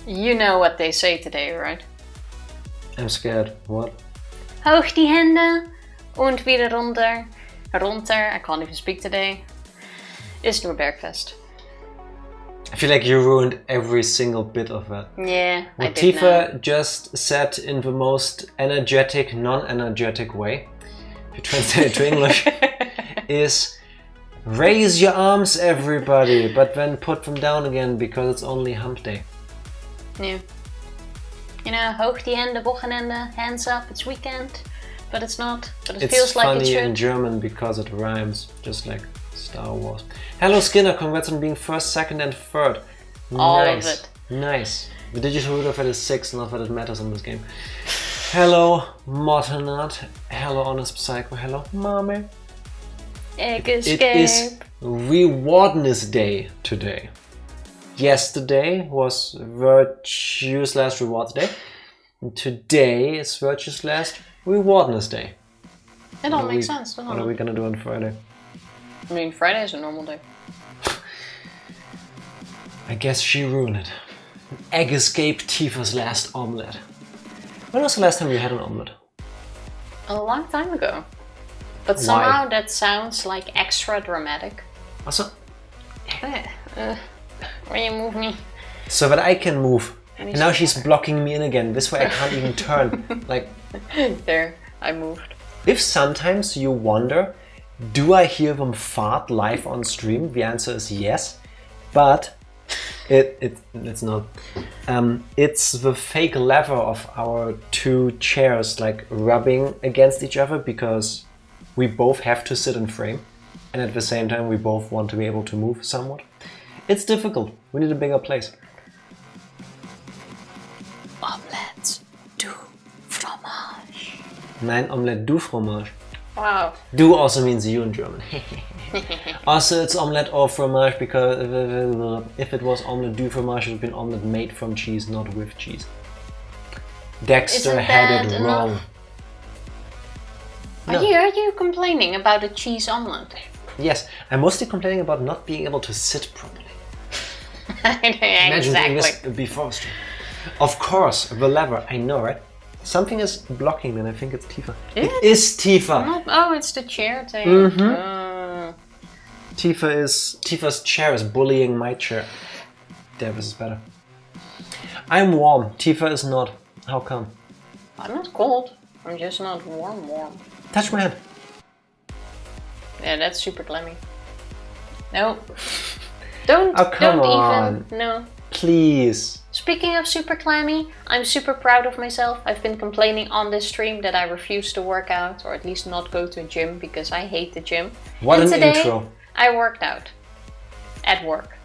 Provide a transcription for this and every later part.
You know what they say today, right? I'm scared. What? Hoog die Hände und wieder runter. Runter, I can't even speak today. Is nur Bergfest. I feel like you ruined every single bit of that. Yeah, what I did Tifa just said in the most energetic, non-energetic way, if you translate it to English, is raise your arms, everybody, but then put them down again because it's only hump day. Yeah. You know, hoog die Hände, Wochenende, hands up, it's weekend. But it's not. But it feels like it should. It's funny in German because it rhymes, just like Star Wars. Hello Skinner, congrats on being first, second and third. All nice. of it. Nice. The digital root of it is 6, not that it matters in this game. Hello Mortenat. Hello Honest Psycho. Hello Mommy. Egg It is Rewardness Day today. Yesterday was Virtue's Last Rewards Day. And today is Virtue's Last Rewardness Day. It all makes sense, doesn't it? What are we gonna do on Friday? I mean, Friday is a normal day. I guess she ruined it. Egg escape Tifa's last omelette. When was the last time you had an omelette? A long time ago. But somehow that sounds like extra dramatic. Also, Will you move me? so that I can move. And now she's blocking me in again. This way I can't even turn. Like, there, I moved. if sometimes you wonder, do I hear them fart live on stream? The answer is yes. But it's not. It's the fake lever of our two chairs like rubbing against each other because we both have to sit in frame. And at the same time we both want to be able to move somewhat. It's difficult. We need a bigger place. Omelette du fromage. Nein, omelette du fromage. Wow. Du also means you in German. Also, it's omelette au fromage because if it was omelette du fromage, it would have been omelette made from cheese, not with cheese. Dexter had it wrong. Are you complaining about a cheese omelette? Yes, I'm mostly complaining about not being able to sit properly. Imagine doing this before stream. Of course, the lever, I know, right? Something is blocking me and I think it's Tifa. It is Tifa! Oh, it's the chair thing. Tifa's chair is bullying my chair. There, this is better. I'm warm. Tifa is not. How come? I'm not cold. I'm just not warm. Touch my hand. Yeah, that's super clammy. No. Don't on. even. No. Please. Speaking of super clammy, I'm super proud of myself. I've been complaining on this stream that I refuse to work out, or at least not go to a gym, because I hate the gym. What and an today, intro. I worked out. At work.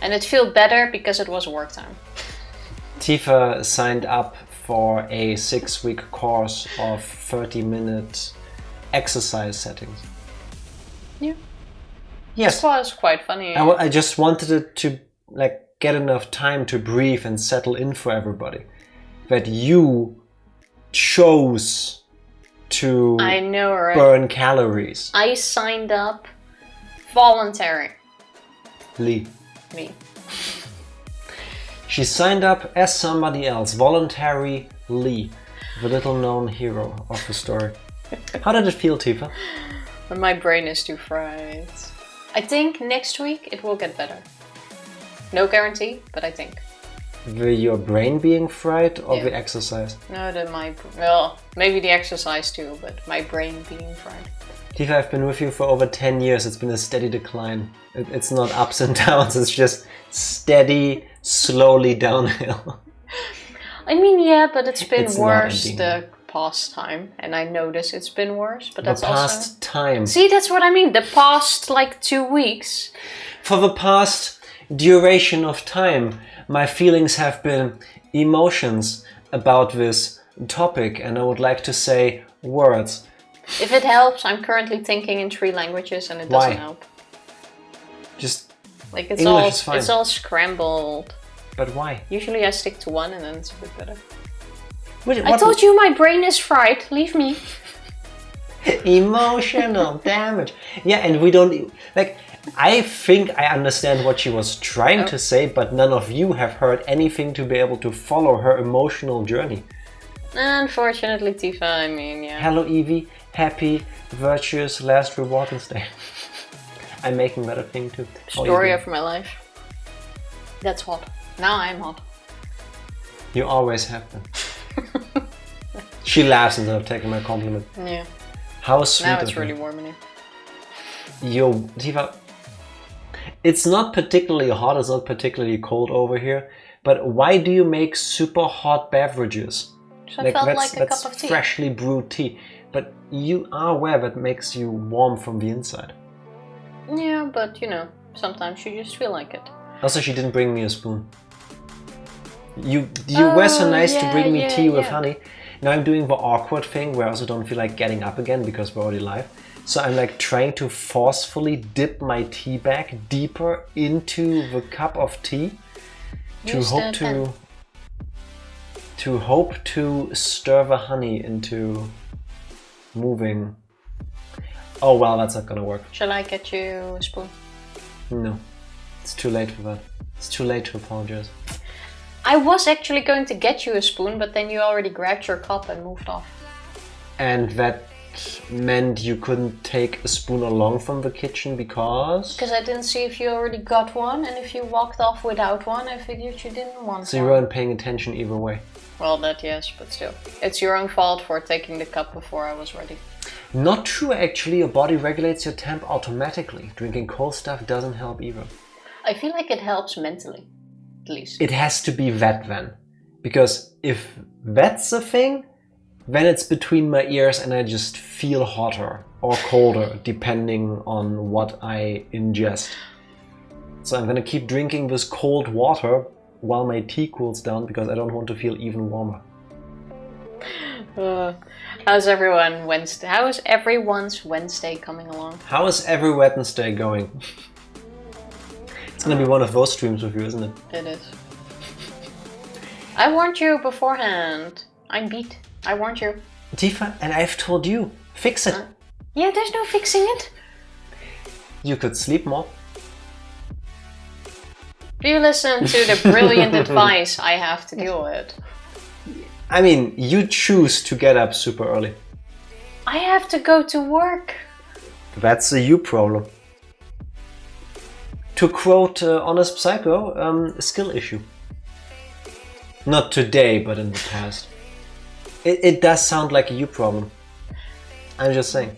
And it felt better because it was work time. Tifa signed up for a 6-week course of 30-minute exercise settings. Yeah. Yes. It was quite funny. I just wanted it to get enough time to breathe and settle in for everybody. That you chose to I know, right? burn calories. I signed up voluntarily. Me. She signed up as somebody else, voluntarily, the little known hero of the story. How did it feel, Tifa? But my brain is too fried. I think next week it will get better. No guarantee, but I think. Your brain being fried or the exercise? No, well, maybe the exercise too, but my brain being fried. Tifa, I've been with you for over 10 years. It's been a steady decline. It's not ups and downs, it's just steady, slowly downhill. I mean, yeah, but it's been worse ending. the past time, and I notice it's been worse, but The that's past time. See, that's what I mean, the past, 2 weeks. For the past duration of time, my feelings have been emotions about this topic, and I would like to say words. If it helps, I'm currently thinking in 3 languages, and it doesn't help. Just it's all scrambled. But why? Usually I stick to one, and then it's a bit better. What I told you my brain is fried. Leave me. Emotional damage. Yeah, and we don't I think I understand what she was trying to say, but none of you have heard anything to be able to follow her emotional journey. Unfortunately, Tifa, I mean, yeah. Hello, Evie. Happy, virtuous, last rewarding day. I'm making that a thing too. Story of my life. That's hot. Now I'm hot. You always have been. She laughs instead of taking my compliment. Yeah. How sweet. Now it's really warm in here. Yo, Tifa. It's not particularly hot, it's not particularly cold over here, but why do you make super hot beverages? So I felt like a cup of tea. Freshly brewed tea. But you are aware that makes you warm from the inside. Yeah, but you know, sometimes you just feel like it. Also, she didn't bring me a spoon. You were so nice to bring me tea with honey. Now I'm doing the awkward thing where I also don't feel like getting up again because we're already live. So I'm like trying to forcefully dip my tea bag deeper into the cup of tea to hope to stir the honey into moving. Oh well, that's not gonna work. Shall I get you a spoon? No, it's too late for that. It's too late to apologize. I was actually going to get you a spoon, but then you already grabbed your cup and moved off. And that meant you couldn't take a spoon along from the kitchen because? Because I didn't see if you already got one, and if you walked off without one, I figured you didn't want one. So you weren't paying attention either way? Well, that yes, but still. It's your own fault for taking the cup before I was ready. Not true, actually. Your body regulates your temp automatically. Drinking cold stuff doesn't help either. I feel like it helps mentally, at least. It has to be that then. Because if that's a thing, then it's between my ears and I just feel hotter or colder depending on what I ingest. So I'm gonna keep drinking this cold water while my tea cools down because I don't want to feel even warmer. How's everyone Wednesday? How is everyone's Wednesday coming along? How is every Wednesday going? It's gonna be one of those streams with you, isn't it? It is. I warned you beforehand. I'm beat. I warned you. Tifa, and I've told you, fix it. Yeah, there's no fixing it. You could sleep more. Do you listen to the brilliant advice I have to deal with? I mean, you choose to get up super early. I have to go to work. That's a you problem. To quote Honest Psycho, a skill issue. Not today, but in the past. It does sound like a you problem. I'm just saying.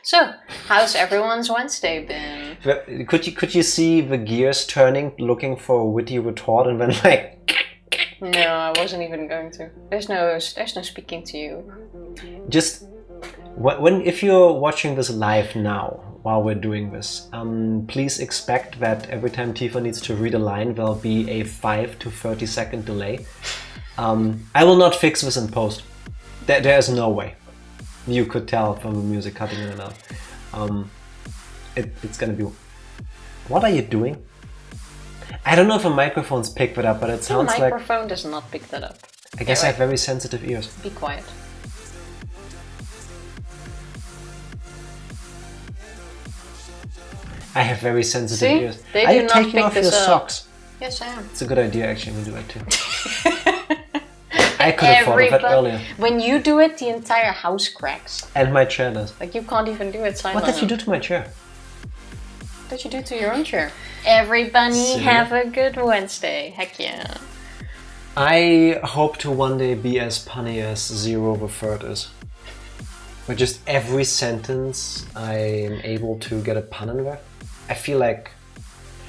So, how's everyone's Wednesday been? Could you see the gears turning, looking for a witty retort, and then like? No, I wasn't even going to. There's no speaking to you. Just if you're watching this live now, while we're doing this, please expect that every time Tifa needs to read a line, there'll be a 5 to 30 second delay. I will not fix this in post. There is no way. You could tell from the music cutting in and out. It's gonna be... What are you doing? I don't know if a microphone's picked it up, but it sounds like... The microphone does not pick that up. I guess I have very sensitive ears. Be quiet. I have very sensitive ears. They are do you not taking pick off your this up. socks? Yes, I am. It's a good idea, actually. I'm gonna do that too. I could have thought of that earlier. When you do it, the entire house cracks. And my chair does. Like, you can't even do it silently. What did you do to my chair? What did you do to your own chair? Everybody have a good Wednesday. Heck yeah. I hope to one day be as punny as Zero the Third is. Where just every sentence I'm able to get a pun in there. I feel like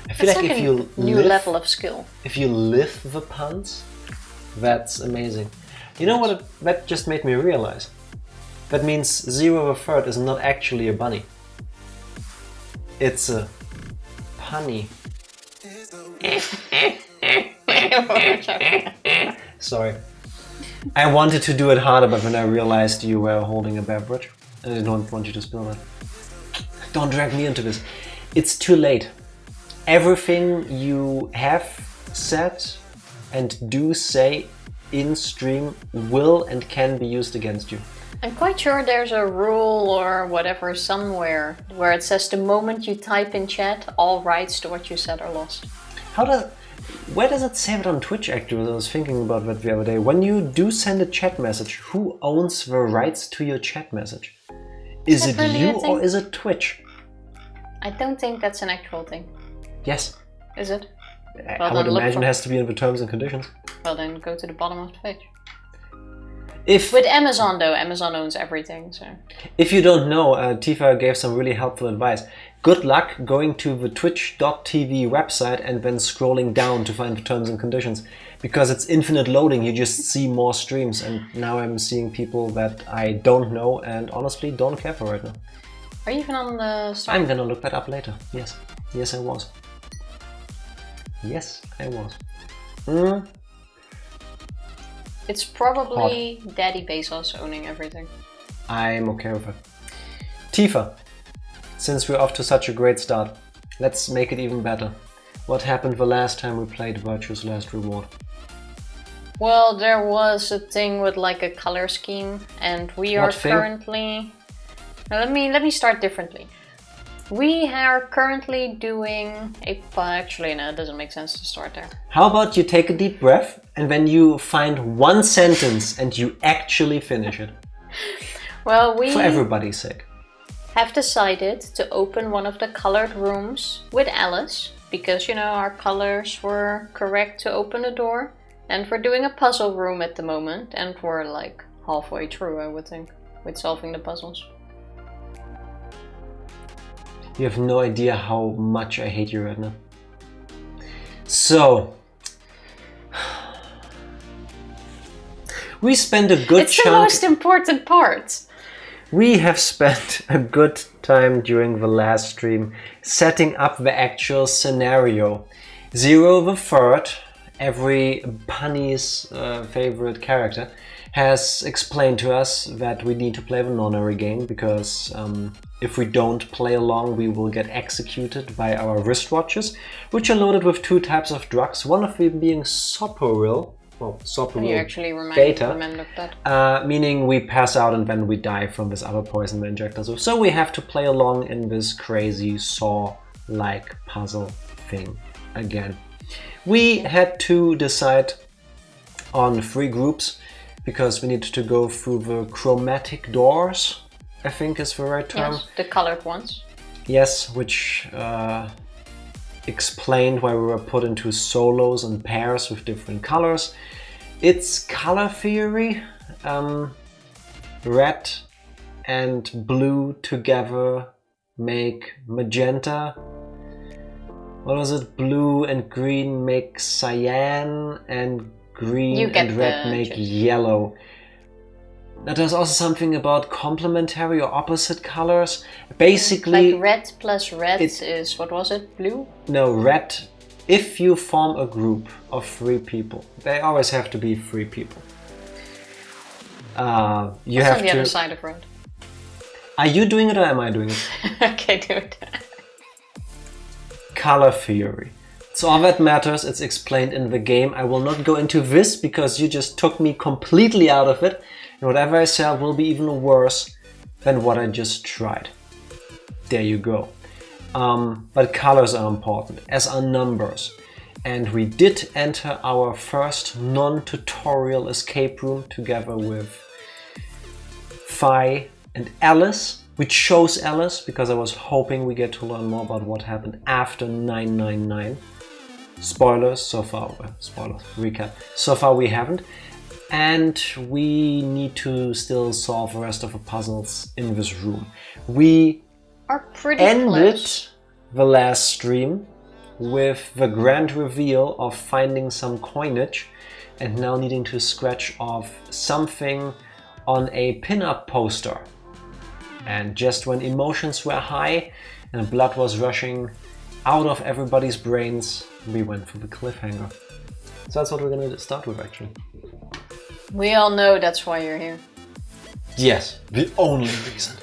if you level of skill. If you live the puns, that's amazing. You know what that just made me realize? That means Zero the Third is not actually a bunny. It's a punny. Sorry. I wanted to do it harder, but when I realized you were holding a beverage, and I don't want you to spill that. Don't drag me into this. It's too late. Everything you have said and do say in stream will and can be used against you. I'm quite sure there's a rule or whatever somewhere where it says the moment you type in chat, all rights to what you said are lost. Where does it say it on Twitch actually? I was thinking about that the other day. When you do send a chat message, who owns the rights to your chat message? Is it really you or is it Twitch? I don't think that's an actual thing. Yes. Is it? I would imagine it has to be in the terms and conditions. Well, then go to the bottom of the page. If With Amazon though, Amazon owns everything, so... If you don't know, Tifa gave some really helpful advice. Good luck going to the twitch.tv website and then scrolling down to find the terms and conditions. Because it's infinite loading, you just see more streams, and now I'm seeing people that I don't know and honestly don't care for right now. Are you even on the start? I'm gonna look that up later, yes. Yes, I was. Yes, I was. It's probably Daddy Bezos owning everything. I'm okay with it. Tifa, since we're off to such a great start, let's make it even better. What happened the last time we played Virtue's Last Reward? Well, there was a thing with like a color scheme, and we are thing? currently... Now, let me start differently. We are currently doing a... Actually, no, it doesn't make sense to start there. How about you take a deep breath and then you find one sentence and you actually finish it? Well, we... For everybody's sake. Have decided to open one of the colored rooms with Alice, because, you know, our colors were correct to open the door. And we're doing a puzzle room at the moment, and we're like halfway through, I would think, with solving the puzzles. You have no idea how much I hate you right now. So, we spent a good chunk... It's the most important part! We have spent a good time during the last stream setting up the actual scenario. Zero the Third, every bunny's favorite character, has explained to us that we need to play the Nonary Game because if we don't play along we will get executed by our wristwatches, which are loaded with two types of drugs, one of them being Soporil. Well, Soporil you actually beta, remembered that. Meaning we pass out and then we die from this other poison we inject us with. So we have to play along in this crazy Saw-like puzzle thing again. We had to decide on 3 groups because we needed to go through the chromatic doors, I think is the right term. Yes, the colored ones. Yes, which explained why we were put into solos and pairs with different colors. It's color theory. Red and blue together make magenta. What was it? Blue and green make cyan, and green and red make yellow. Now, there's also something about complementary or opposite colors. Basically, like red plus red is, what was it, blue? No, red. If you form a group of 3 people, they always have to be 3 people. You have on the other side of red. Are you doing it or am I doing it? Okay, do it. Color theory. So all that matters, it's explained in the game. I will not go into this because you just took me completely out of it. And whatever I say will be even worse than what I just tried. There you go. But colors are important, as are numbers. And we did enter our first non-tutorial escape room together with Fi and Alice. We chose Alice because I was hoping we get to learn more about what happened after 999. Spoilers so far, spoilers, recap. So far we haven't. And we need to still solve the rest of the puzzles in this room. We are pretty ended close. The last stream with the grand reveal of finding some coinage and now needing to scratch off something on a pin-up poster. And just when emotions were high and blood was rushing out of everybody's brains, we went for the cliffhanger. So that's what we're going to start with, actually. We all know that's why you're here. Yes, the only reason.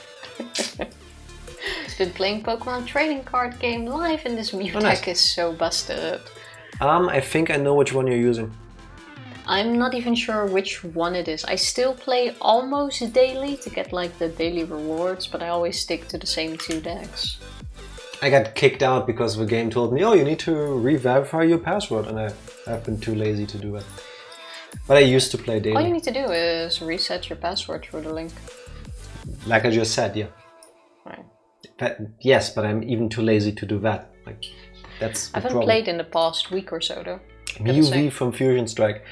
Been playing Pokemon trading card game live and this Mew deck is so busted. I think I know which one you're using. I'm not even sure which one it is. I still play almost daily to get like the daily rewards, but I always stick to the same 2 decks. I got kicked out because the game told me, oh, you need to re-verify your password, and I've been too lazy to do it. But I used to play daily. All you need to do is reset your password through the link. Like I just said, yeah. Right. Yes, but I'm even too lazy to do that. Like, that's the I haven't problem. played in the past week or so though. UV from Fusion Strike.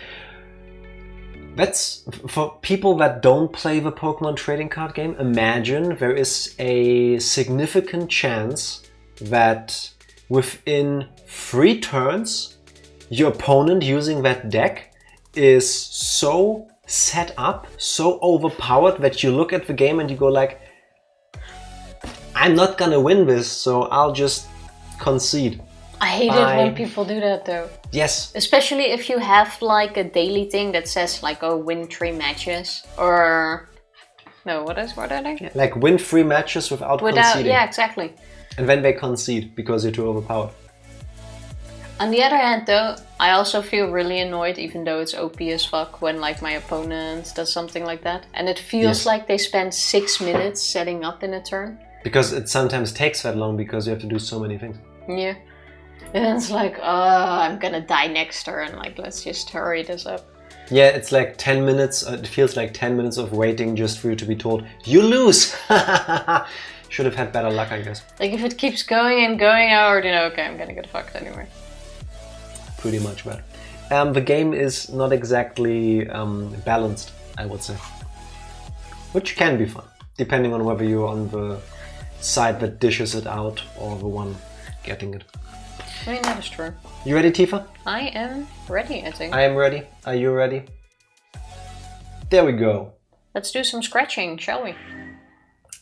That's for people that don't play the Pokemon trading card game. Imagine there is a significant chance that within 3 turns your opponent using that deck is so set up, so overpowered that you look at the game and you go like, I'm not gonna win this, so I'll just concede. I hate it when people do that though. Yes. Especially if you have like a daily thing that says like, oh, win 3 matches. Or... No, what are they? Like win 3 matches without conceding. Yeah, exactly. And then they concede because you're too overpowered. On the other hand though, I also feel really annoyed even though it's OP as fuck when like my opponent does something like that. And it feels like they spend 6 minutes setting up in a turn. Because it sometimes takes that long because you have to do so many things. Yeah. And it's like, I'm gonna die next turn, like let's just hurry this up. Yeah, it's like 10 minutes, it feels like 10 minutes of waiting just for you to be told, you lose! Should have had better luck, I guess. Like if it keeps going and going, I already know, okay, I'm gonna get fucked anyway. Pretty much bad. The game is not exactly balanced, I would say. Which can be fun, depending on whether you're on the side that dishes it out or the one getting it. I mean, that is true. You ready, Tifa? I am ready, I think. I am ready. Are you ready? There we go. Let's do some scratching, shall we?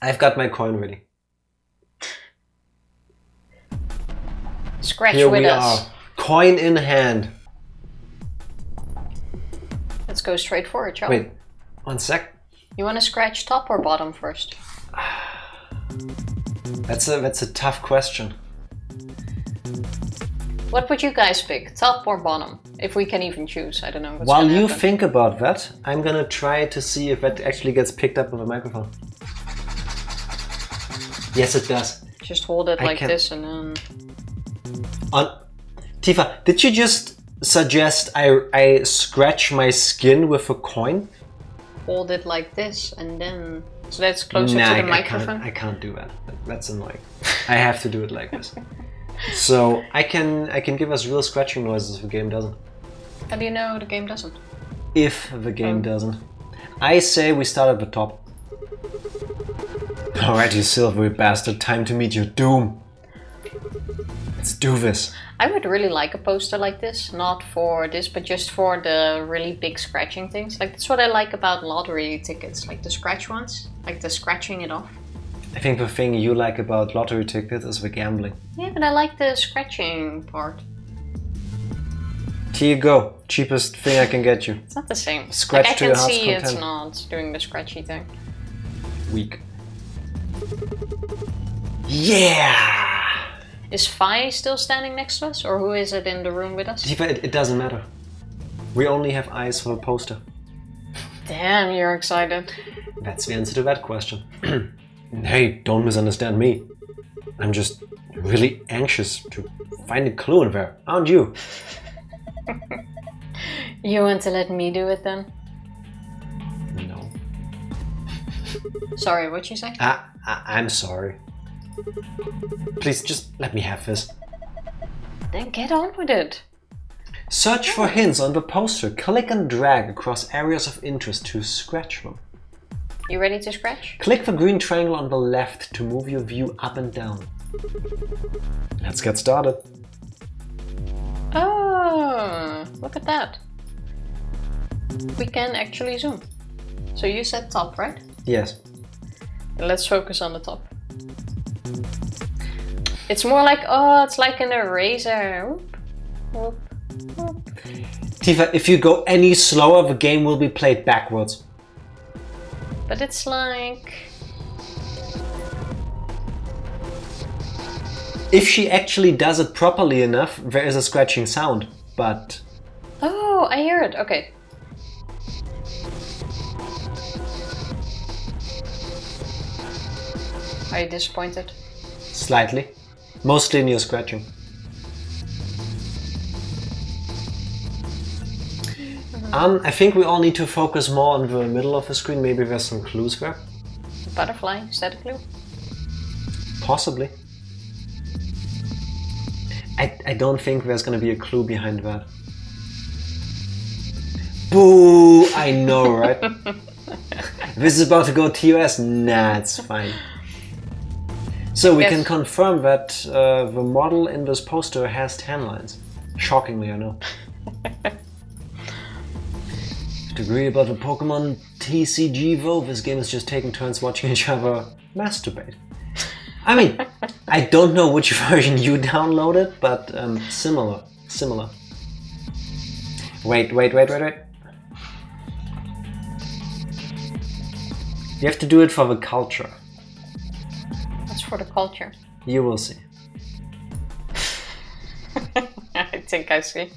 I've got my coin ready. Scratch Here with we us. are. Coin in hand. Let's go straight for it, shall we? Wait, 1 sec. You want to scratch top or bottom first? That's a tough question. What would you guys pick, top or bottom? If we can even choose, I don't know. What's While you happen. think about that, I'm gonna try to see if that actually gets picked up with a microphone. Yes, it does. Just hold it like this and then... Tifa, did you just suggest I scratch my skin with a coin? Hold it like this and then... So that's closer to the microphone? I can't do that. That's annoying. I have to do it like this. So I can give us real scratching noises if the game doesn't. How do you know the game doesn't? If the game doesn't. I say we start at the top. Alright, you silvery bastard, time to meet your doom. Let's do this. I would really like a poster like this, not for this, but just for the really big scratching things. Like that's what I like about lottery tickets, like the scratch ones, like the scratching it off. I think the thing you like about lottery tickets is the gambling. Yeah, but I like the scratching part. Here you go, cheapest thing I can get you. It's not the same. Scratch like, to your I can heart's see content. it's not doing the scratchy thing. Weak. Yeah! Is Fi still standing next to us, or who is it in the room with us? Tifa, it doesn't matter. We only have eyes for a poster. Damn, you're excited. That's the answer to that question. Hey, don't misunderstand me. I'm just really anxious to find a clue in there, aren't you? You want to let me do it then? No. Sorry, what'd you say? I'm sorry. Please, just let me have this. Then get on with it. Search for hints on the poster. Click and drag across areas of interest to scratch them. You ready to scratch? Click the green triangle on the left to move your view up and down. Let's get started. Oh, look at that. We can actually zoom. So you said top, right? Yes. Let's focus on the top. It's more like, oh, it's like an eraser. Whoop, whoop, whoop. Tifa, if you go any slower, the game will be played backwards. But it's like... If she actually does it properly enough, there is a scratching sound, but... Oh, I hear it. Okay. Are you disappointed? Slightly. Mostly in your scratching. I think we all need to focus more on the middle of the screen. Maybe there's some clues there. Butterfly, is that a clue? Possibly. I don't think there's gonna be a clue behind that. Boo! I know, right? This is about to go TOS. Nah, it's fine. So we can confirm that the model in this poster has 10 lines. Shockingly, I know. To agree about the Pokemon TCG though, this game is just taking turns watching each other masturbate. I mean, I don't know which version you downloaded, but similar. Wait. You have to do it for the culture. What's for the culture? You will see. I think I see.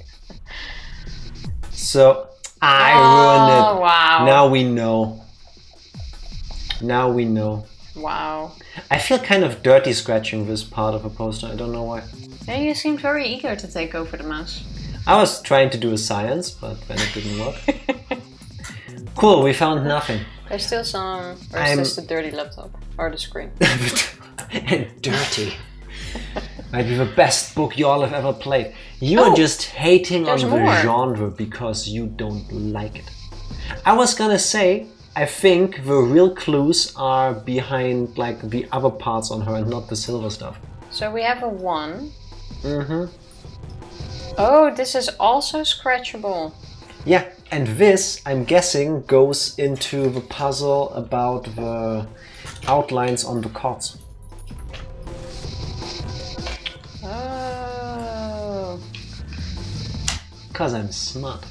So, I ruined it. Oh, wow. Now we know. Wow. I feel kind of dirty scratching this part of a poster. I don't know why. Yeah, you seem very eager to take over the mouse. I was trying to do a science, but then it didn't work. Cool, we found nothing. There's still some... Or is this the dirty laptop? Or the screen? And dirty. Might be the best book you all have ever played. You are just hating on the genre because you don't like it. I was gonna say, I think the real clues are behind like the other parts on her and not the silver stuff. So we have a 1. Mm-hmm. Oh, this is also scratchable. Yeah, and this, I'm guessing, goes into the puzzle about the outlines on the cards. Oh. Because I'm smart.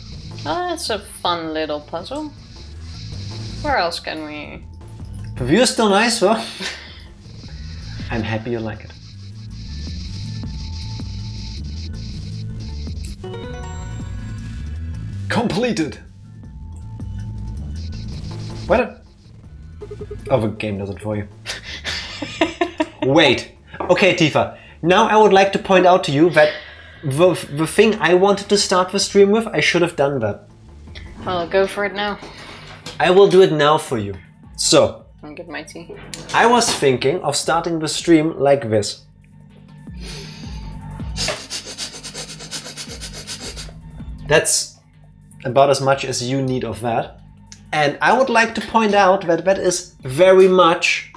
Oh, that's a fun little puzzle. Where else can we... The view is still nice, though. I'm happy you like it. Completed! What? Oh, the game does it for you. Wait. Okay, Tifa. Now I would like to point out to you that the thing I wanted to start the stream with, I should have done that. Well, go for it now. I will do it now for you. So, I'll get my tea. I was thinking of starting the stream like this. That's about as much as you need of that. And I would like to point out that that is very much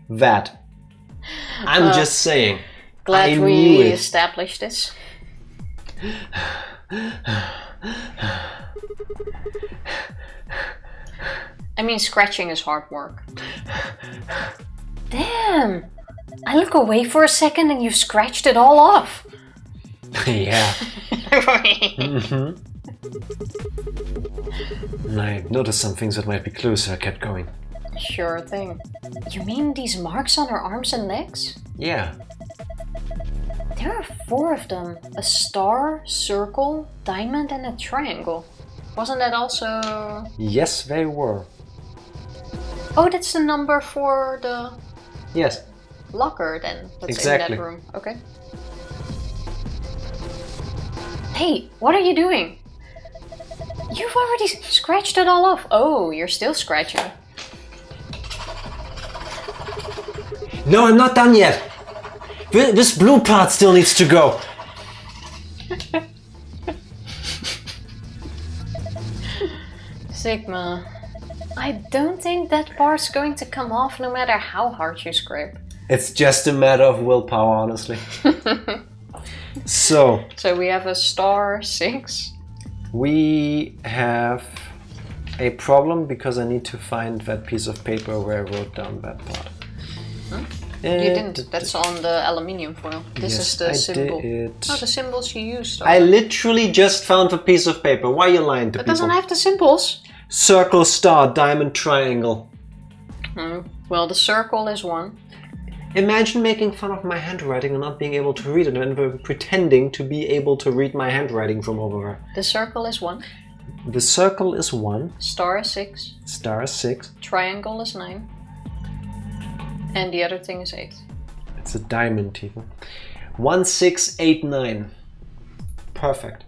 that. I'm just saying. Glad we established this. I mean, scratching is hard work. Damn! I look away for a second and you've scratched it all off. Yeah. Mm-hmm. And I noticed some things that might be clues, so I kept going. Sure thing. You mean these marks on her arms and legs? Yeah. There are 4 of them. A star, circle, diamond and a triangle. Wasn't that also... Yes, they were. Oh, that's the number for the... Yes. Locker then. That's exactly. In that room. Okay. Hey, what are you doing? You've already scratched it all off. Oh, you're still scratching. No, I'm not done yet. This blue part still needs to go. Sigma, I don't think that part's going to come off no matter how hard you scrape. It's just a matter of willpower, honestly. So we have a star 6. We have a problem because I need to find that piece of paper where I wrote down that part. Huh? You didn't. That's on the aluminium foil. This is the symbol. Oh, the symbols you used. I literally just found a piece of paper. Why are you lying to people? It doesn't have the symbols. Circle, star, diamond, triangle. Well, the circle is 1. Imagine making fun of my handwriting and not being able to read it and pretending to be able to read my handwriting from over there. The circle is 1. The circle is 1. Star is 6. Star is 6. Triangle is 9. And the other thing is 8. It's a diamond, Tifa. 1, 6, 8, 9. Perfect.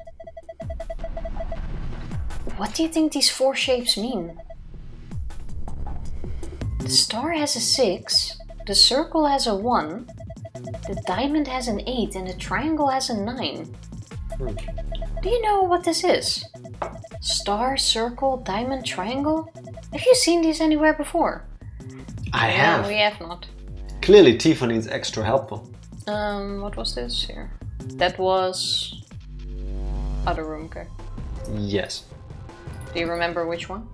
What do you think these 4 shapes mean? The star has a 6, the circle has a 1, the diamond has an 8, and the triangle has a 9. Do you know what this is? Star, circle, diamond, triangle? Have you seen these anywhere before? I have. No, we have not. Clearly Tifa needs extra help. What was this here? That was... other room, okay. Yes. Do you remember which one?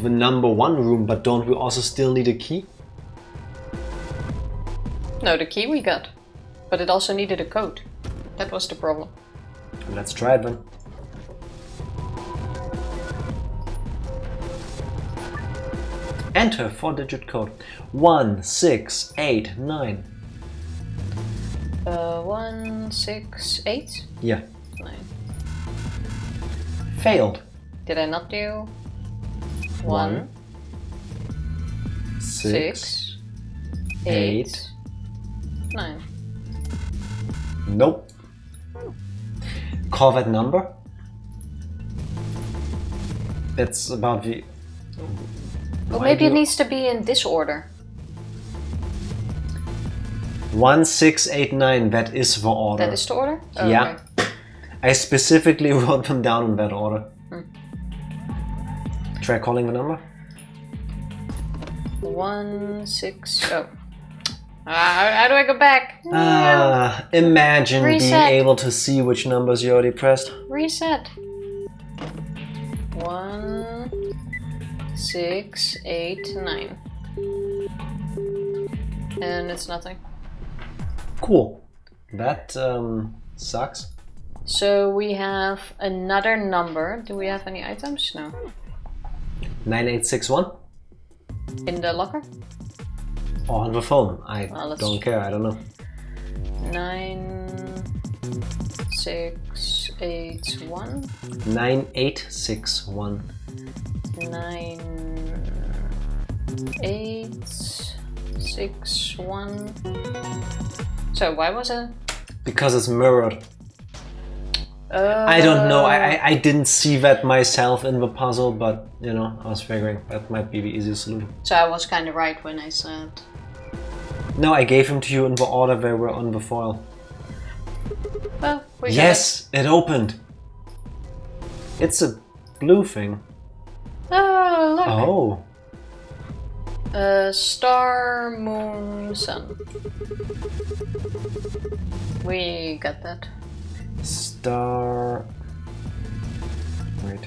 The number 1 room, but don't we also still need a key? No, the key we got. But it also needed a code. That was the problem. Let's try it then. Enter 4-digit code. 1, 6, 8, 9. 1, 6, 8? Yeah. 9. Failed. Did I not do 1, 6, 8, 9? Nope. Call that number. It's about the... Well, maybe it needs to be in this order. 1, 6, 8, 9. That is the order. That is the order? Oh, yeah. Okay. I specifically wrote them down in that order. Try calling the number. 1, 6, oh. How do I go back? Imagine Reset. being able to see which numbers you already pressed. Reset. 1, 6, 8, 9. And it's nothing. Cool. That sucks. So we have another number. Do we have any items? No. 9861? In the locker? Or on the phone? I Well, don't care, I don't know. 9, 6, 8, 1. 9861. 9, 8, 6, 1. So why was it? Because it's mirrored. I don't know, I didn't see that myself in the puzzle, but you know, I was figuring that might be the easiest solution. So I was kind of right when I said... No, I gave them to you in the order they were on the foil. Well, we got Yes, it opened. It's a blue thing. it. Oh, look. Oh. Star, moon, sun. We got that. Star... Wait.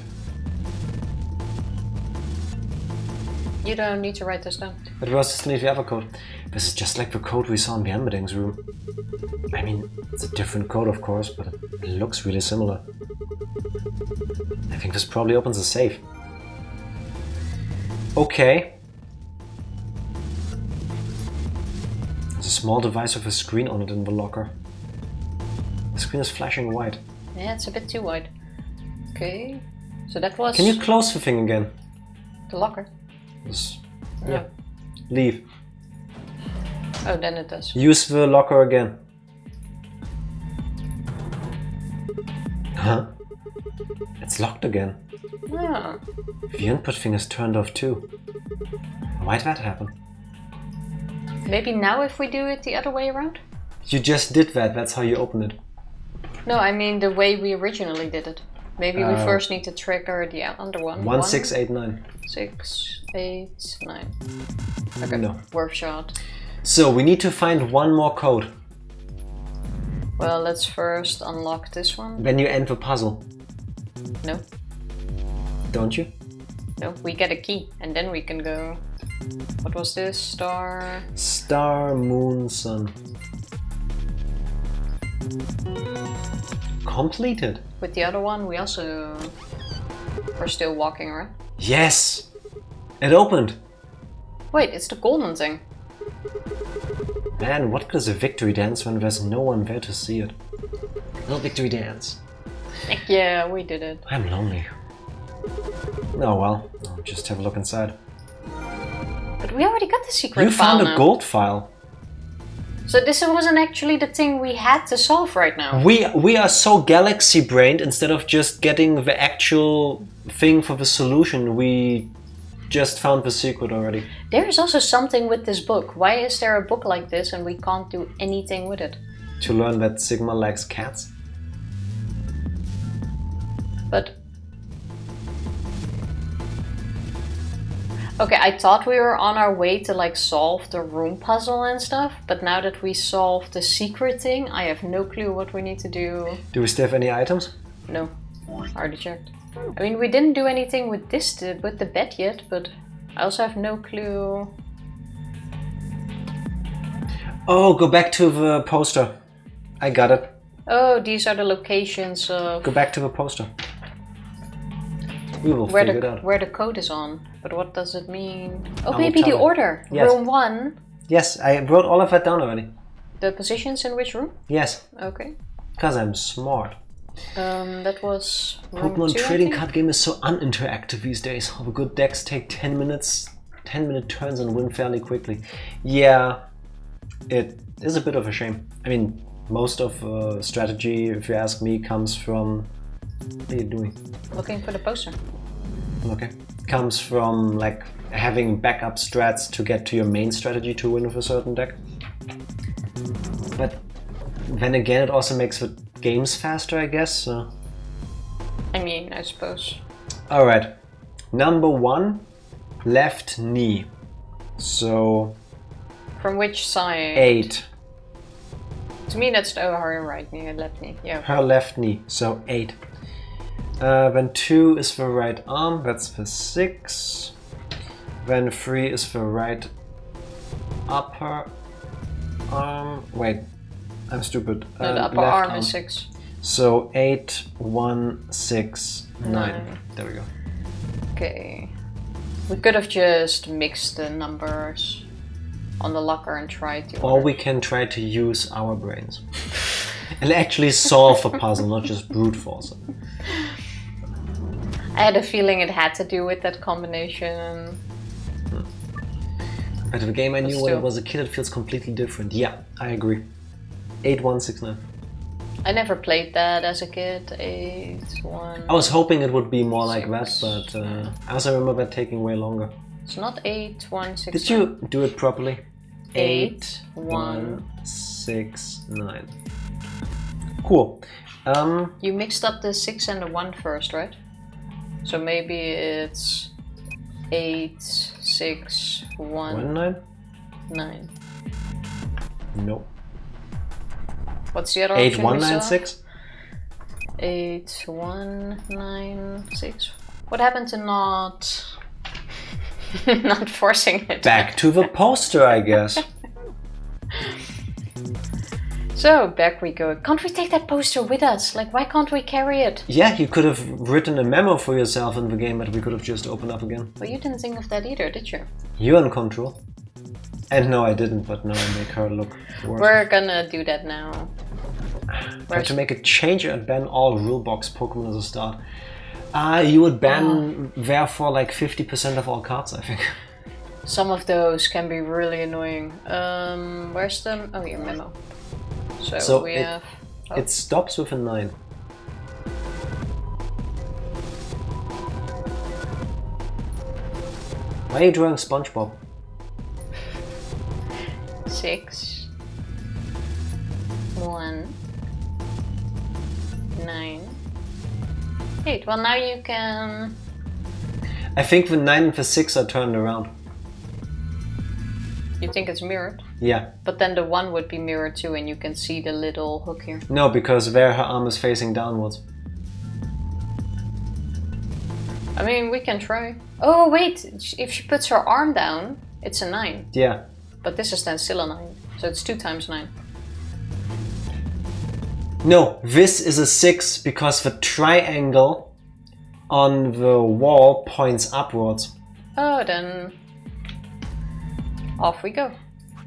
You don't need to write this down. But we also still need the other code. This is just like the code we saw in the Ambidex room. I mean, it's a different code of course, but it looks really similar. I think this probably opens a safe. Okay. There's a small device with a screen on it in the locker. The screen is flashing white. Yeah, it's a bit too wide. Okay. So that was... Can you close the thing again? the locker? Yeah. Leave. Oh, then it does. Use the locker again. Huh? It's locked again. Ah. The input thing is turned off too. Why'd that happen? Maybe now if we do it the other way around? You just did that, that's how you open it. No, I mean the way we originally did it. Maybe we first need to trigger the under one. 1689. 6, 8, 9. Okay, No. worth shot. So we need to find one more code. Well, let's first unlock this one. Then you end the puzzle. No, Don't you? no, we get a key and then we can go. What was this? Star. Star, moon, sun. Completed. With the other one, we also were still walking around. Yes! It opened! Wait, it's the golden thing. Man, what good is a victory dance when there's no one there to see it? No victory dance. Yeah, we did it. I'm lonely. Oh well, I'll just have a look inside. But we already got the secret You file found a now. gold file. So this wasn't actually the thing we had to solve right now. We are so galaxy brained, instead of just getting the actual thing for the solution, we just found the secret already. There is also something with this book. Why is there a book like this and we can't do anything with it? To learn that Sigma likes cats. But... Okay, I thought we were on our way to like solve the room puzzle and stuff, but now that we solved the secret thing, I have no clue what we need to do. Do we still have any items? No, already checked. I mean, we didn't do anything with this, with the bed yet, but I also have no clue. Oh, go back to the poster. I got it. Oh, these are the locations of... Go back to the poster. We will figure it out. Where the code is on. But what does it mean? Oh, I maybe will the tell you. order. Yes. Room 1. Yes, I wrote all of that down already. The positions in which room? Yes, Okay. because I'm smart. That was room Pokemon 2, I trading think? card game is so uninteractive these days. All the good decks take 10-minute turns and win fairly quickly. Yeah, it is a bit of a shame. I mean, most of strategy, if you ask me, comes from... What are you doing? Looking for the poster. Okay. Comes from like having backup strats to get to your main strategy to win with a certain deck. But then again, it also makes the games faster, I guess. So. I mean, I suppose. Alright. Number 1, left knee. So... From which side? 8. To me, that's her right knee and left knee. Yeah. Her left knee, so 8. Then 2 is the right arm, that's the 6. Then 3 is the right upper arm. Wait, I'm stupid. No, the upper left arm is 6. So 8, 1, 6, 9. 9. There we go. Okay. We could have just mixed the numbers on the locker and tried to. Or we can try to use our brains. And actually solve a puzzle, not just brute force it. I had a feeling it had to do with that combination. But the game I knew when I still. was a kid, it feels completely different. Yeah, I agree. 8, 1, 6, 9. I never played that as a kid. 8, 1. I was hoping it would be more like that, 6. but I also remember that taking way longer. It's not 8, 1, 6. Did you do it properly? 8, 1. 6, 9. Cool. You mixed up the 6 and the 1 first, right? So maybe it's 8, 6, 1, 1, 9? 9. Nope. What's the other 8, option 1, we 9, saw? 6? 8, 1, 9, 6. What happened to not... not forcing it? Back to the poster, I guess. So, back we go. Can't we take that poster with us? Like, why can't we carry it? Yeah, you could have written a memo for yourself in the game, but we could have just opened up again. Well, you didn't think of that either, did you? You're in control. And no, I didn't, but now I make her look worse. We're gonna do that now. Try to make a change and ban all rulebox Pokemon as a start. You would ban therefore like 50% of all cards, I think. Some of those can be really annoying. Where's the... Oh, your memo. So we have... Oh. It stops with a 9. Why are you drawing SpongeBob? 6, 1, 9, 8. Well, now you can... I think the 9 and the 6 are turned around. You think it's mirrored? Yeah. But then the 1 would be mirrored too, and you can see the little hook here. No, because there her arm is facing downwards. I mean, we can try. Oh, wait! If she puts her arm down, it's a 9. Yeah. But this is then still a 9. So it's 2 times 9. No, this is a 6 because the triangle on the wall points upwards. Oh, then... off we go.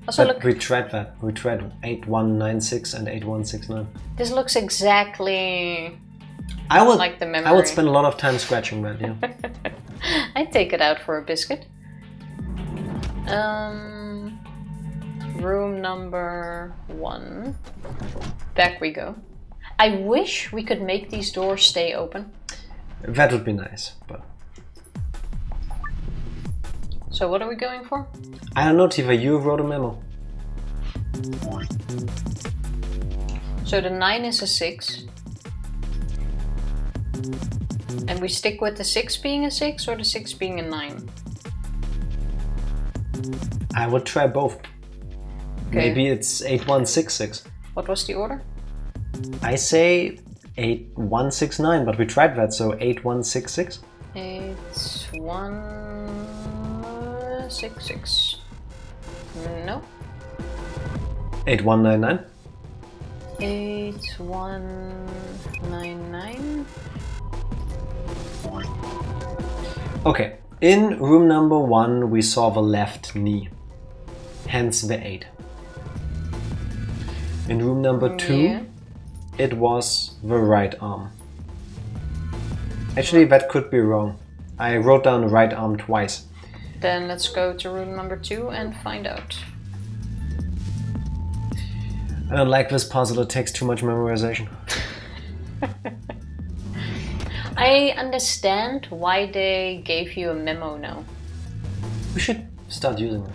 Also, But look, we tried that. We tried 8196 and 8169. this looks exactly I would like the memory. I would spend a lot of time scratching that, yeah. I'd take it out for a biscuit. Room number 1. Back we go. I wish we could make these doors stay open. That would be nice, but... So what are we going for? I don't know, Tifa, you wrote a memo. So the 9 is a 6. And we stick with the 6 being a 6 or the 6 being a 9? I would try both. Okay. Maybe it's 8166. What was the order? I say 8169, but we tried that, so 8166. 8166. No. 8199. 8199. Okay, in room number 1 we saw the left knee, hence the 8. In room number 2 Yeah. it was the right arm. Actually, that could be wrong. I wrote down the right arm twice. Then let's go to room number 2 and find out. I don't like this puzzle, it takes too much memorization. I understand why they gave you a memo now. We should start using it.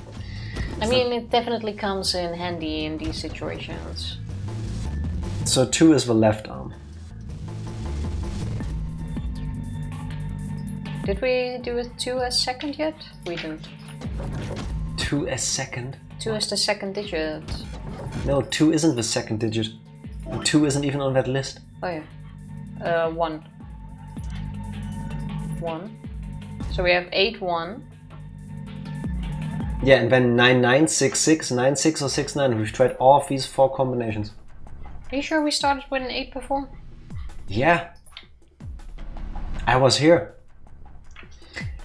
I mean, it definitely comes in handy in these situations. So 2 is the left arm. Did we do it 2 as second yet? We didn't. 2 as second? 2 is the second digit. No, 2 isn't the second digit. 2 isn't even on that list. Oh yeah. 1. 1. So we have 8, 1. Yeah, and then 9966, 96 or 69. We've tried all of these 4 combinations. Are you sure we started with an 8 before? Yeah. I was here.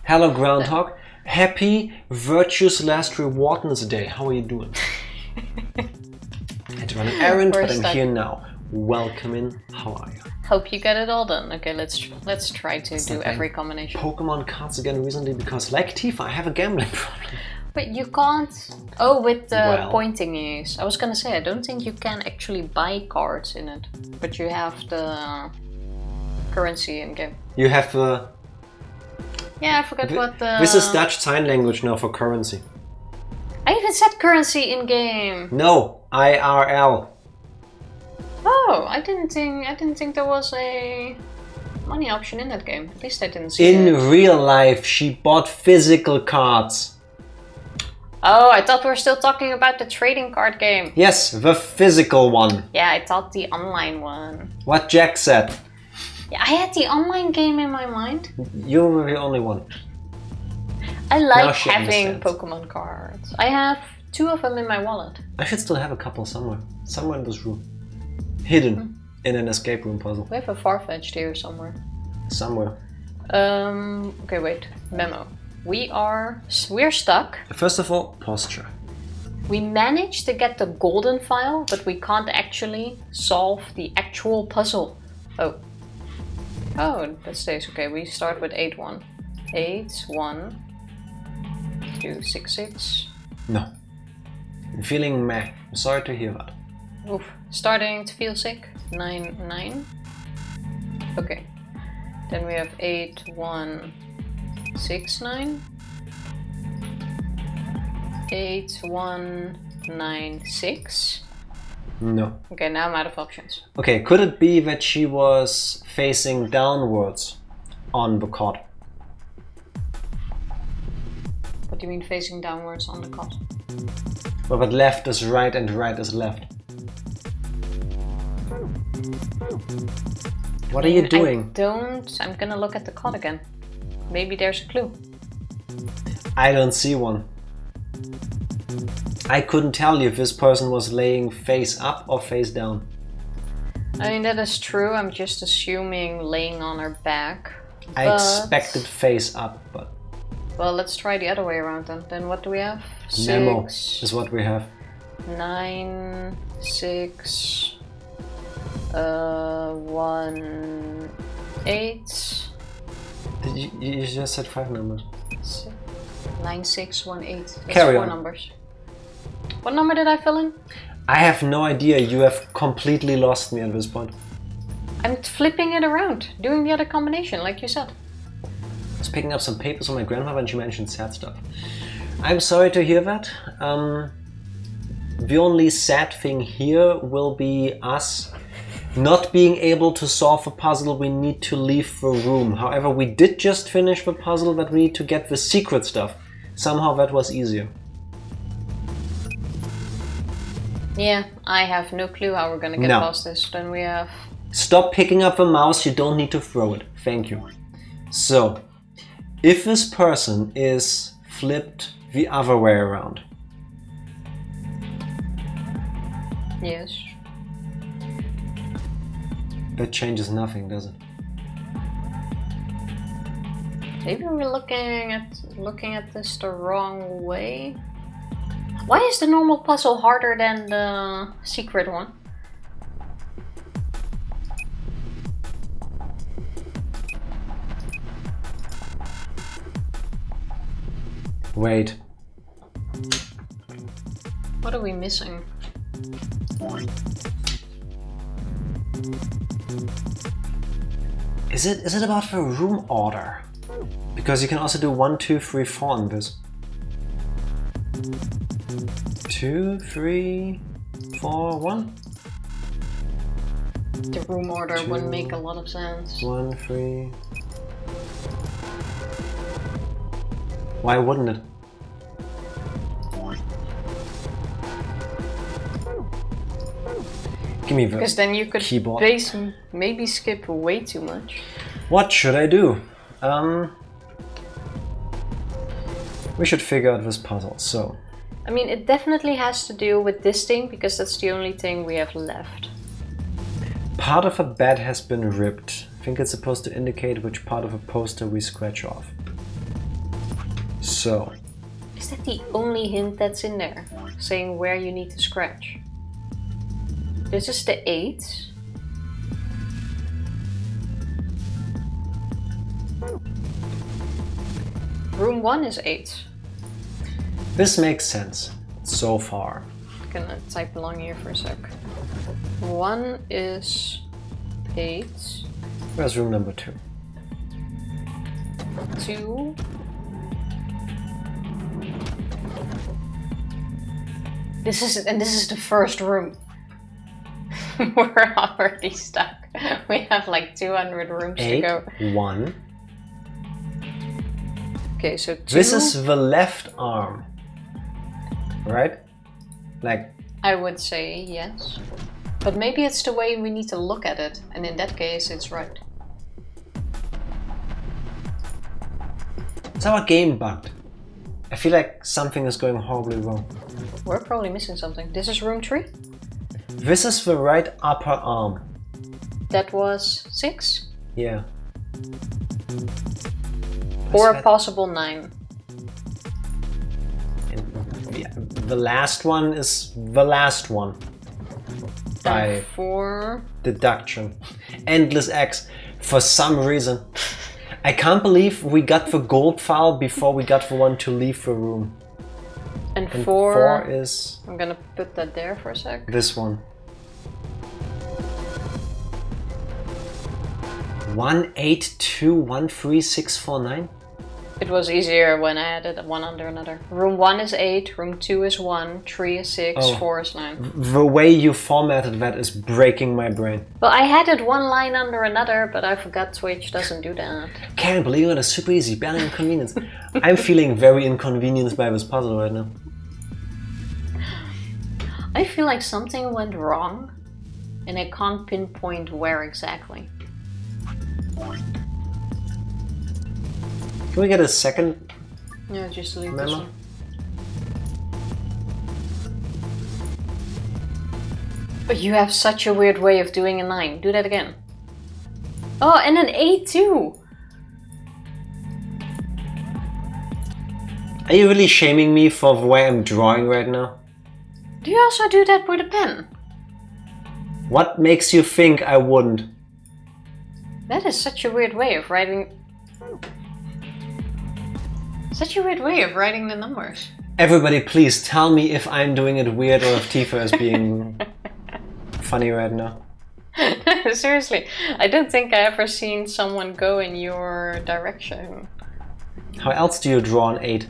Hello, Groundhog. Happy Virtuous Last Rewardness Day. How are you doing? I had to run an errand, but I'm here now. Welcome in. How are you? Hope you get it all done. Okay, let's try to do every combination. Pokemon cards again recently because, like Tifa, I have a gambling problem. But you can't... Oh, with the Well. pointing is. I was gonna say, I don't think you can actually buy cards in it. But you have the currency in game. You have Yeah, I forgot what the... This is Dutch sign language now for currency. I even said currency in game. No, IRL. Oh, I didn't think there was a money option in that game. At least I didn't see In it. real life, she bought physical cards. Oh, I thought we were still talking about the trading card game. Yes, the physical one. Yeah, I thought the online one. What Jack said. Yeah, I had the online game in my mind. You were the only one. I Now like she having understands. Pokemon cards. I have 2 of them in my wallet. I should still have a couple somewhere. Somewhere in this room. Hidden in an escape room puzzle. We have a Farfetch'd here somewhere. Somewhere. Okay, wait. Memo. We're stuck. First of all, posture. We managed to get the golden file, but we can't actually solve the actual puzzle. Oh, that stays okay. We start with 8, 1. 8, 1, 2, 6, 6. No. I'm feeling meh. I'm sorry to hear that. Oof. Starting to feel sick. 9, 9. Okay. Then we have 8, 1, 6, 9. 8, 1, 9, 6. No. Okay, now I'm out of options. Okay, could it be that she was facing downwards on the cot? What do you mean facing downwards on the cot? Well, but left is right and right is left. What are you doing? I'm gonna look at the cot again. Maybe there's a clue. I don't see one. I couldn't tell you if this person was laying face up or face down. I mean, that is true. I'm just assuming laying on her back. I expected face up, but... Well, let's try the other way around then. Then what do we have? Nemo 6, is what we have. 9, 6... 1, 8. You just said 5 numbers. 9, 6, 1, 8. That's Carry 4 on. numbers. What number did I fill in? I have no idea. You have completely lost me at this point. I'm flipping it around, doing the other combination, like you said. I was picking up some papers from my grandmother and she mentioned sad stuff. I'm sorry to hear that. The only sad thing here will be us not being able to solve a puzzle. We need to leave the room. However, we did just finish the puzzle, but we need to get the secret stuff. Somehow that was easier. Yeah, I have no clue how we're gonna get past this. Then we have... Stop picking up the mouse, you don't need to throw it. Thank you. So, if this person is flipped the other way around. Yes. That changes nothing, does it? Maybe we're looking at this the wrong way. Why is the normal puzzle harder than the secret one? Wait. What are we missing? Is it about the room order? Because you can also do 1, 2, 3, 4 on this. 2, 3, 4, 1. The room order wouldn't make a lot of sense. 1, 3. Why wouldn't it? Give me the Because then you could keyboard. maybe skip way too much. What should I do? We should figure out this puzzle, so... I mean, it definitely has to do with this thing, because that's the only thing we have left. Part of a bed has been ripped. I think it's supposed to indicate which part of a poster we scratch off. So... Is that the only hint that's in there? Saying where you need to scratch? This is the 8. Room 1 is 8. This makes sense, so far. I'm gonna type along here for a sec. 1 is 8. Where's room number 2? 2. This is the first room. We're already stuck. We have like 200 rooms 8, to go. 1. Okay, so 2. This is the left arm, right? Like... I would say yes. But maybe it's the way we need to look at it, and in that case it's right. Is our game bugged? I feel like something is going horribly wrong. We're probably missing something. This is room 3? This is the right upper arm. That was 6? Yeah. Or a possible 9. And the last one is the last one. By And 4. deduction. Endless X. For some reason. I can't believe we got the gold file before we got the one to leave the room. And And 4 4 is I'm gonna put that there for a sec. this one. 1, 8, 2, 1, 3, 6, 4, 9. It was easier when I added one under another. Room 1 is 8, room 2 is 1, 3 is 6, Oh. 4 is 9. The way you formatted that is breaking my brain. Well, I had it one line under another, but I forgot Twitch doesn't do that. Can't believe it, it's super easy, barely inconvenience. I'm feeling very inconvenienced by this puzzle right now. I feel like something went wrong, and I can't pinpoint where exactly. Can we get a second? Yeah, just leave this Memo? one. But you have such a weird way of doing a 9. Do that again. Oh, and an 8 too! Are you really shaming me for the way I'm drawing right now? Do you also do that with a pen? What makes you think I wouldn't? That is such a weird way of writing... Such a weird way of writing the numbers. Everybody, please tell me if I'm doing it weird or if Tifa is being funny right now. Seriously, I don't think I ever seen someone go in your direction. How else do you draw an 8?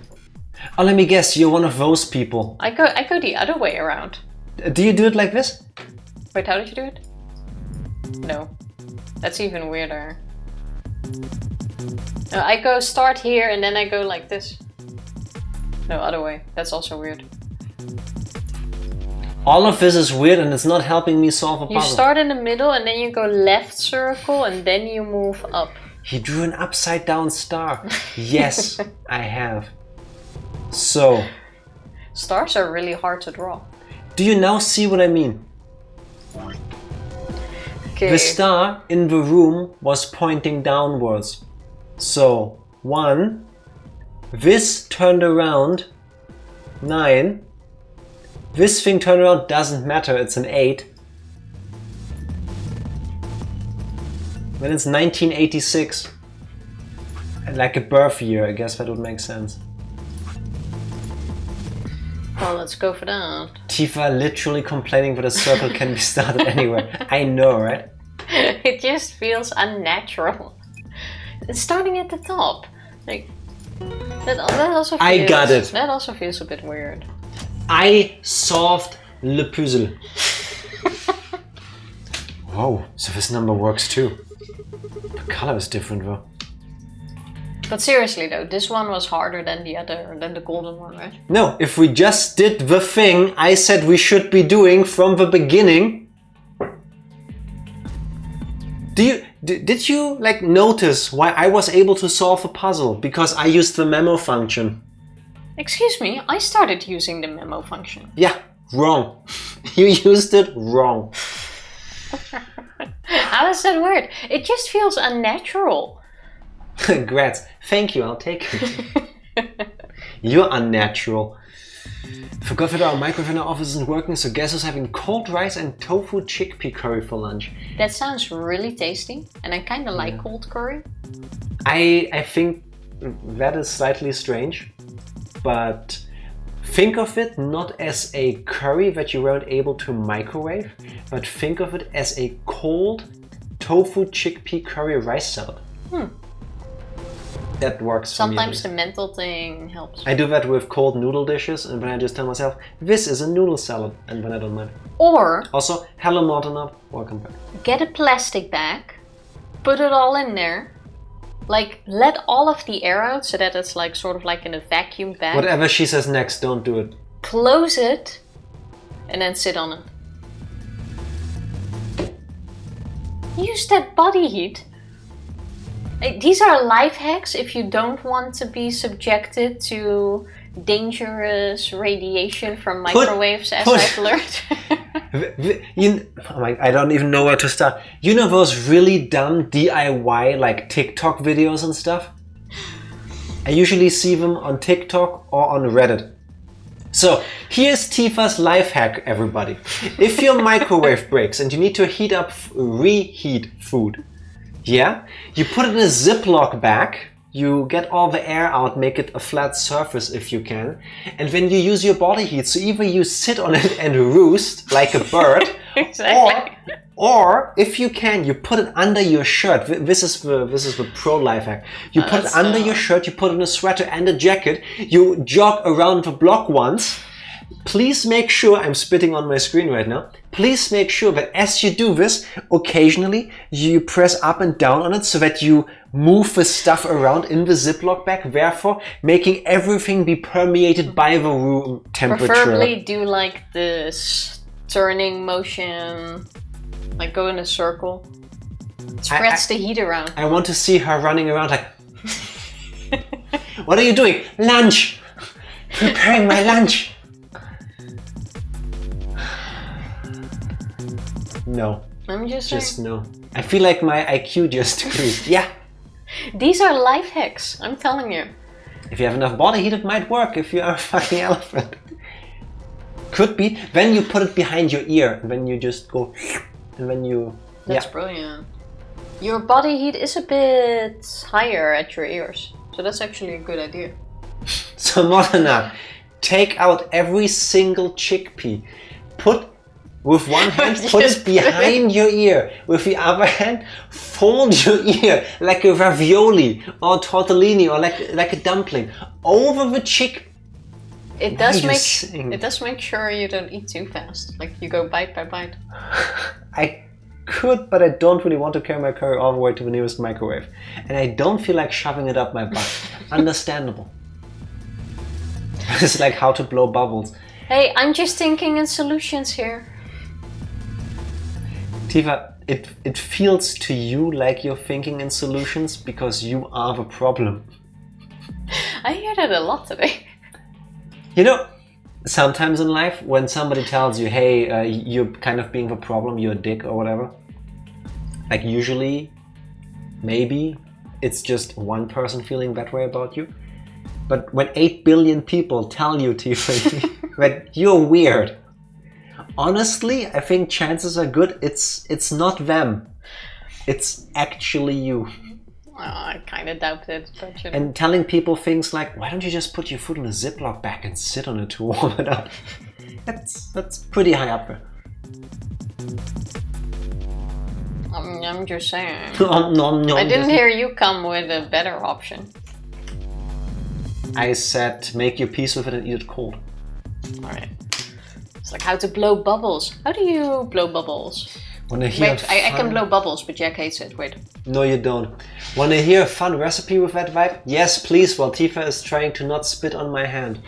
Oh, let me guess, you're one of those people. I go the other way around. Do you do it like this? Wait, how did you do it? No. That's even weirder. No, I go start here and then I go like this. No, other way. That's also weird. All of this is weird and it's not helping me solve a puzzle. You start in the middle and then you go left circle and then you move up. He drew an upside down star. Yes, I have. So... Stars are really hard to draw. Do you now see what I mean? Okay. The star in the room was pointing downwards. So, 1, this turned around, 9, this thing turned around, doesn't matter, it's an 8. Then it's 1986. Like a birth year, I guess that would make sense. Well, let's go for that. Tifa literally complaining that a circle can be started anywhere. I know, right? It just feels unnatural. Starting at the top. Like, that also feels, I got it. That also feels a bit weird. I solved le puzzle. Whoa, so this number works too. The color is different though. But seriously though, this one was harder than the golden one, right? No, if we just did the thing I said we should be doing from the beginning. Did you like notice why I was able to solve a puzzle? Because I used the memo function. Excuse me, I started using the memo function. Yeah, wrong. You used it wrong. How is that weird? It just feels unnatural. Grats. Thank you, I'll take it. You're unnatural. Forgot that our microwave in our office isn't working, so guess who's having cold rice and tofu chickpea curry for lunch. That sounds really tasty, and I kind of like cold curry. I think that is slightly strange, but think of it not as a curry that you weren't able to microwave, but think of it as a cold tofu chickpea curry rice salad. That works for me. Sometimes the mental thing helps. I do that with cold noodle dishes, and when I just tell myself, this is a noodle salad, and when I don't mind. Or Also, hello Mortenab, welcome back. get a plastic bag, put it all in there, like let all of the air out so that it's like sort of like in a vacuum bag. Whatever she says next, don't do it. Close it, and then sit on it. Use that body heat. These are life hacks if you don't want to be subjected to dangerous radiation from microwaves, as I've learned. I don't even know where to start. You know those really dumb DIY like TikTok videos and stuff? I usually see them on TikTok or on Reddit. So here's Tifa's life hack, everybody. If your microwave breaks and you need to reheat food, yeah, you put it in a Ziploc bag, you get all the air out, make it a flat surface if you can, and then you use your body heat. So either you sit on it and roost like a bird, Exactly. or if you can, you put it under your shirt. This is the pro life hack. You put it under your shirt, you put it in a sweater and a jacket, you jog around the block once. Please make sure, I'm spitting on my screen right now, please make sure that as you do this, occasionally you press up and down on it so that you move the stuff around in the Ziploc bag, therefore making everything be permeated by the room temperature. Preferably do like this turning motion, like go in a circle. It spreads the heat around. I want to see her running around like, what are you doing? Lunch! Preparing my lunch! No. I'm just saying. no. I feel like my IQ just decreased. Yeah. These are life hacks, I'm telling you. If you have enough body heat, it might work if you are a fucking elephant. Could be. Then you put it behind your ear. And then you just go and when you... That's brilliant. Your body heat is a bit higher at your ears, so that's actually a good idea. So Modena, take out every single chickpea. Put with one hand, put it behind your ear. With the other hand, fold your ear like a ravioli or tortellini or like a dumpling over the chick. It does make sure you don't eat too fast. Like you go bite by bite. I could, but I don't really want to carry my curry all the way to the nearest microwave. And I don't feel like shoving it up my butt. Understandable. It's like how to blow bubbles. Hey, I'm just thinking in solutions here. Tifa, it feels to you like you're thinking in solutions because you are the problem. I hear that a lot today. You know, sometimes in life when somebody tells you, hey, you're kind of being the problem, you're a dick or whatever, like usually, maybe it's just one person feeling that way about you. But when 8 billion people tell you, Tifa, that you're weird, honestly, I think chances are good it's not them. It's actually you. I kind of doubt it, but you know. And telling people things like, why don't you just put your foot in a Ziploc bag and sit on it to warm it up? That's pretty high up there. I'm just saying. No, I didn't hear you come with a better option. I said, make your peace with it and eat it cold. Alright. It's like how to blow bubbles. How do you blow bubbles? Wait, I can blow bubbles, but Jack hates it. Wait. No, you don't. Want to hear a fun recipe with that vibe? Yes, please, while Tifa is trying to not spit on my hand.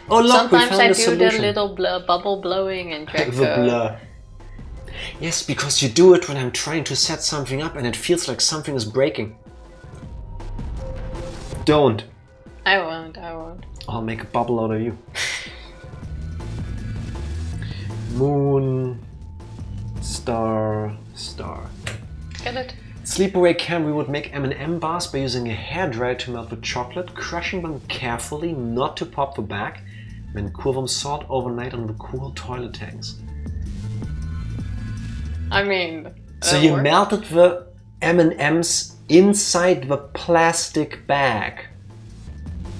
Oh, look, sometimes we found I a do solution. the little bubble blowing and Jack... The blur. Yes, because you do it when I'm trying to set something up and it feels like something is breaking. Don't. I won't. I'll make a bubble out of you. Moon, star. Get it? Sleepaway Camp, we would make M&M bars by using a hairdryer to melt the chocolate, crushing them carefully not to pop the back, then cool them salt overnight on the cool toilet tanks. I mean... So you melted the M&Ms inside the plastic bag.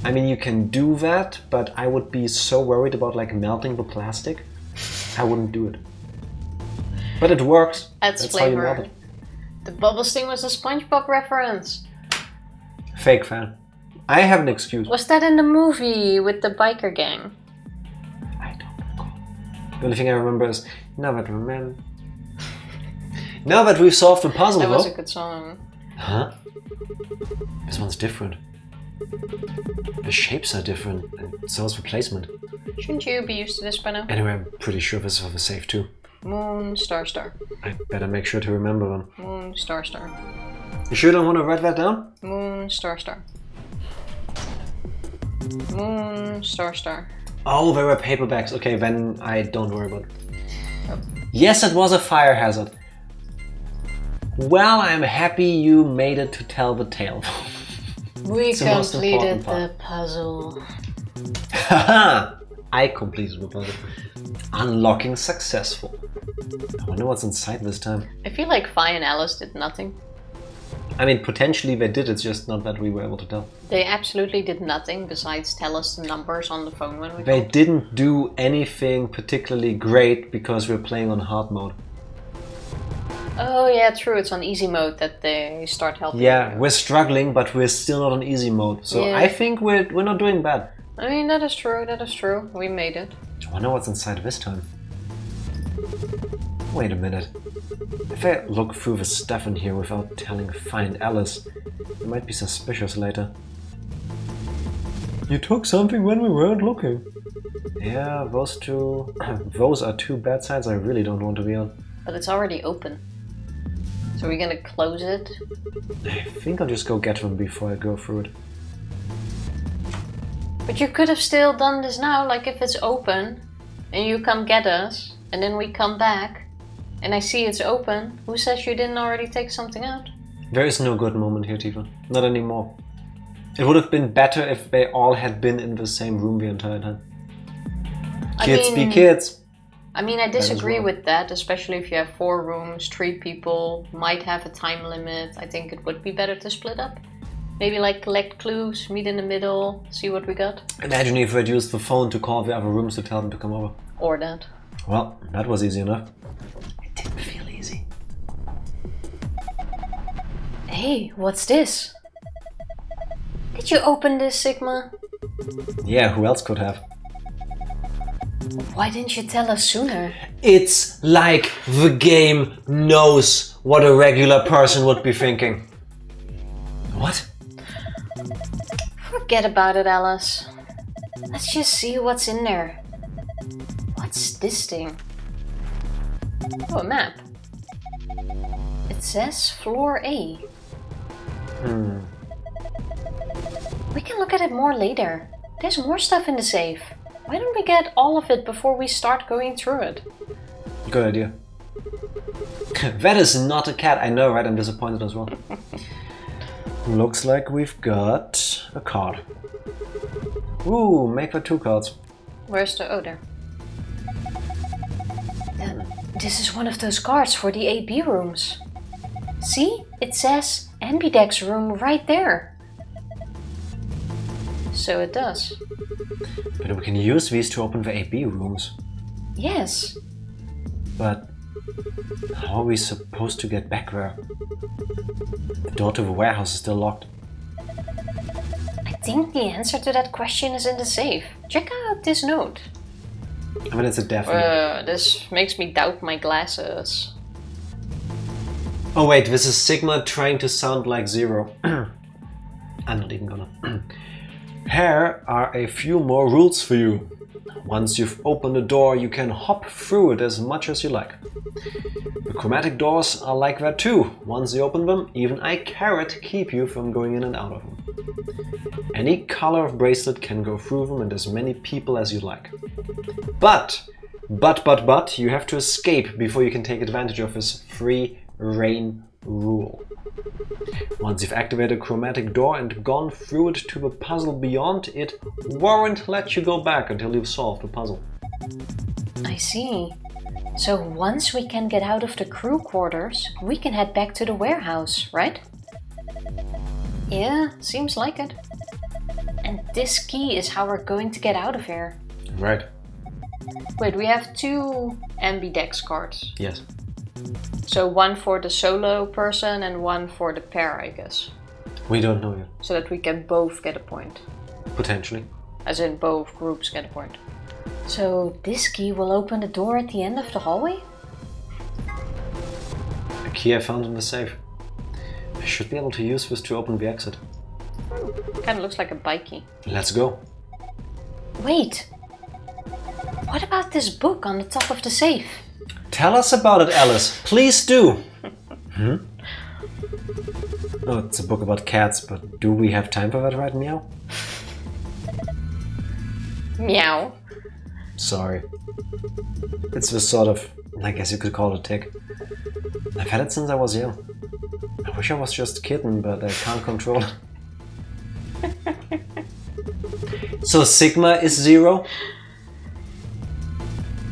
I mean, you can do that, but I would be so worried about like melting the plastic. I wouldn't do it. But it works. That's how you melt flavor. it. The bubbles thing was a SpongeBob reference. Fake fan. I have an excuse. Was that in the movie with the biker gang? I don't recall. The only thing I remember is now that we've solved the puzzle, That though. was a good song. Huh? This one's different. The shapes are different, and so is the placement. Shouldn't you be used to this by now? Anyway, I'm pretty sure this is for the safe too. Moon, star, star. I better make sure to remember them. Moon, star, star. You sure don't want to write that down? Moon, star, star. Moon, star, star. Oh, there were paperbacks. Okay, then I don't worry about it. Oh. Yes, it was a fire hazard. Well, I'm happy you made it to tell the tale. We It's the most completed important part. the puzzle. Haha! I completed the puzzle. Unlocking successful. I wonder what's inside this time. I feel like Fi and Alice did nothing. I mean, potentially they did, it's just not that we were able to tell. They absolutely did nothing besides tell us the numbers on the phone when we They called. didn't do anything particularly great because we're playing on hard mode. Oh yeah, true. It's on easy mode that they start helping. Yeah, you. we're struggling, but we're still not on easy mode. So Yeah. I think we're not doing bad. I mean, that is true. That is true. We made it. I wonder what's inside this time. Wait a minute. If I look through the stuff in here without telling Find Alice, it might be suspicious later. You took something when we weren't looking. Yeah, those are two bad sides I really don't want to be on. But it's already open. So we're gonna close it. I think I'll just go get them before I go through it. But you could have still done this now, like if it's open and you come get us and then we come back and I see it's open, who says you didn't already take something out? There is no good moment here, Tifa. Not anymore. It would have been better if they all had been in the same room the entire time. Kids be kids. I mean, I disagree with that, especially if you have 4 rooms, 3 people, might have a time limit. I think it would be better to split up. Maybe like collect clues, meet in the middle, see what we got. Imagine if we'd used the phone to call the other rooms to tell them to come over. Or that. Well, that was easy enough. It didn't feel easy. Hey, what's this? Did you open this, Sigma? Yeah, who else could have? Why didn't you tell us sooner? It's like the game knows what a regular person would be thinking. What? Forget about it, Alice. Let's just see what's in there. What's this thing? Oh, a map. It says floor A. We can look at it more later. There's more stuff in the safe. Why don't we get all of it before we start going through it? Good idea. That is not a cat. I know, right? I'm disappointed as well. Looks like we've got a card. Ooh, make for 2 cards. Where's the... oh, there. This is one of those cards for the AB rooms. See? It says Ambidex room right there. So it does. But we can use these to open the AB rooms. Yes. But how are we supposed to get back there? The door to the warehouse is still locked. I think the answer to that question is in the safe. Check out this note. I mean, it's a definite. This makes me doubt my glasses. Oh wait, this is Sigma trying to sound like Zero. I'm not even gonna. Here are a few more rules for you. Once you've opened a door, you can hop through it as much as you like. The chromatic doors are like that too. Once you open them, even a carrot keep you from going in and out of them. Any color of bracelet can go through them and as many people as you like. But, you have to escape before you can take advantage of this free reign rule. Once you've activated a chromatic door and gone through it to the puzzle beyond, it won't let you go back until you've solved the puzzle. I see. So once we can get out of the crew quarters, we can head back to the warehouse, right? Yeah, seems like it. And this key is how we're going to get out of here. Right. Wait, we have 2 Ambidex cards. Yes. So one for the solo person and one for the pair, I guess. We don't know yet. So that we can both get a point. Potentially. As in both groups get a point. So this key will open the door at the end of the hallway? A key I found in the safe. I should be able to use this to open the exit. Kinda looks like a bike key. Let's go. Wait! What about this book on the top of the safe? Tell us about it, Alice. Please do. Oh, it's a book about cats, but do we have time for that right meow? Meow. Sorry. It's this sort of, I guess you could call it a tick. I've had it since I was young. I wish I was just a kitten, but I can't control it. So Sigma is 0?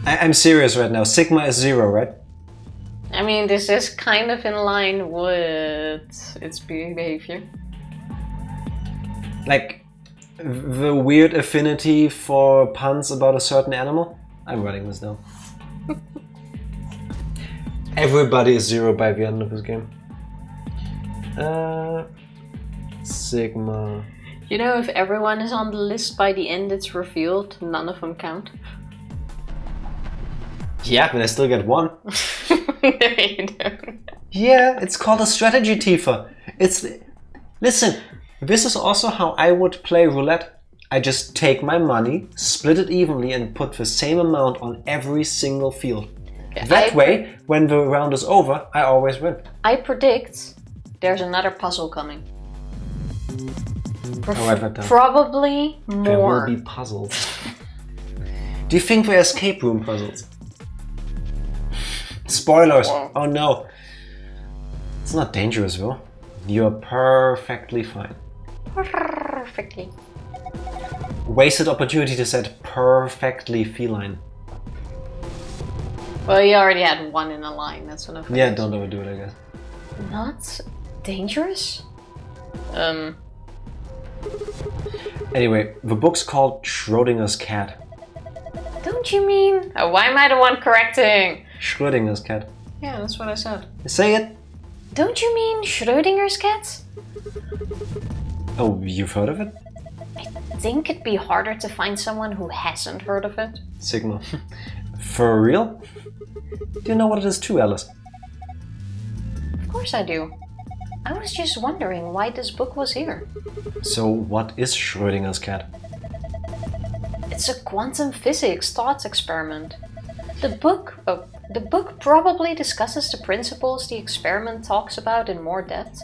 I'm serious right now. Sigma is 0, right? I mean, this is kind of in line with its behavior. Like, the weird affinity for puns about a certain animal? I'm writing this down. Everybody is 0 by the end of this game. Sigma. You know, if everyone is on the list by the end it's revealed, none of them count. Yeah, but I still get 1. No, you don't. Yeah, it's called a strategy, Tifa. Listen, this is also how I would play roulette. I just take my money, split it evenly and put the same amount on every single field. Yeah, that way, when the round is over, I always win. I predict there's another puzzle coming. I'll write that down. Probably more. There will be puzzles. Do you think they're escape room puzzles? Spoilers! Whoa. Oh no. It's not dangerous though. You're perfectly fine. Perfectly. Wasted opportunity to set perfectly feline. Well, you already had one in a line, that's enough. Yeah, don't overdo it, I guess. Not dangerous? Anyway, the book's called Schrodinger's Cat. Don't you mean... Oh, why am I the one correcting? Schrodinger's Cat. Yeah, that's what I said. Say it! Don't you mean Schrödinger's cat? Oh, you've heard of it? I think it'd be harder to find someone who hasn't heard of it. Sigma. For real? Do you know what it is too, Alice? Of course I do. I was just wondering why this book was here. So, what is Schrödinger's cat? It's a quantum physics thought experiment. The book probably discusses the principles the experiment talks about in more depth.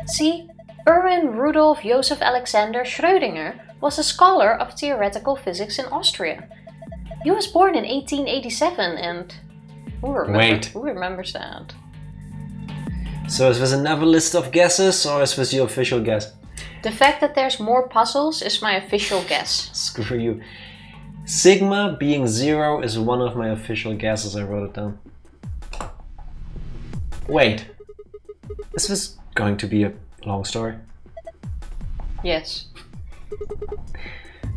See, Erwin Rudolf Joseph Alexander Schrödinger was a scholar of theoretical physics in Austria. He was born in 1887 and... Who remembers that? So is this another list of guesses, or is this your official guess? The fact that there's more puzzles is my official guess. Screw you. Sigma being 0 is one of my official guesses, I wrote it down. Wait. Is this going to be a long story? Yes.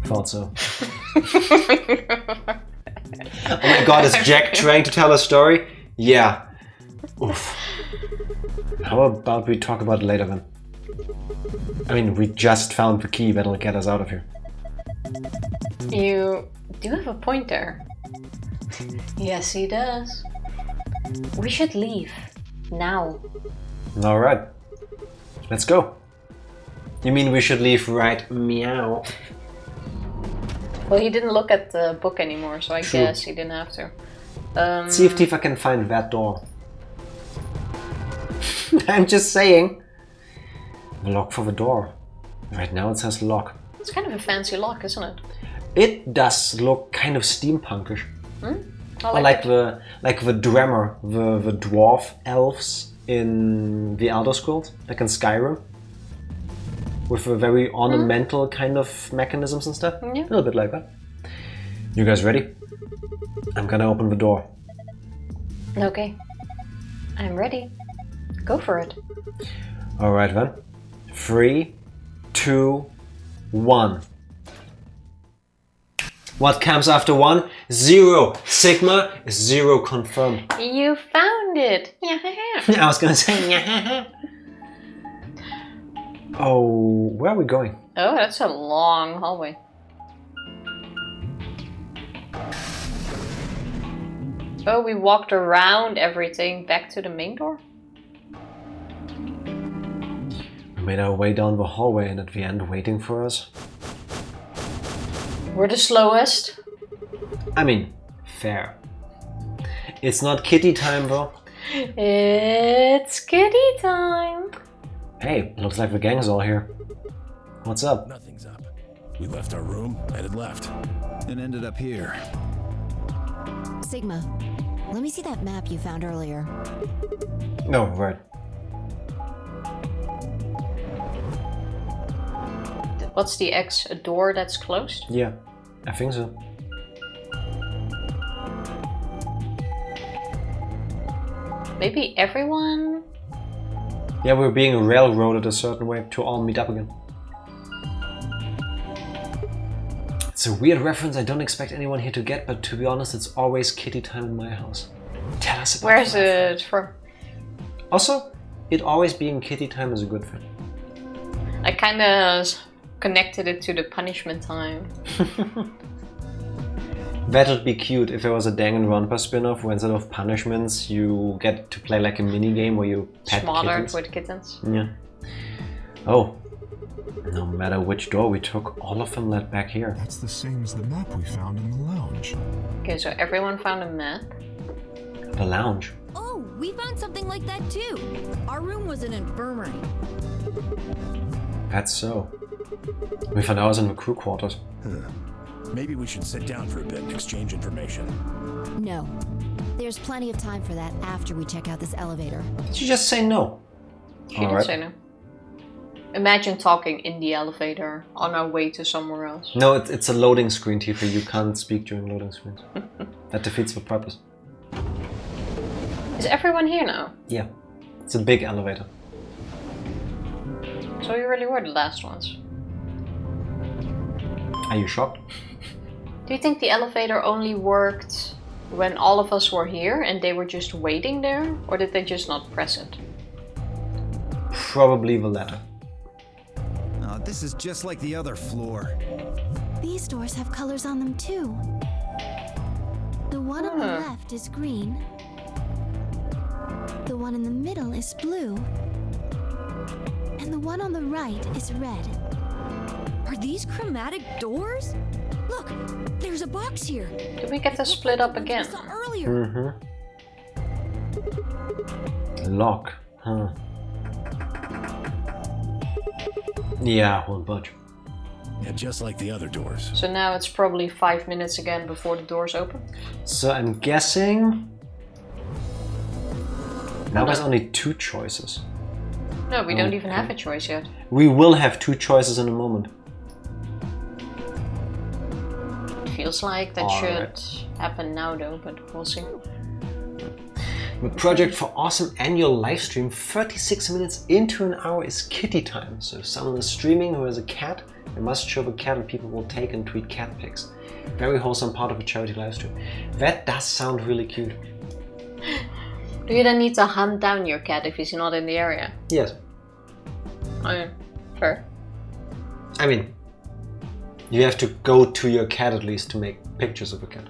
Thought so. Oh my god, is Jack trying to tell a story? Yeah. Oof. How about we talk about it later then? I mean, we just found the key that'll get us out of here. You do have a point there. Yes, he does. We should leave. Now. Alright. Let's go. You mean we should leave right meow? Well, he didn't look at the book anymore, so I True. guess he didn't have to. See if Tifa can find that door. I'm just saying. The lock for the door. Right now it says lock. It's kind of a fancy lock, isn't it? It does look kind of steampunkish. I like the Dwemer, the dwarf elves in the Elder Scrolls, like in Skyrim. With a very ornamental kind of mechanisms and stuff. Yeah. A little bit like that. You guys ready? I'm gonna open the door. Okay. I'm ready. Go for it. Alright then. 3, 2, 1. What comes after 1? 0. Sigma is 0 confirmed. You found it! I was gonna say Oh, where are we going? Oh, that's a long hallway. Oh, we walked around everything back to the main door? We made our way down the hallway and at the end waiting for us. We're the slowest. I mean, fair. It's not kitty time though. It's kitty time. Hey, looks like the gang's all here. What's up? Nothing's up. We left our room, headed left, and ended up here. Sigma, let me see that map you found earlier. No, right. What's the X? A door that's closed? Yeah, I think so. Maybe everyone? Yeah, we're being railroaded a certain way to all meet up again. It's a weird reference I don't expect anyone here to get, but to be honest, it's always kitty time in my house. Tell us about it. Where's it from? Also, it always being kitty time is a good thing. I kinda connected it to the punishment time. That would be cute if there was a Danganronpa spin-off where instead of punishments you get to play like a mini game where you pet Smothered kittens. with kittens. Yeah. Oh. No matter which door we took, all of them led back here. That's the same as the map we found in the lounge. Okay, so everyone found a map. The lounge. Oh, we found something like that too. Our room was an infirmary. That's so. We found ours in the crew quarters. Maybe we should sit down for a bit and exchange information. No. There's plenty of time for that after we check out this elevator. Did you just say no? She didn't say no. Imagine talking in the elevator on our way to somewhere else. No, it's a loading screen, Tifa. You can't speak during loading screens. That defeats the purpose. Is everyone here now? Yeah. It's a big elevator. So you really were the last ones. Are you shocked? Do you think the elevator only worked when all of us were here and they were just waiting there? Or did they just not press it? Probably the latter. Oh, this is just like the other floor. These doors have colors on them too. The one on the left is green. The one in the middle is blue. And the one on the right is red. Are these chromatic doors? Look, there's a box here. Do we get to split up again? I saw earlier. Lock. Huh. Yeah, won't budge. Yeah, just like the other doors. So now it's probably 5 minutes again before the doors open. So I'm guessing... Now there's only 2 choices. No, we don't even have a choice yet. We will have 2 choices in a moment. It feels like that Alright. should happen now though, but we'll see. The project for awesome annual live stream 36 minutes into an hour is kitty time. So if someone is streaming who has a cat, they must show the cat and people will take and tweet cat pics. Very wholesome part of a charity live stream. That does sound really cute. Do you then need to hunt down your cat if he's not in the area? Yes. Oh yeah, fair. I mean, you have to go to your cat at least to make pictures of a cat.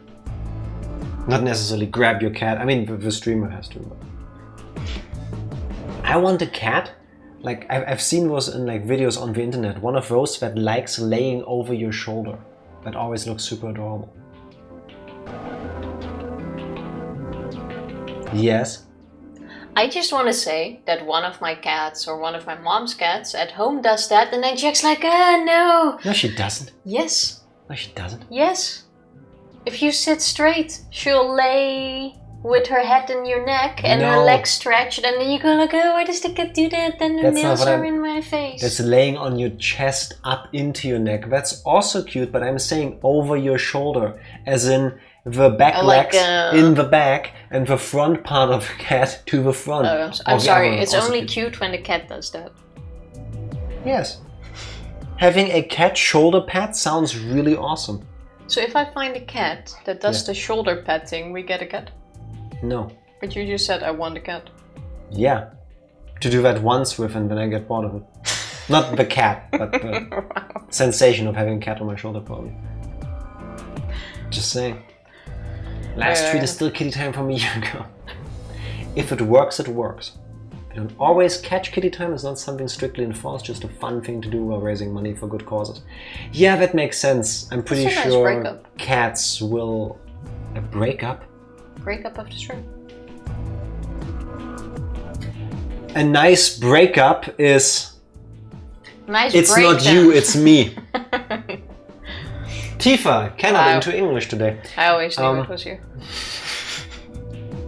Not necessarily grab your cat. I mean, the streamer has to. But I want a cat. Like I've seen those in like videos on the internet. One of those that likes laying over your shoulder. That always looks super adorable. Yes. I just want to say that one of my cats or one of my mom's cats at home does that and then Jack's like, ah, no. No, she doesn't. Yes. No, she doesn't. Yes. If you sit straight, she'll lay with her head in your neck and her legs stretched, and then you go like, oh, why does the cat do that? Then the nails are in my face. That's laying on your chest up into your neck. That's also cute, but I'm saying over your shoulder, as in the back legs in the back and the front part of the cat to the front. Oh, I'm sorry, it's only cute when the cat does that. Yes. Having a cat shoulder pad sounds really awesome. So if I find a cat that does the shoulder patting, we get a cat? No. But you just said I want a cat. Yeah. To do that once with and then I get bored of it. Not the cat, but the sensation of having a cat on my shoulder probably. Just saying. Last tweet is still kitty time from a year ago. If it works, it works. I don't always catch kitty time. It's not something strictly enforced, just a fun thing to do while raising money for good causes. Yeah, that makes sense. I'm pretty sure cats will... A breakup? Breakup of the stream. A nice breakup is... Nice it's break not then. you, it's me. Tifa, cannot into English today. I always knew it was you.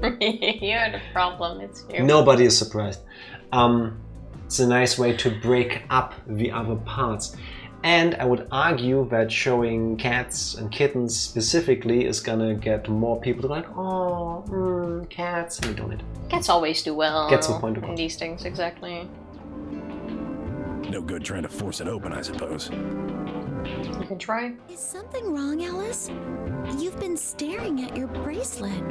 You're the problem, it's you. Nobody is surprised. It's a nice way to break up the other parts. And I would argue that showing cats and kittens specifically is gonna get more people to be like, oh, cats, and we don't need. Cats always do well Gets the point across. in these things, exactly. No good trying to force it open, I suppose. You can try. Is something wrong, Alice? You've been staring at your bracelet.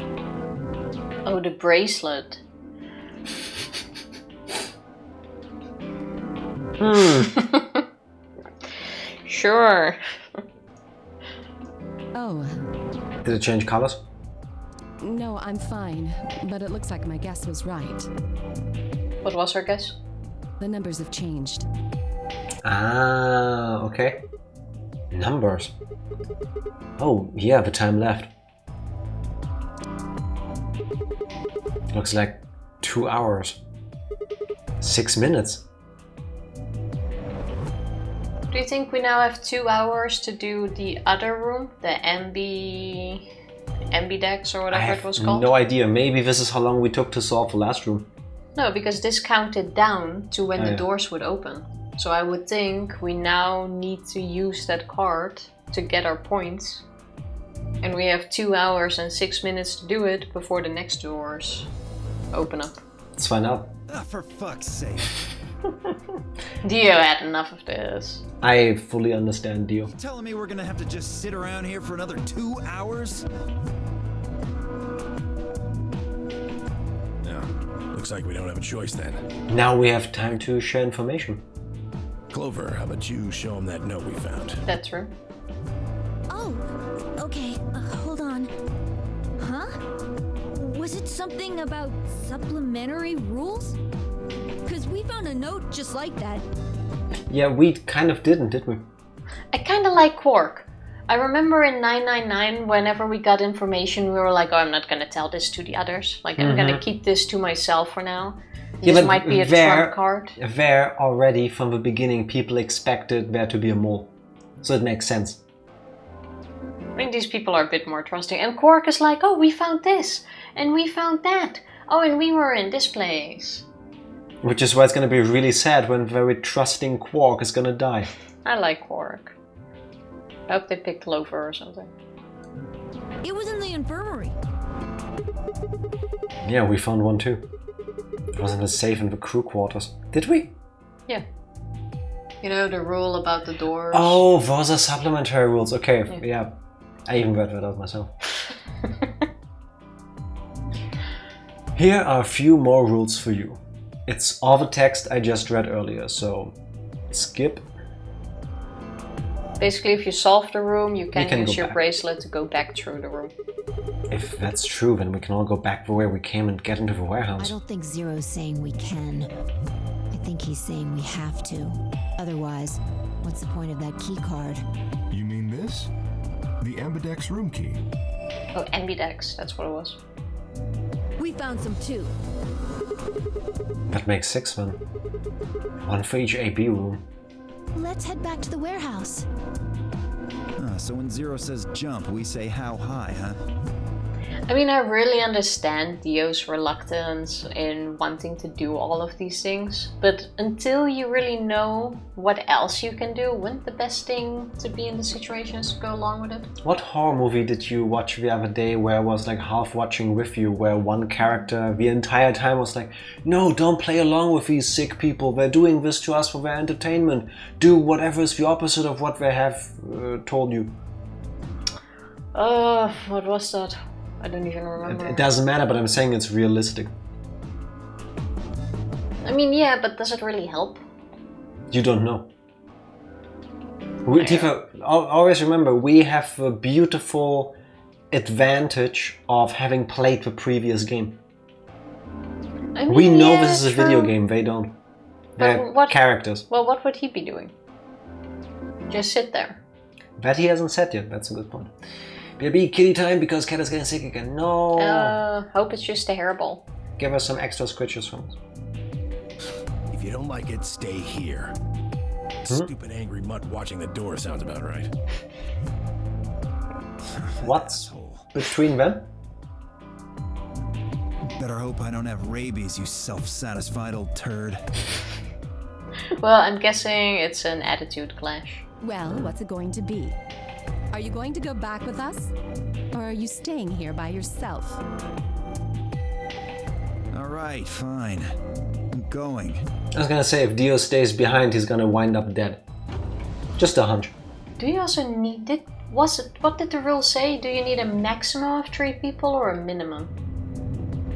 Oh, the bracelet. Sure. Oh. Did it change colors? No, I'm fine. But it looks like my guess was right. What was her guess? The numbers have changed. Ah, okay. Numbers. Oh, yeah, the time left. Looks like 2 hours. 6 minutes. Do you think we now have 2 hours to do the other room? The Ambidex or whatever it was called? No idea. Maybe this is how long we took to solve the last room. No, because this counted down to when the doors would open. So I would think we now need to use that card to get our points. And we have 2 hours and 6 minutes to do it before the next doors open up. Let's find out. For fuck's sake. Dio had enough of this. I fully understand Dio. Telling me we're gonna have to just sit around here for another 2 hours? No. Looks like we don't have a choice then. Now we have time to share information. Clover, how about you show him that note we found? That's true. Oh, okay. Hold on. Huh? Was it something about supplementary rules? Because we found a note just like that. Yeah, we kind of didn't we? I kind of like Quark. I remember in 999, whenever we got information, we were like, oh, I'm not going to tell this to the others. Like, I'm going to keep this to myself for now. This might be a trump card. There already, from the beginning, people expected there to be a mole. So it makes sense. I think these people are a bit more trusting. And Quark is like, oh, we found this. And we found that. Oh, and we were in this place. Which is why it's going to be really sad when very trusting Quark is going to die. I like Quark. I hope they picked Clover or something. It was in the infirmary. Yeah, we found one too. It was in the safe in the crew quarters. Did we? Yeah. You know, the rule about the doors. Oh, those are supplementary rules. Okay, yeah. I even read that out myself. Here are a few more rules for you. It's all the text I just read earlier, so skip. Basically, if you solve the room, you can use your back. bracelet to go back through the room. If that's true, then we can all go back to where we came and get into the I warehouse. don't think Zero's saying we can. I think he's saying we have to. Otherwise, what's the point of that key card? You mean this? The Ambidex room key. Oh, Ambidex, that's what it was. We found some too. That makes 6 then. One for each AB room. Let's head back to the warehouse. So when Zero says jump, we say how high, huh? I mean, I really understand Dio's reluctance in wanting to do all of these things, but until you really know what else you can do, wouldn't the best thing to be in the situation is to go along with it? What horror movie did you watch the other day where I was like half watching with you, where one character the entire time was like, no, don't play along with these sick people, they're doing this to us for their entertainment, do whatever is the opposite of what they have told you. What was that? I don't even remember. It doesn't matter, but I'm saying it's realistic. I mean, yeah, but does it really help? You don't know. Tifa, always remember, we have the beautiful advantage of having played the previous game. I mean, We know yeah, this is a true. video game, they don't. They're characters. Well, what would he be doing? Just sit there. That he hasn't said yet, that's a good point. BRB, kitty time because Cat is getting sick again. No! Hope it's just a hairball. Give us some extra squishes from us. If you don't like it, stay here. Stupid angry mutt watching the door sounds about right. What's between them? Better hope I don't have rabies, you self-satisfied old turd. Well, I'm guessing it's an attitude clash. Well, what's it going to be? Are you going to go back with us? Or are you staying here by yourself? Alright, fine. I'm going. I was gonna say, if Dio stays behind, he's gonna wind up dead. Just a hunch. Do you also need what did the rule say? Do you need a maximum of 3 people or a minimum?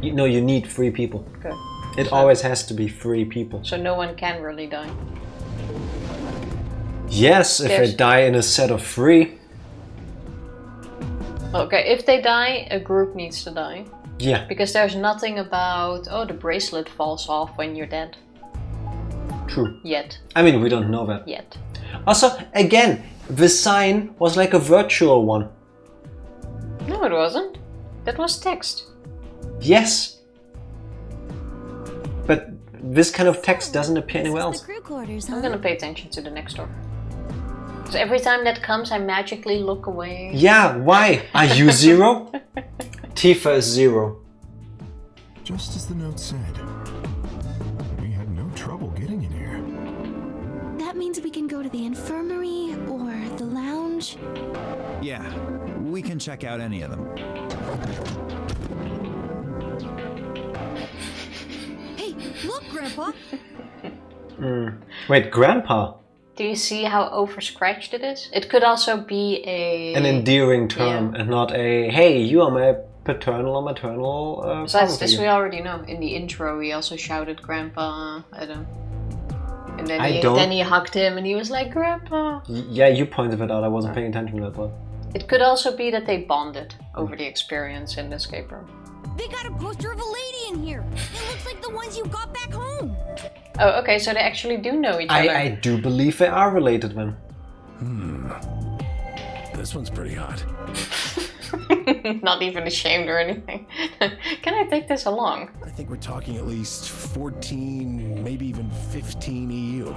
No, you need 3 people. Okay. It always has to be 3 people. So no one can really die. Yes, if they die in a set of 3. Okay, if they die, a group needs to die. Yeah. Because there's nothing about, oh, the bracelet falls off when you're dead. True. Yet. I mean, we don't know that. Yet. Also, again, the sign was like a virtual one. No, it wasn't. That was text. Yes. But this kind of text doesn't appear anywhere else. The crew quarters, huh? I'm gonna pay attention to the next door. So every time that comes, I magically look away. Yeah, why? Are you 0? Tifa is 0. Just as the note said. We had no trouble getting in here. That means we can go to the infirmary or the lounge. Yeah, we can check out any of them. Grandpa. Wait, Grandpa? Do you see how over scratched it is? It could also be An endearing term and not a, hey, you are my paternal or maternal Besides, this figure. we already know. In the intro, he also shouted Grandpa at him. And then, then he hugged him and he was like, Grandpa. Yeah, you pointed it out. I wasn't paying attention to that one. It could also be that they bonded over the experience in the escape room. They got a poster of a lady in here. It looks like the ones you got back home. Oh, okay, so they actually do know each other. I do believe they are related, man. This one's pretty hot. Not even ashamed or anything. Can I take this along? I think we're talking at least 14, maybe even 15 EU.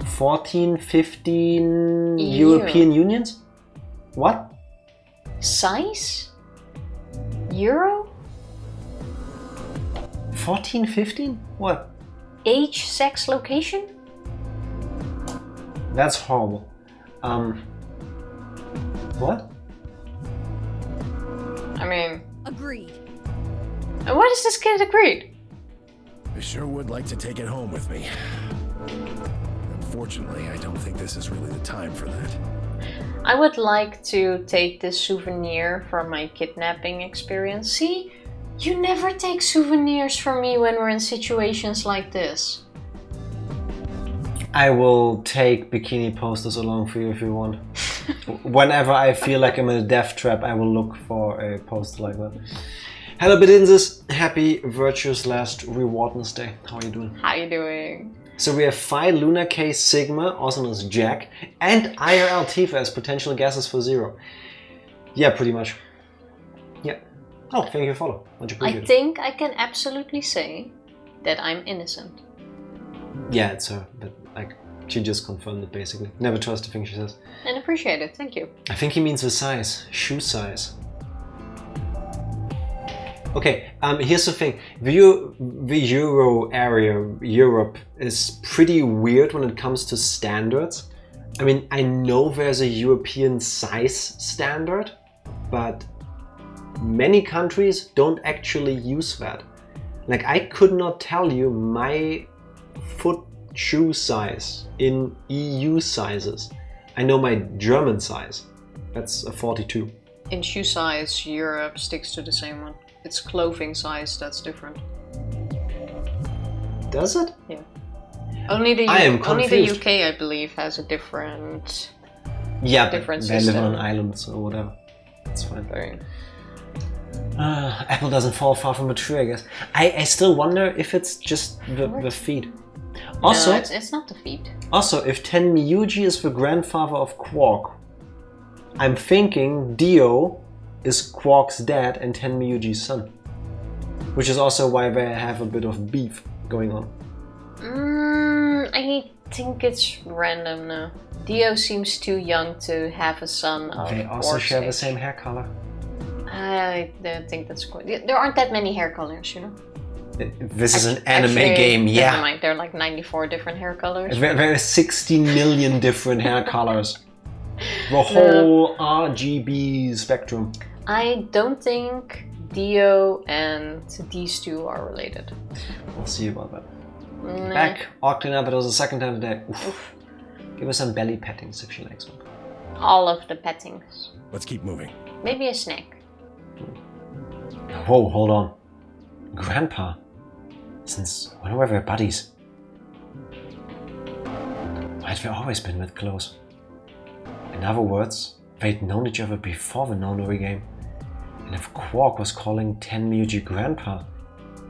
14, 15 European Unions? What? Size? Euro? 14, 15? What? Age, sex, location? That's horrible. What? I mean... Agreed. And why does this kid agreed? I sure would like to take it home with me. Unfortunately, I don't think this is really the time for that. I would like to take this souvenir from my kidnapping experience. See? You never take souvenirs from me when we're in situations like this. I will take bikini posters along for you if you want. Whenever I feel like I'm in a death trap, I will look for a poster like that. Hello Bidinses, happy virtuous last rewardness day. How are you doing? How you doing? So we have Phi, Luna, K, Sigma, also known as Jack, and IRL Tifa as potential guesses for Zero. Yeah, pretty much. Yeah. Oh, thank you for follow. Much appreciated. I think I can absolutely say that I'm innocent. Yeah, it's her, but like she just confirmed it basically. Never trust a thing she says. And appreciate it, thank you. I think he means the size, shoe size. Okay, here's the thing. The Euro area, Europe, is pretty weird when it comes to standards. I mean, I know there's a European size standard, but many countries don't actually use that. Like, I could not tell you my foot shoe size in EU sizes. I know my German size. That's a 42. In shoe size, Europe sticks to the same one. It's clothing size that's different. Does it? Yeah. Only the UK, I believe, has a different. Yeah, different they system. live on islands or whatever. That's fine. Very. Apple doesn't fall far from a tree, I guess. I still wonder if it's just the feet. Also, no, it's not the feet. Also, if Tenmyuji is the grandfather of Quark, I'm thinking Dio is Quark's dad and Tenmyuji's son. Which is also why they have a bit of beef going on. I think it's random now. Dio seems too young to have a son of They also Quark's share the age. same hair color. I don't think that's quite... There aren't that many hair colors, you know? This is an anime game, yeah. Never mind, there are like 94 different hair colors. There are 16 million different hair colors. The whole RGB spectrum. I don't think Dio and these two are related. We'll see about that. Nah. Back, Octina, but it was the second time today. Oof. Give her some belly pattings if she likes one. All of the pettings. Let's keep moving. Maybe a snack. Whoa, hold on. Grandpa. Since when were we buddies? Why had we always been that close? In other words, they'd known each other before the Nonary game. And if Quark was calling Tenmyuji Grandpa,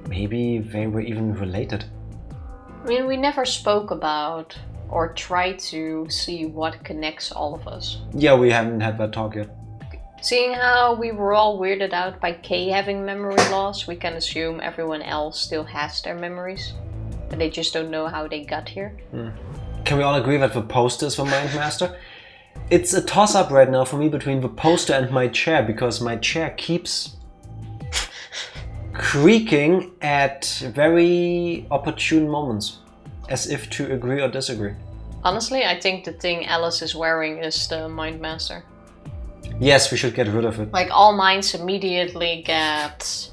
maybe they were even related. I mean, we never spoke about or tried to see what connects all of us. Yeah, we haven't had that talk yet. Seeing how we were all weirded out by Kay having memory loss, we can assume everyone else still has their memories. And they just don't know how they got here. Can we all agree that the poster is the Mindmaster? It's a toss-up right now for me between the poster and my chair, because my chair keeps creaking at very opportune moments, as if to agree or disagree. Honestly, I think the thing Alice is wearing is the Mindmaster. Yes, we should get rid of it. Like, all minds immediately get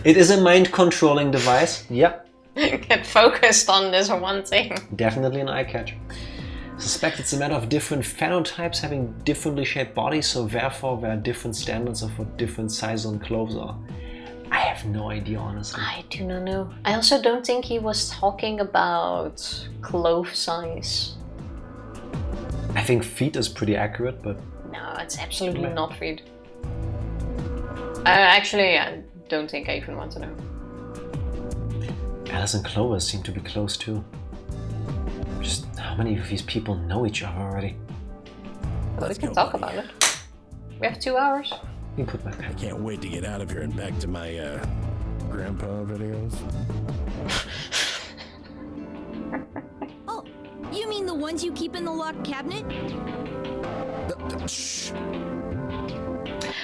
It is a mind-controlling device. Yep. Get focused on this one thing. Definitely an eye catch. Suspect it's a matter of different phenotypes having differently shaped bodies, so therefore there are different standards of what different sizes on clothes are. I have no idea, honestly. I do not know. I also don't think he was talking about clove size. I think feet is pretty accurate, but... No, it's absolutely not feet. Actually, I don't think I even want to know. Alice and Clover seem to be close too. Just how many of these people know each other already? Well, we can talk about it. We have 2 hours. You put my pen. I can't wait to get out of here and back to my grandpa videos. Oh, you mean the ones you keep in the locked cabinet? Shh.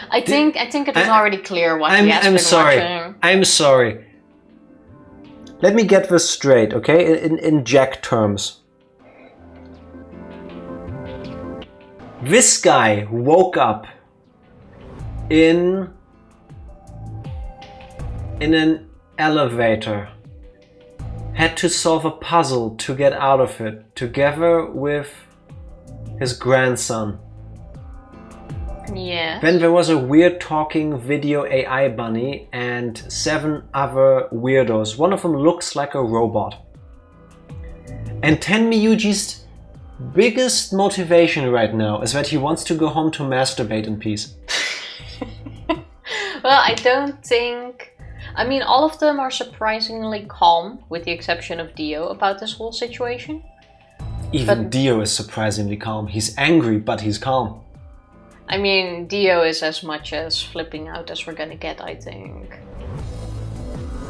I think it was already clear what he has I'm been sorry. watching. I'm sorry. Let me get this straight, okay? In Jack terms. This guy woke up in an elevator, had to solve a puzzle to get out of it, together with his grandson. Yeah. Then there was a weird talking video AI bunny and 7 other weirdos. One of them looks like a robot. And Tenmiyuji's biggest motivation right now is that he wants to go home to masturbate in peace. Well, I don't think... I mean, all of them are surprisingly calm, with the exception of Dio, about this whole situation. Even Dio is surprisingly calm. He's angry, but he's calm. I mean, Dio is as much as flipping out as we're gonna get, I think.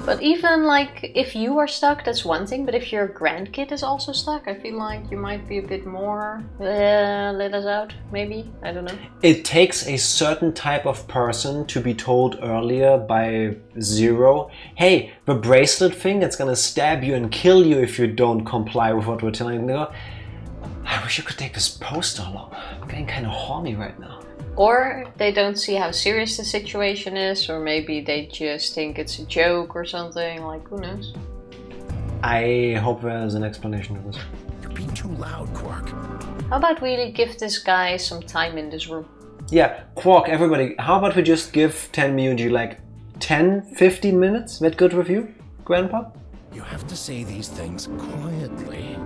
But even, like, if you are stuck, that's one thing. But if your grandkid is also stuck, I feel like you might be a bit more... let us out, maybe? I don't know. It takes a certain type of person to be told earlier by Zero, hey, the bracelet thing that's gonna stab you and kill you if you don't comply with what we're telling you. I wish you could take this poster along. I'm getting kind of horny right now. Or they don't see how serious the situation is, or maybe they just think it's a joke or something, like, who knows? I hope there's an explanation to this. You're being too loud, Quark. How about we give this guy some time in this room? Yeah, Quark, everybody, how about we just give Tenmiyuji like 10-15 minutes? That good with you, Grandpa? You have to say these things quietly.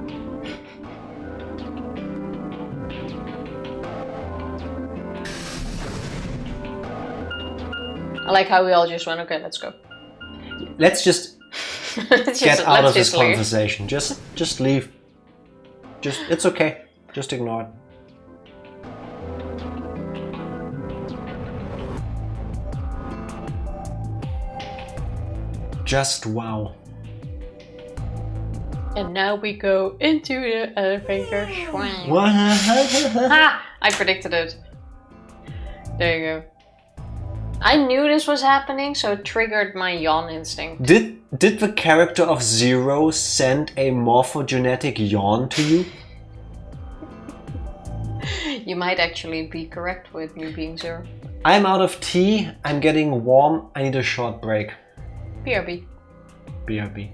I like how we all just went, okay, let's go. Let's just get out of this conversation. Just leave. It's okay. Just ignore it. Just wow. And now we go into the elevator. What? Ha! I predicted it. There you go. I knew this was happening, so it triggered my yawn instinct. Did the character of Zero send a morphogenetic yawn to you? You might actually be correct with me being Zero. I'm out of tea. I'm getting warm. I need a short break. BRB. BRB.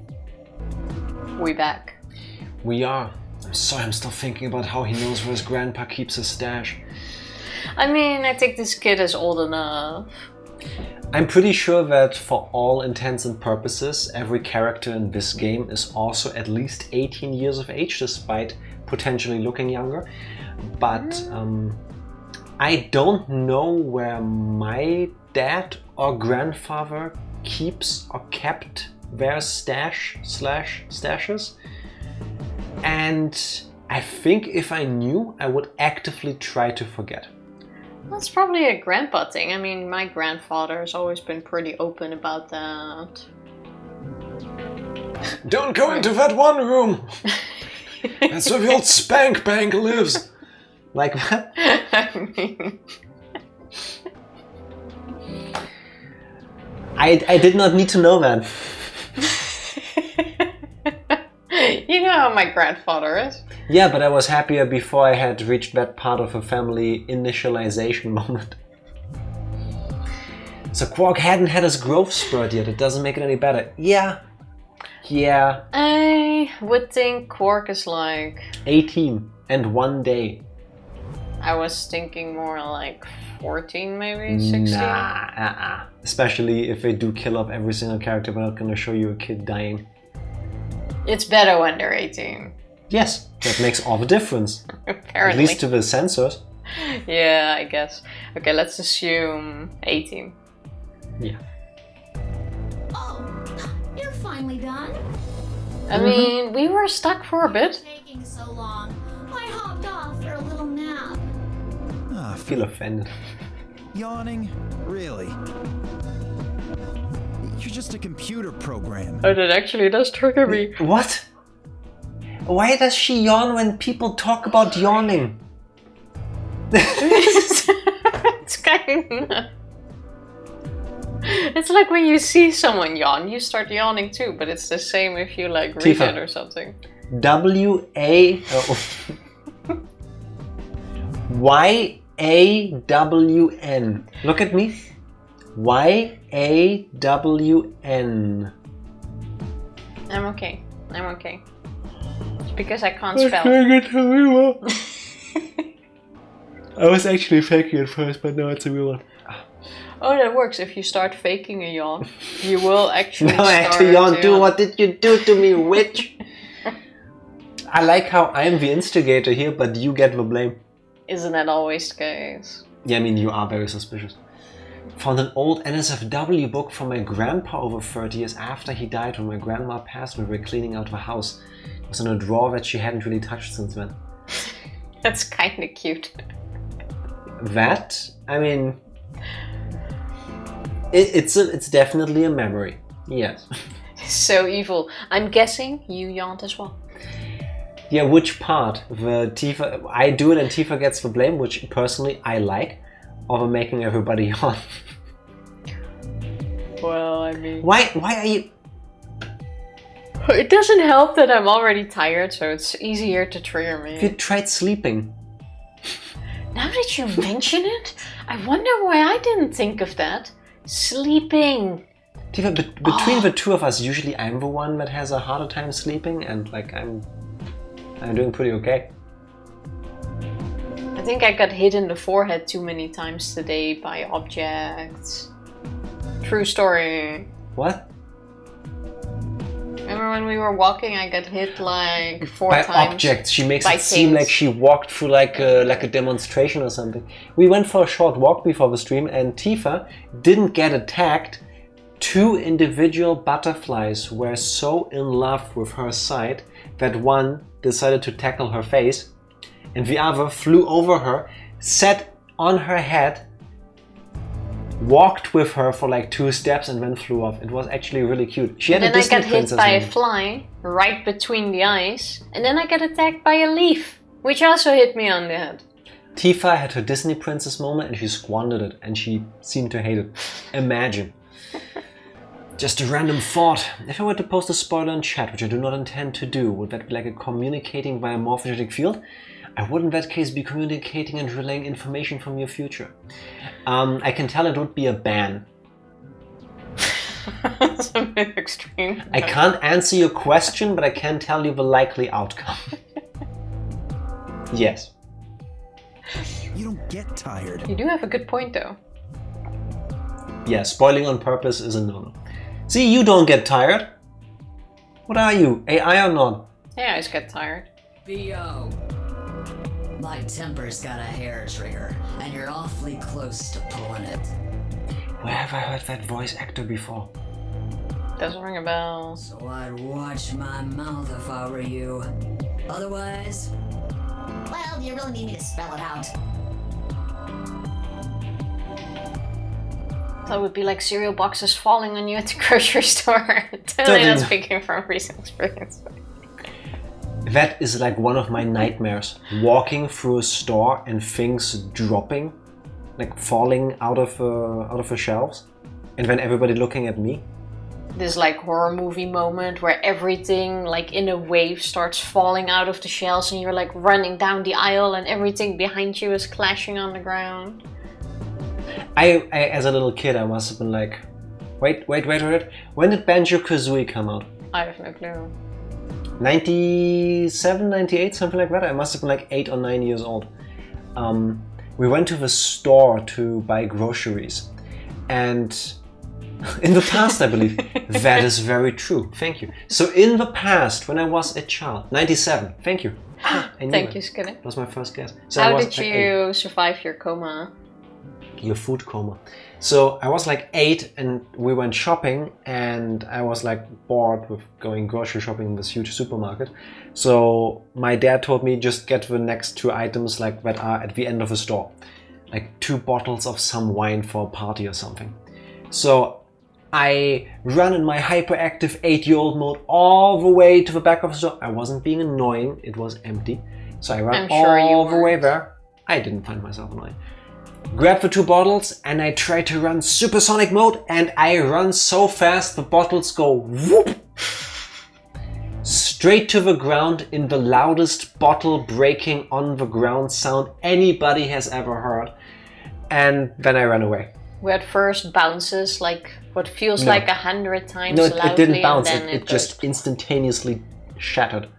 We back. We are. I'm sorry, I'm still thinking about how he knows where his grandpa keeps his stash. I mean, I think this kid is old enough. I'm pretty sure that for all intents and purposes, every character in this game is also at least 18 years of age, despite potentially looking younger. But I don't know where my dad or grandfather keeps or kept their stashes. And I think if I knew, I would actively try to forget. That's probably a grandpa thing. I mean, my grandfather has always been pretty open about that. Don't go into that one room! That's where the old spank bank lives! Like that? I mean... I did not need to know that. You know how my grandfather is. Yeah, but I was happier before I had reached that part of a family initialization moment. So Quark hadn't had his growth spurt yet. It doesn't make it any better. Yeah. Yeah. I would think Quark is like... 18 and 1 day. I was thinking more like 14 maybe, 16? Nah, Especially if they do kill off every single character, we're not gonna show you a kid dying. It's better when they're 18. Yes, that makes all the difference. Apparently. At least to the sensors. Yeah, I guess. Okay, let's assume 18. Yeah. Oh, you're finally done. I mean, we were stuck for a bit. Taking so long. I hopped off for a little nap. Ah, I feel offended. yawning? Really? You're just a computer program. Oh, that actually does trigger me. What? Why does she yawn when people talk about yawning? It's kind of... It's like when you see someone yawn, you start yawning too, but it's the same if you like read Tifa. it or something. Y-A-W-N. Look at me. Y-A-W-N. I'm okay. I'm okay. It's because I can't spell. I was actually faking it first, but now it's a real one. Oh, that works. If you start faking a yawn, you will actually No, I start actually yawn. to Do what did you do to me, witch? I like how I'm the instigator here, but you get the blame. Isn't that always the case? Yeah, I mean, you are very suspicious. Found an old NSFW book from my grandpa over 30 years after he died when my grandma passed when we were cleaning out the house. It was in a drawer that she hadn't really touched since then. That's kind of cute. That, I mean... It's definitely a memory. Yes. So evil. I'm guessing you yawned as well. Yeah, which part? The Tifa... I do it and Tifa gets the blame, which personally I like. Over making everybody yawn. Well, I mean... Why are you... It doesn't help that I'm already tired, so it's easier to trigger me. Have you tried sleeping? Now that you mention it, I wonder why I didn't think of that. Sleeping. Tifa, between the two of us, usually I'm the one that has a harder time sleeping, and like I'm doing pretty okay. I think I got hit in the forehead too many times today by objects. True story. What? Remember when we were walking, I got hit like 4 By times. objects. She makes by it seem things. like she walked through like a demonstration or something. We went for a short walk before the stream, and Tifa didn't get attacked. 2 individual butterflies were so in love with her sight that one decided to tackle her face, and the other flew over her, sat on her head, walked with her for like 2 steps, and then flew off. It was actually really cute. She had And a then I Disney got hit princess by a moment. fly right between the eyes, and then I got attacked by a leaf, which also hit me on the head. Tifa had her Disney princess moment and she squandered it, and she seemed to hate it. Imagine. Just a random thought. If I were to post a spoiler in chat, which I do not intend to do, would that be like a communicating via morphogenetic field? I would in that case be communicating and relaying information from your future. I can tell it would be a ban. That's a bit extreme. I can't answer your question, but I can tell you the likely outcome. Yes. You don't get tired. You do have a good point though. Yeah, spoiling on purpose is a no-no. See, you don't get tired. What are you, AI or not? Yeah, I just get tired. B.O. My temper's got a hair trigger, and you're awfully close to pulling it. Where have I heard that voice actor before? Doesn't ring a bell. So I'd watch my mouth if I were you. Otherwise... Well, you really need me to spell it out. That would be like cereal boxes falling on you at the grocery store. Totally Totally. not speaking from recent experience. That is like one of my nightmares. Walking through a store and things dropping, like falling out of the shelves, and then everybody looking at me. This like horror movie moment where everything like in a wave starts falling out of the shelves and you're like running down the aisle and everything behind you is clashing on the ground. I as a little kid, I must have been like, wait. When did Banjo-Kazooie come out? I have no clue. 97, 98, something like that. I must have been like 8 or 9 years old. We went to the store to buy groceries, and in the past, I believe, that is very true. Thank you. So in the past, when I was a child, 97. Thank you. I knew Thank it. you, Skinny. That was my first guess. So How did you survive your coma? Your food coma. So I was like 8 and we went shopping, and I was like bored with going grocery shopping in this huge supermarket. So my dad told me just get the next 2 items like that are at the end of the store. Like 2 bottles of some wine for a party or something. So I run in my hyperactive 8-year-old mode all the way to the back of the store. I wasn't being annoying, it was empty. So I ran all the way there. I didn't find myself annoying. Grab the 2 bottles and I try to run supersonic mode, and I run so fast the bottles go whoop straight to the ground in the loudest bottle breaking on the ground sound anybody has ever heard. And then I ran away. We had first bounces, like what feels like 100 times no, loudly. it didn't bounce. And then It just instantaneously shattered.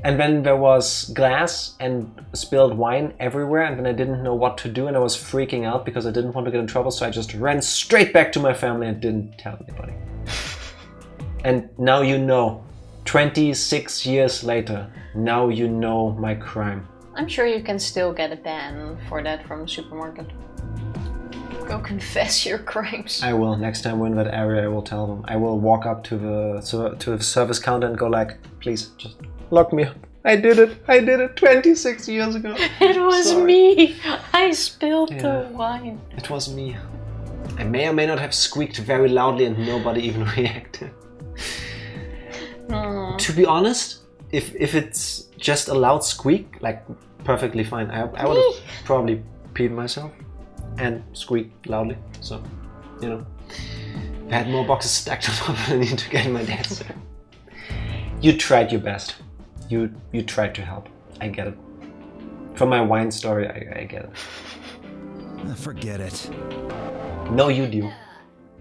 And then there was glass and spilled wine everywhere, and then I didn't know what to do, and I was freaking out because I didn't want to get in trouble, so I just ran straight back to my family and didn't tell anybody. And now you know, 26 years later, now you know my crime. I'm sure you can still get a ban for that from the supermarket. Go confess your crimes. I will. Next time we're in that area, I will tell them. I will walk up to the service counter and go like, please, just lock me up. I did it 26 years ago. It was me. I spilled the wine. It was me. I may or may not have squeaked very loudly and nobody even reacted. To be honest, if it's just a loud squeak, like perfectly fine. I would have probably peed myself and squeaked loudly. So, you know, I had more boxes stacked on top than I need to get in my dad's. You tried your best. You tried to help. I get it. From my wine story, I get it. Forget it. No, you do.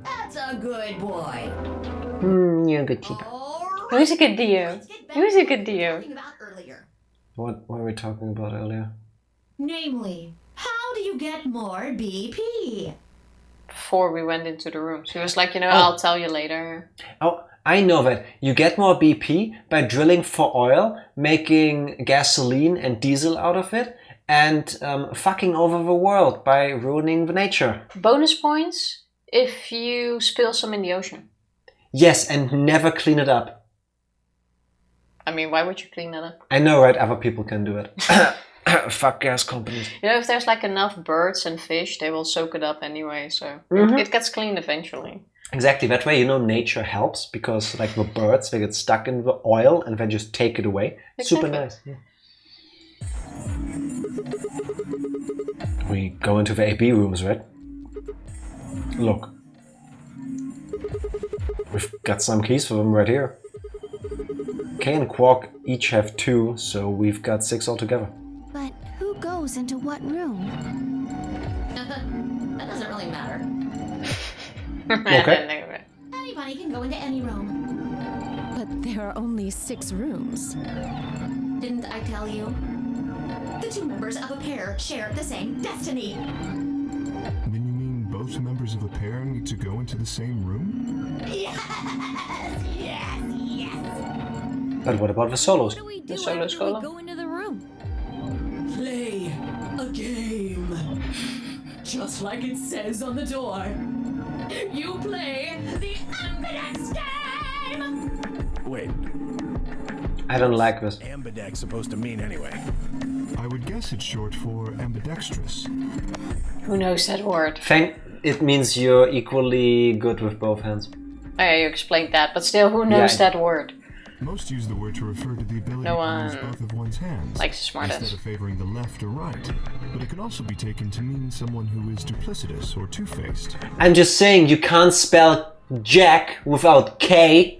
That's a good boy. You're a good keeper. Who's a good deal? Who's a good deal? What were we talking about earlier? Namely, how do you get more BP? Before we went into the room. She was like, I'll tell you later. Oh, I know that. You get more BP by drilling for oil, making gasoline and diesel out of it, and fucking over the world by ruining the nature. Bonus points if you spill some in the ocean. Yes, and never clean it up. I mean, why would you clean that up? I know, right? Other people can do it. Fuck gas companies. If there's like enough birds and fish, they will soak it up anyway, so it gets cleaned eventually. Exactly, that way, nature helps, because like the birds, they get stuck in the oil and then just take it away. Exactly. Super nice. Yeah. We go into the AB rooms, right? Look. We've got some keys for them right here. Kay and Quark each have 2, so we've got 6 altogether. But who goes into what room? That doesn't really matter. Okay. Anybody can go into any room. But there are only 6 rooms. Didn't I tell you? The 2 members of a pair share the same destiny. Then you mean both members of a pair need to go into the same room? Yes! But what about the solos? What do we do The solo after solo? we go into the room? Play a game. Just like it says on the door. You play the Ambidex Game! Wait, I don't like this. Ambidex supposed to mean anyway? I would guess it's short for ambidextrous. Who knows that word? It means you're equally good with both hands. Oh yeah, you explained that, but still, who knows that word? Most use the word to refer to the ability No to use one both of one's hands, likes the smartest. instead of favoring the left or right. But it can also be taken to mean someone who is duplicitous or two-faced. I'm just saying you can't spell Jack without K.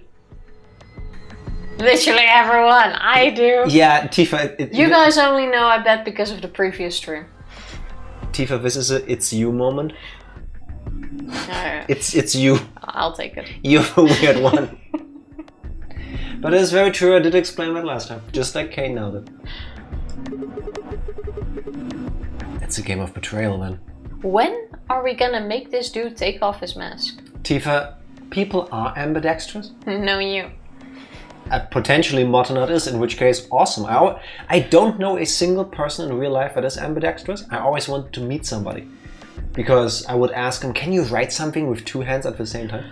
Literally everyone, I do. Yeah, Tifa. You guys only know, I bet, because of the previous stream. Tifa, this is a "it's you" moment. It's you. I'll take it. You're the weird one. But it's very true, I did explain that last time. Just like Kane now did. It's a game of betrayal, man. When are we gonna make this dude take off his mask? Tifa, people are ambidextrous? No, you. Potentially Motonot is, in which case, awesome. I don't know a single person in real life that is ambidextrous. I always wanted to meet somebody. Because I would ask him, can you write something with two hands at the same time?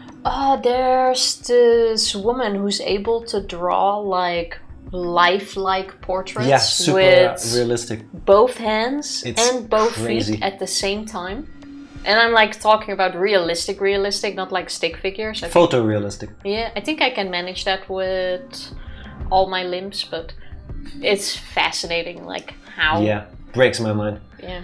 There's this woman who's able to draw like lifelike portraits Yeah, super with realistic. both hands and both crazy. feet at the same time. And I'm like talking about realistic, not like stick figures. Photorealistic. Yeah, I think I can manage that with all my limbs, but it's fascinating, like how. Yeah, breaks my mind. Yeah.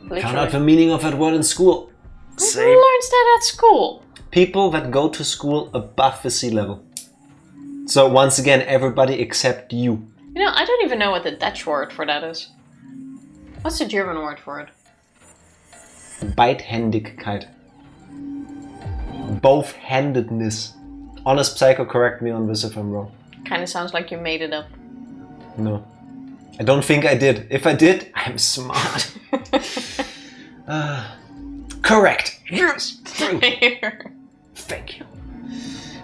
Found out the meaning of that word in school. Who learns that at school? People that go to school above the sea level. So once again, everybody except you. You know, I don't even know what the Dutch word for that is. What's the German word for it? Beidhändigkeit. Both-handedness. Honest Psycho, correct me on this if I'm wrong. Kinda sounds like you made it up. No. I don't think I did. If I did, I'm smart. Correct. Yes. Thank you.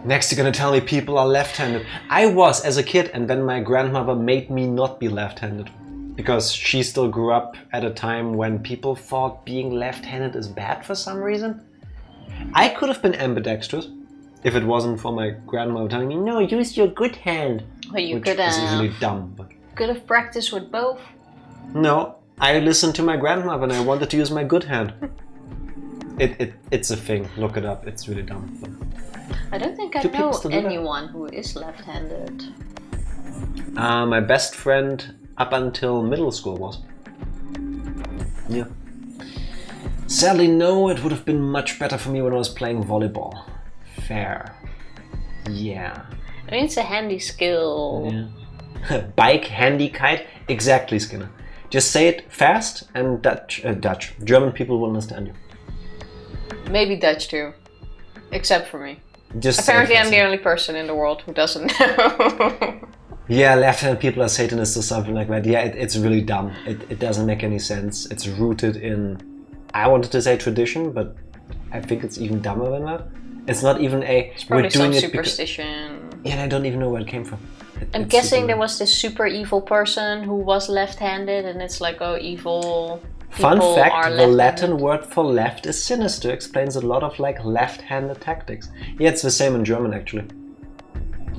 Next you're gonna tell me people are left-handed. I was as a kid, and then my grandmother made me not be left-handed. Because she still grew up at a time when people thought being left-handed is bad for some reason. I could have been ambidextrous if it wasn't for my grandmother telling me, no, use your good hand. Well, you which could is usually dumb. But could have practiced with both. no, I listened to my grandmother and I wanted to use my good hand. It's a thing. Look it up. It's really dumb. But I don't think I do people know still do that? anyone who is left-handed. My best friend up until middle school was. Yeah. Sadly, no, it would have been much better for me when I was playing volleyball. Fair. Yeah. I mean, it's a handy skill. Yeah. Bike Handicap? Exactly, Skinner. Just say it fast and Dutch. German people will understand you. Maybe Dutch too. Except for me. Just apparently I'm the only person in the world who doesn't know. Yeah, left-handed people are Satanists or something like that. Yeah, it's really dumb. It doesn't make any sense. It's rooted in, I wanted to say tradition, but I think it's even dumber than that. It's not even a, it's probably we're doing some it superstition. Yeah, and I don't even know where it came from. I'm guessing there was this super evil person who was left-handed, and it's like, oh, evil Fun people fact, are the left-handed. Latin word for left is sinister. Explains a lot of like left-handed tactics. Yeah, it's the same in German actually.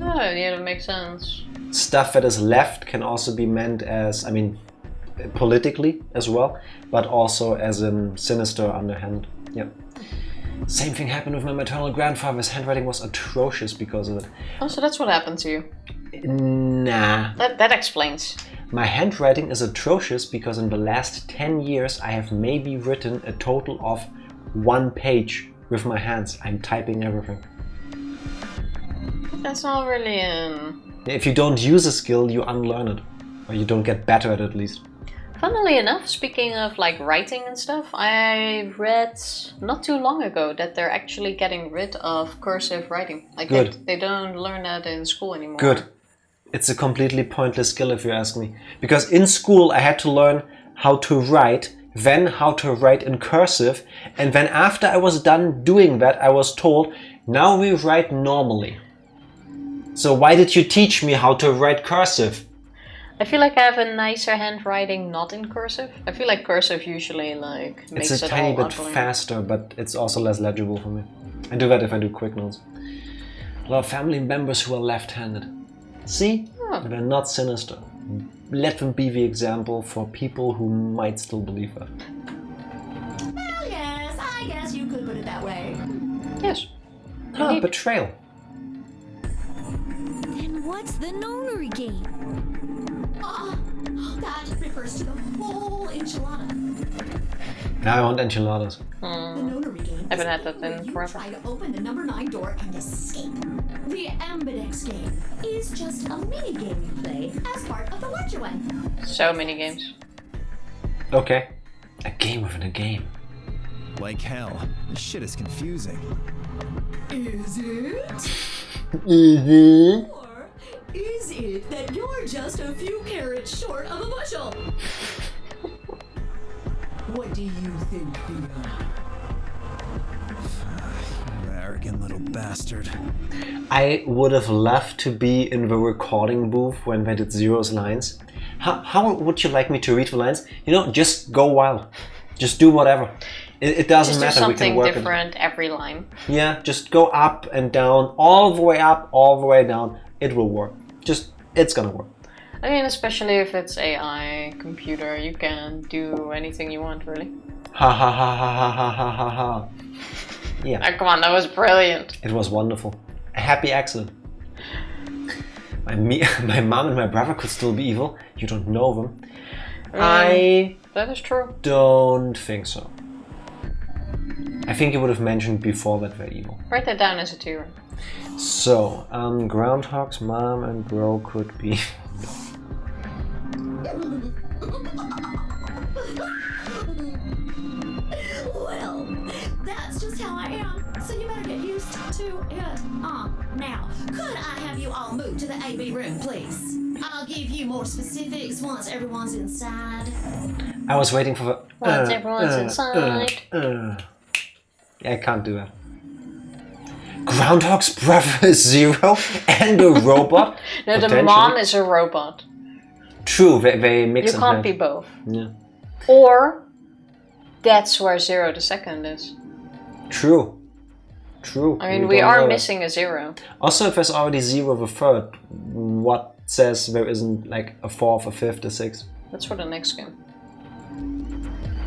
Oh, yeah, that makes sense. Stuff that is left can also be meant as, I mean, politically as well, but also as in sinister, underhand. Yeah. Same thing happened with my maternal grandfather. His handwriting was atrocious because of it. Oh, so that's what happened to you? Nah. That explains. My handwriting is atrocious because in the last 10 years I have maybe written a total of 1 page with my hands. I'm typing everything. That's not really an... If you don't use a skill, you unlearn it. Or you don't get better at it at least. Funnily enough, speaking of like writing and stuff, I read not too long ago that they're actually getting rid of cursive writing. Like Good. They don't learn that in school anymore. Good. It's a completely pointless skill if you ask me. Because in school I had to learn how to write, then how to write in cursive, and then after I was done doing that I was told, now we write normally. So why did you teach me how to write cursive? I feel like I have a nicer handwriting not in cursive. I feel like cursive usually like makes It's a it tiny all bit ugly. faster, but it's also less legible for me. I do that if I do quick notes. A lot of family members who are left-handed. See? They're not sinister. Let them be the example for people who might still believe that. Well, yes, I guess you could put it that way. Yes. Ah, betrayal. Then what's the Nonary Game? That refers to the whole enchilada. Now I want enchiladas. The Nonary Game. I haven't had that in You forever. try to open the number 9 door and escape. The Ambidex Game is just a mini game you play as part of the larger one. So many games. Okay. A game within a game. Like hell. This shit is confusing. Is it? Or is it that you're just a few carrots short of a bushel? What do you think, Theo? You arrogant little bastard. I would have loved to be in the recording booth when they did Zero's lines. How would you like me to read the lines? You know, just go wild. Just do whatever. It doesn't matter. Do We can something work different every line. Yeah, just go up and down, all the way up, all the way down. It will work. It's gonna work. I mean, especially if it's AI, computer, you can do anything you want, really. Ha ha ha ha ha ha ha ha ha. Yeah. Oh, come on, that was brilliant. It was wonderful. A happy accident. My mom and my brother could still be evil. You don't know them. That is true. Don't think so. I think you would have mentioned before that they're evil. Write that down as a 2. So, Groundhog's mom and bro could be... Well, that's just how I am. So you better get used to it. Now, could I have you all move to the AB room, please? I'll give you more specifics once everyone's inside. I was waiting for the... Once everyone's inside. I can't do that. Groundhog's brother is Zero and a robot? No, the mom is a robot. True, they mix You and can't match. be both. Yeah. Or that's where 0 the second is. True. True. I mean, we are missing a 0. Also, if there's already 0 the third, what says there isn't like a 4th, a 5th, a 6th? That's for the next game.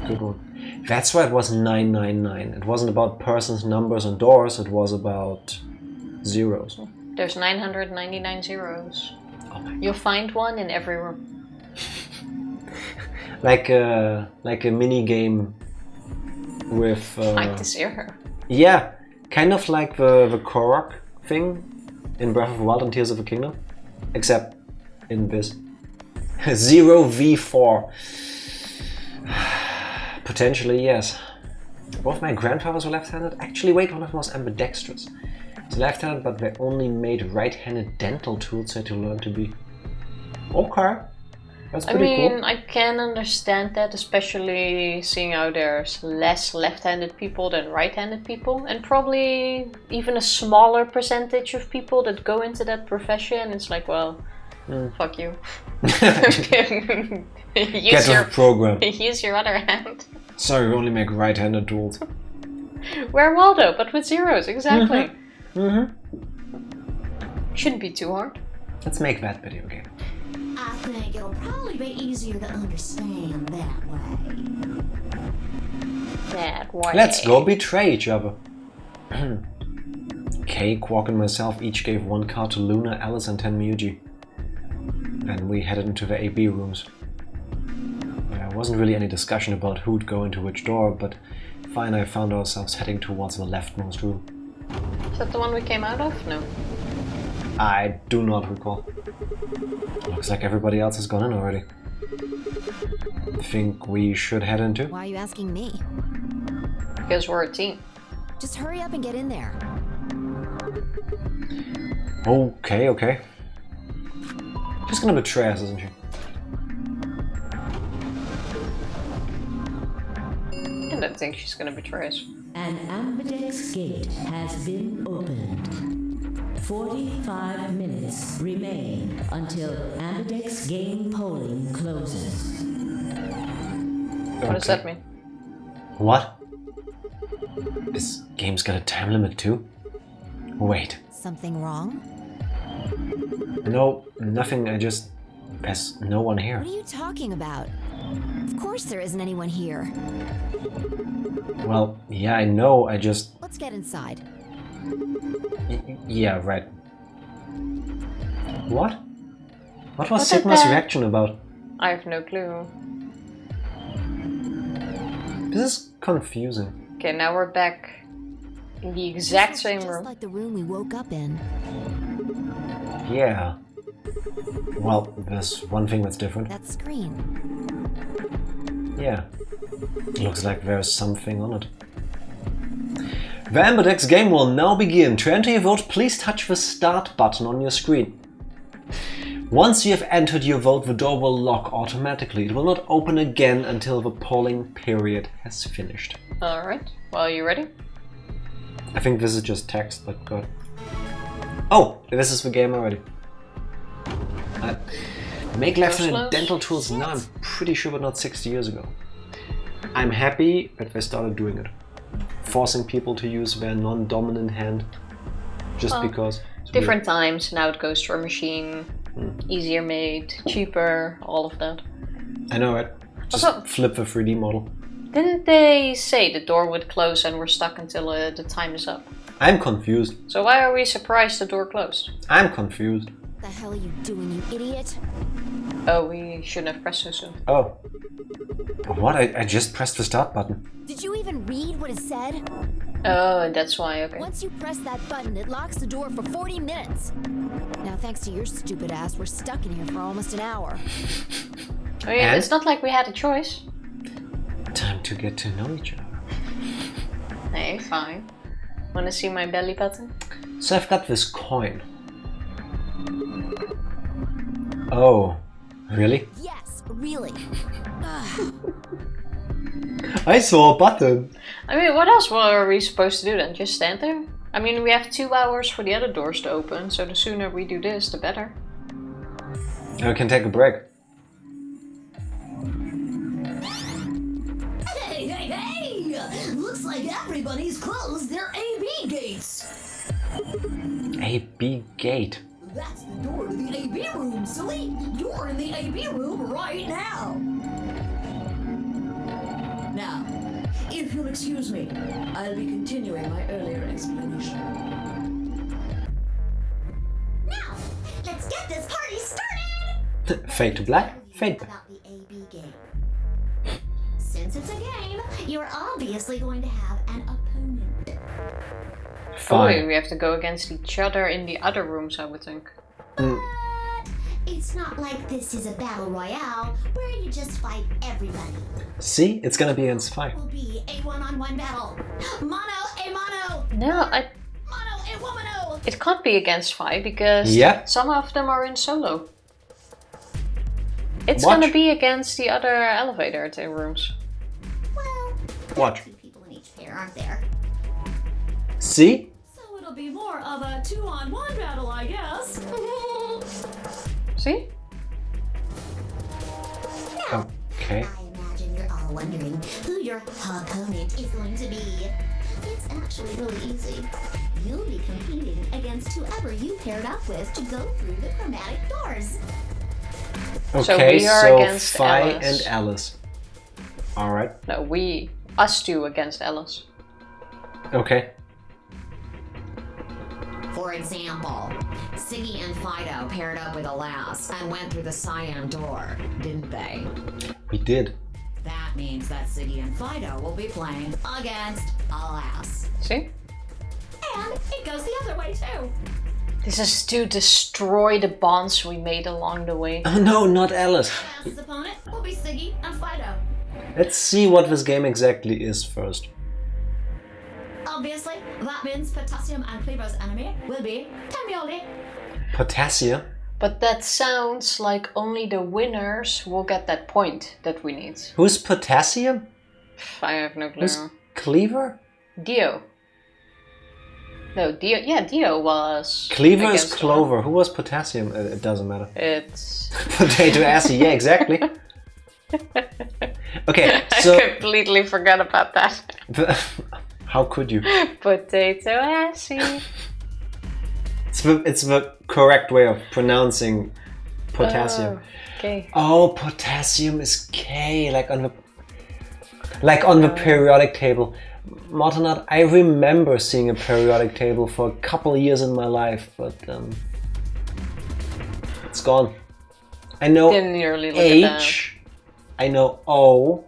Good one. That's why it was 999. It wasn't about persons, numbers, and doors. It was about zeros. There's 999 zeros. Oh my. You'll find one in every room. like a mini game with. Find the 0. Yeah, kind of like the Korok thing in Breath of the Wild and Tears of the Kingdom, except in this 0v4. Potentially, yes. Both my grandfathers were left-handed. Actually, wait, one of them was ambidextrous. He's left-handed, but they only made right-handed dental tools so to learn to be. Okay. That's pretty cool. I can understand that, especially seeing how there's less left-handed people than right-handed people, and probably even a smaller percentage of people that go into that profession. It's like, well, fuck you. Get off program. Use your other hand. Sorry, we only make right-handed tools. We're Waldo, but with zeros, exactly. Mm-hmm. Shouldn't be too hard. Let's make that video game. I think it'll probably be easier to understand that way. That way. Let's go betray each other. Kay, Quark, and myself each gave 1 card to Luna, Alice, and Tenmyuji. And we headed into the AB rooms. There wasn't really any discussion about who'd go into which door, but finally I found ourselves heading towards the leftmost room. Is that the one we came out of? No. I do not recall. Looks like everybody else has gone in already. Think we should head into? Why are you asking me? Because we're a team. Just hurry up and get in there. Okay, okay. She's gonna betray us, isn't she? I don't think she's gonna betray us. An Ambidex gate has been opened. 45 minutes remain until Ambidex Game polling closes. What does that mean? What? This game's got a time limit too? Wait. Something wrong? No, nothing. There's no one here. What are you talking about? Of course there isn't anyone here. Well, yeah, I know, Let's get inside. Yeah, right. What? What was Sigma's reaction about? I have no clue. This is confusing. Okay, now we're back in the exact same Just room. like the room we woke up in. Yeah. Well, there's one thing that's different. That screen. Yeah. Looks like there's something on it. The Ambidex game will now begin. To enter your vote, please touch the start button on your screen. Once you have entered your vote, the door will lock automatically. It will not open again until the polling period has finished. Alright, well, are you ready? I think this is just text, but good. Oh, this is the game already. Make left hand dental tools now, I'm pretty sure, but not 60 years ago. I'm happy that they started doing it. Forcing people to use their non-dominant hand just because. Different times, now it goes through a machine, easier made, cheaper, all of that. I know, right? Just Also, flip the 3D model. Didn't they say the door would close and we're stuck until the time is up? I'm confused. So why are we surprised the door closed? I'm confused. What the hell are you doing, you idiot? Oh, we shouldn't have pressed so soon. Oh. What? I just pressed the start button. Did you even read what it said? Oh, that's why, okay. Once you press that button, it locks the door for 40 minutes. Now, thanks to your stupid ass, we're stuck in here for almost an hour. Oh yeah, it's not like we had a choice. Time to get to know each other. Hey, fine. Wanna see my belly button? So I've got this coin. Oh, really? Yes, really. I saw a button. I mean, what else were we supposed to do then? Just stand there? I mean, we have 2 hours for the other doors to open, so the sooner we do this, the better. We can take a break. Hey, hey, hey! Looks like everybody's closed their AB gates. AB gate. That's the door to the AB room, silly. You're in the AB room right now. Now, if you'll excuse me, I'll be continuing my earlier explanation. Now, let's get this party started! Fade to black, fade back. About the AB game. Since it's a game, you're obviously going to have an opponent. Fine. Oh, we have to go against each other in the other rooms, I would think. But it's not like this is a battle royale where you just fight everybody. See, it's gonna be against fire. It will be a one-on-one battle. Mono a mono. No, Mono a womano. it can't be against 5 because some of them are in solo. It's Watch. gonna be against the other elevator rooms. Well, Watch. 2 people in each pair, aren't there? See? So it'll be more of a 2-on-1 battle, I guess. See? Okay. I imagine you're all wondering who your opponent is going to be. It's actually really easy. You'll be competing against whoever you paired up with to go through the chromatic doors. Okay, we are so against Fi Alice. and Alice. Alright. No, us 2 against Alice. Okay. For example, Siggy and Fido paired up with Alas and went through the cyan door, didn't they? We did. That means that Siggy and Fido will be playing against Alas. See? And it goes the other way too. This is to destroy the bonds we made along the way. Oh no, not Alice. Alice's opponent will be Siggy and Fido. Let's see what this game exactly is first. Obviously, that means Potassium and Cleaver's enemy will be Tamioli. Potassium? But that sounds like only the winners will get that point that we need. Who's Potassium? I have no clue. Who's Cleaver? Dio. No, Dio. Yeah, Dio was. Cleaver is against Clover. Who was Potassium? It doesn't matter. It's. Potato Assy. Yeah, exactly. Okay, so. I completely forgot about that. How could you? Potato Assy. It's the correct way of pronouncing potassium. Okay. Oh, potassium is K, like on the periodic table. Martinat, I remember seeing a periodic table for a couple of years in my life, but it's gone. I know Didn't really look H, I know O,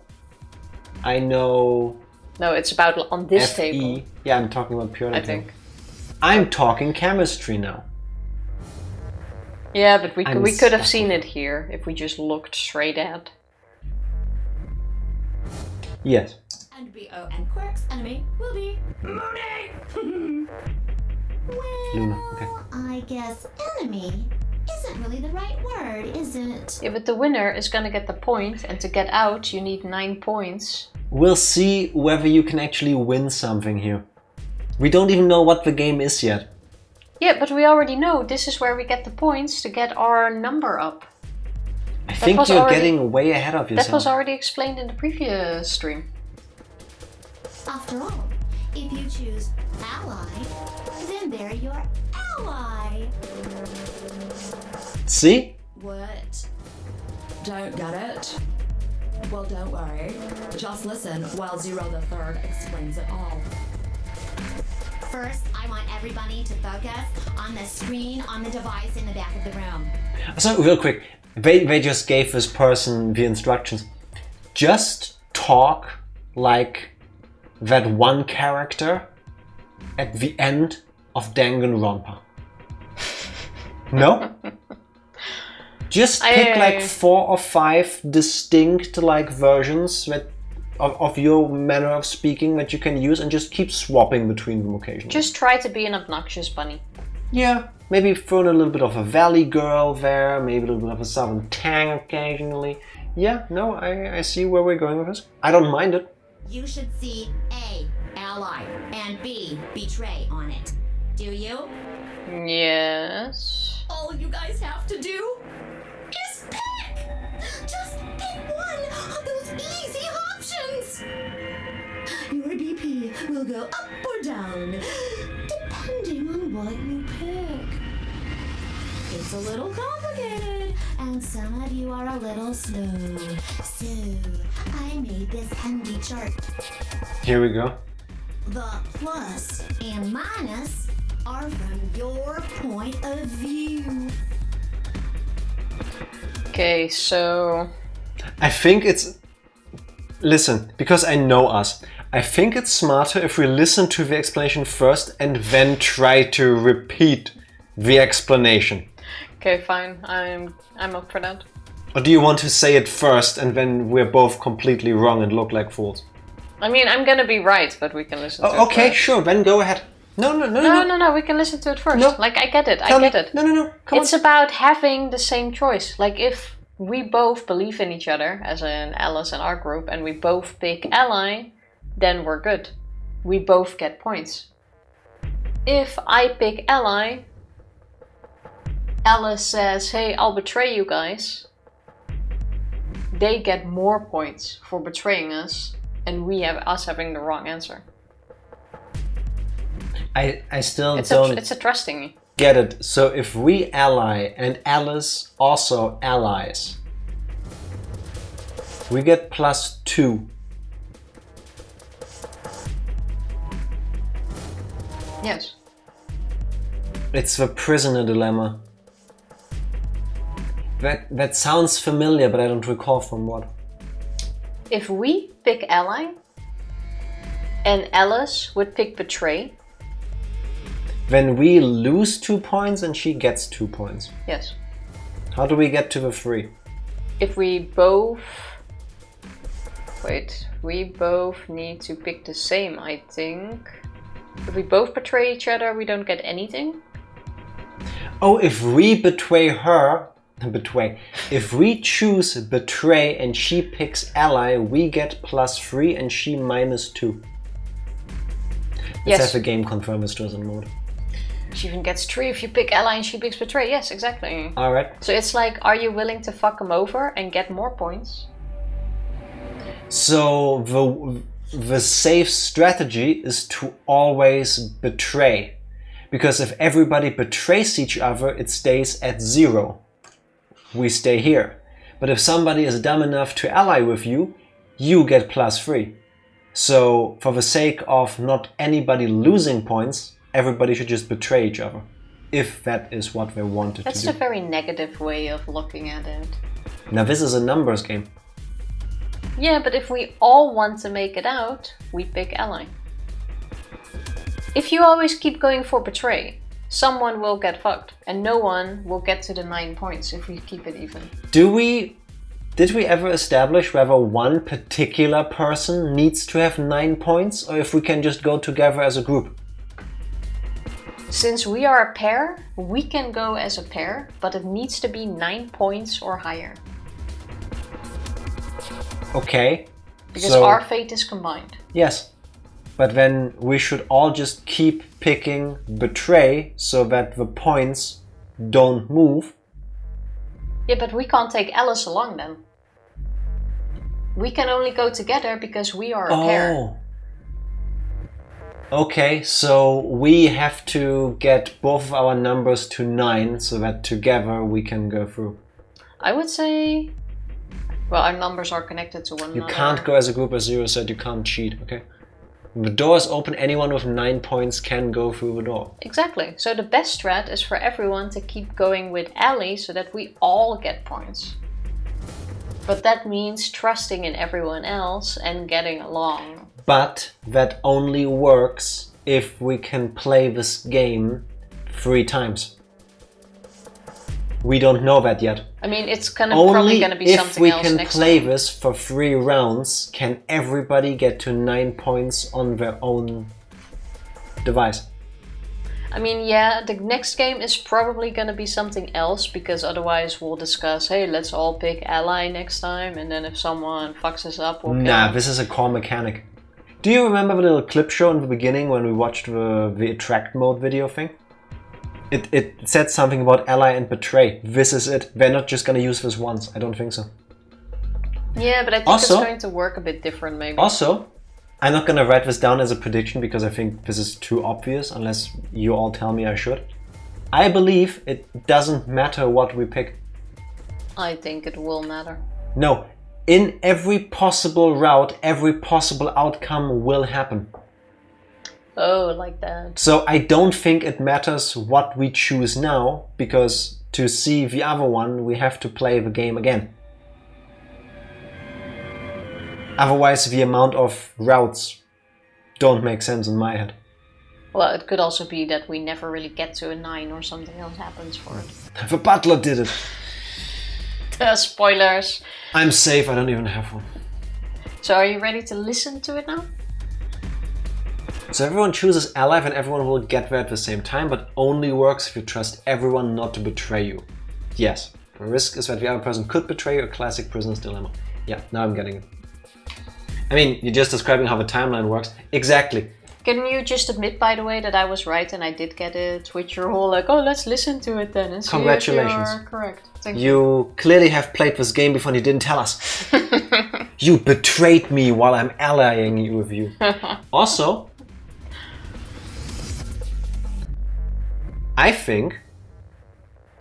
I know No, it's about on this FE. table. Yeah, I'm talking about periodic I table. think. I'm talking chemistry now. Yeah, but we could have stuck seen with it here if we just looked straight at. Yes. And B.O. and Quirk's enemy will be Mooney! Well, Luna, okay. I guess enemy isn't really the right word, is it? Yeah, but the winner is gonna get the point, and to get out you need 9 points. We'll see whether you can actually win something here. We don't even know what the game is yet. Yeah, but we already know this is where we get the points to get our number up. I think you're getting way ahead of yourself. That was already explained in the previous stream. After all, if you choose ally, then they're your ally. See? What? Don't get it? Well, don't worry. Just listen while Zero the Third explains it all. First, I want everybody to focus on the screen on the device in the back of the room. So, real quick, they just gave this person the instructions. Just talk like that one character at the end of Danganronpa. No? Just pick like 4 or 5 distinct like versions that of your manner of speaking that you can use and just keep swapping between them occasionally. Just try to be an obnoxious bunny. Yeah, maybe throw in a little bit of a valley girl there, maybe a little bit of a southern tang occasionally. Yeah, no, I see where we're going with this. I don't mind it. You should see A, ally, and B, betray on it. Do you? Yes. All you guys have to do is pick! Just pick one of those easy options! Your BP will go up or down, depending on what you pick. It's a little complicated, and some of you are a little slow. So, I made this handy chart. Here we go. The plus and minus are from your point of view. Okay, so... I think it's... Listen, because I know us. I think it's smarter if we listen to the explanation first and then try to repeat the explanation. Okay, fine. I'm up for that. Or do you want to say it first and then we're both completely wrong and look like fools? I mean, I'm gonna be right, but we can listen to it okay, first. sure, then go ahead. No, we can listen to it first. No. Like, I get it, Tell me. No, come It's about having the same choice. Like, if we both believe in each other, as in Alice and our group, and we both pick ally, then we're good. We both get points. If I pick ally, Alice says, hey, I'll betray you guys. They get more points for betraying us, and we have us having the wrong answer. I still It's don't a trusting. get it. So if we ally and Alice also allies, we get +2. Yes. It's the prisoner dilemma. That sounds familiar, but I don't recall from what. If we pick ally, and Alice would pick betray. Then we lose 2 points and she gets 2 points. Yes. How do we get to the 3? If we both... Wait, we both need to pick the same, I think. If we both betray each other, we don't get anything. Oh, if we betray her... If we choose betray and she picks ally, we get +3 and she -2. Let's have the game confirm this to us in mode. She even gets 3 if you pick ally and she picks betray. Yes, exactly. Alright. So it's like, are you willing to fuck them over and get more points? So the safe strategy is to always betray. Because if everybody betrays each other, it stays at 0. We stay here. But if somebody is dumb enough to ally with you, you get +3. So for the sake of not anybody losing points, everybody should just betray each other. If that is what they wanted That's to do. a very negative way of looking at it. Now this is a numbers game. Yeah, but if we all want to make it out, we pick ally. If you always keep going for betray, someone will get fucked and no one will get to the 9 points if we keep it even. Do we Did we ever establish whether one particular person needs to have 9 points, or if we can just go together as a group? Since we are a pair, we can go as a pair, but it needs to be 9 points or higher. Okay. Because so, our fate is combined. Yes. But then we should all just keep picking betray so that the points don't move. Yeah, but we can't take Alice along then. We can only go together because we are a pair. Okay, so we have to get both of our numbers to 9 so that together we can go through. I would say... Well, our numbers are connected to one another. You can't go as a group as Zero said, you can't cheat, okay? The door is open, anyone with 9 points can go through the door. Exactly. So the best strat is for everyone to keep going with Ellie so that we all get points. But that means trusting in everyone else and getting along. But that only works if we can play this game 3 times. We don't know that yet. I mean, it's probably gonna be something else Only if we can play time. this for 3 rounds can everybody get to 9 points on their own device. I mean, yeah, the next game is probably gonna be something else, because otherwise we'll discuss, hey, let's all pick Ally next time, and then if someone fucks us up, we'll Nah, this is a core mechanic. Do you remember the little clip show in the beginning when we watched the attract mode video thing? It said something about ally and betray. This is it. They're not just gonna use this once. I don't think so. Yeah, but I think it's going to work a bit different maybe. Also, I'm not gonna write this down as a prediction because I think this is too obvious unless you all tell me I should. I believe it doesn't matter what we pick. I think it will matter. No. In every possible route, every possible outcome will happen. Oh, like that. So I don't think it matters what we choose now, because to see the other one, we have to play the game again. Otherwise, the amount of routes don't make sense in my head. Well, it could also be that we never really get to a 9 or something else happens for it. The butler did it. Spoilers. I'm safe, I don't even have one. So are you ready to listen to it now? So everyone chooses ally and everyone will get there at the same time, but only works if you trust everyone not to betray you. Yes, the risk is that the other person could betray you, a classic prisoner's dilemma. Yeah, now I'm getting it. I mean, you're just describing how the timeline works. Exactly. Can you just admit, by the way, that I was right and I did get it with your whole like, oh, let's listen to it then and see Congratulations. if you're correct. Thank You clearly have played this game before and you didn't tell us. You betrayed me while I'm allying you with you. Also, I think...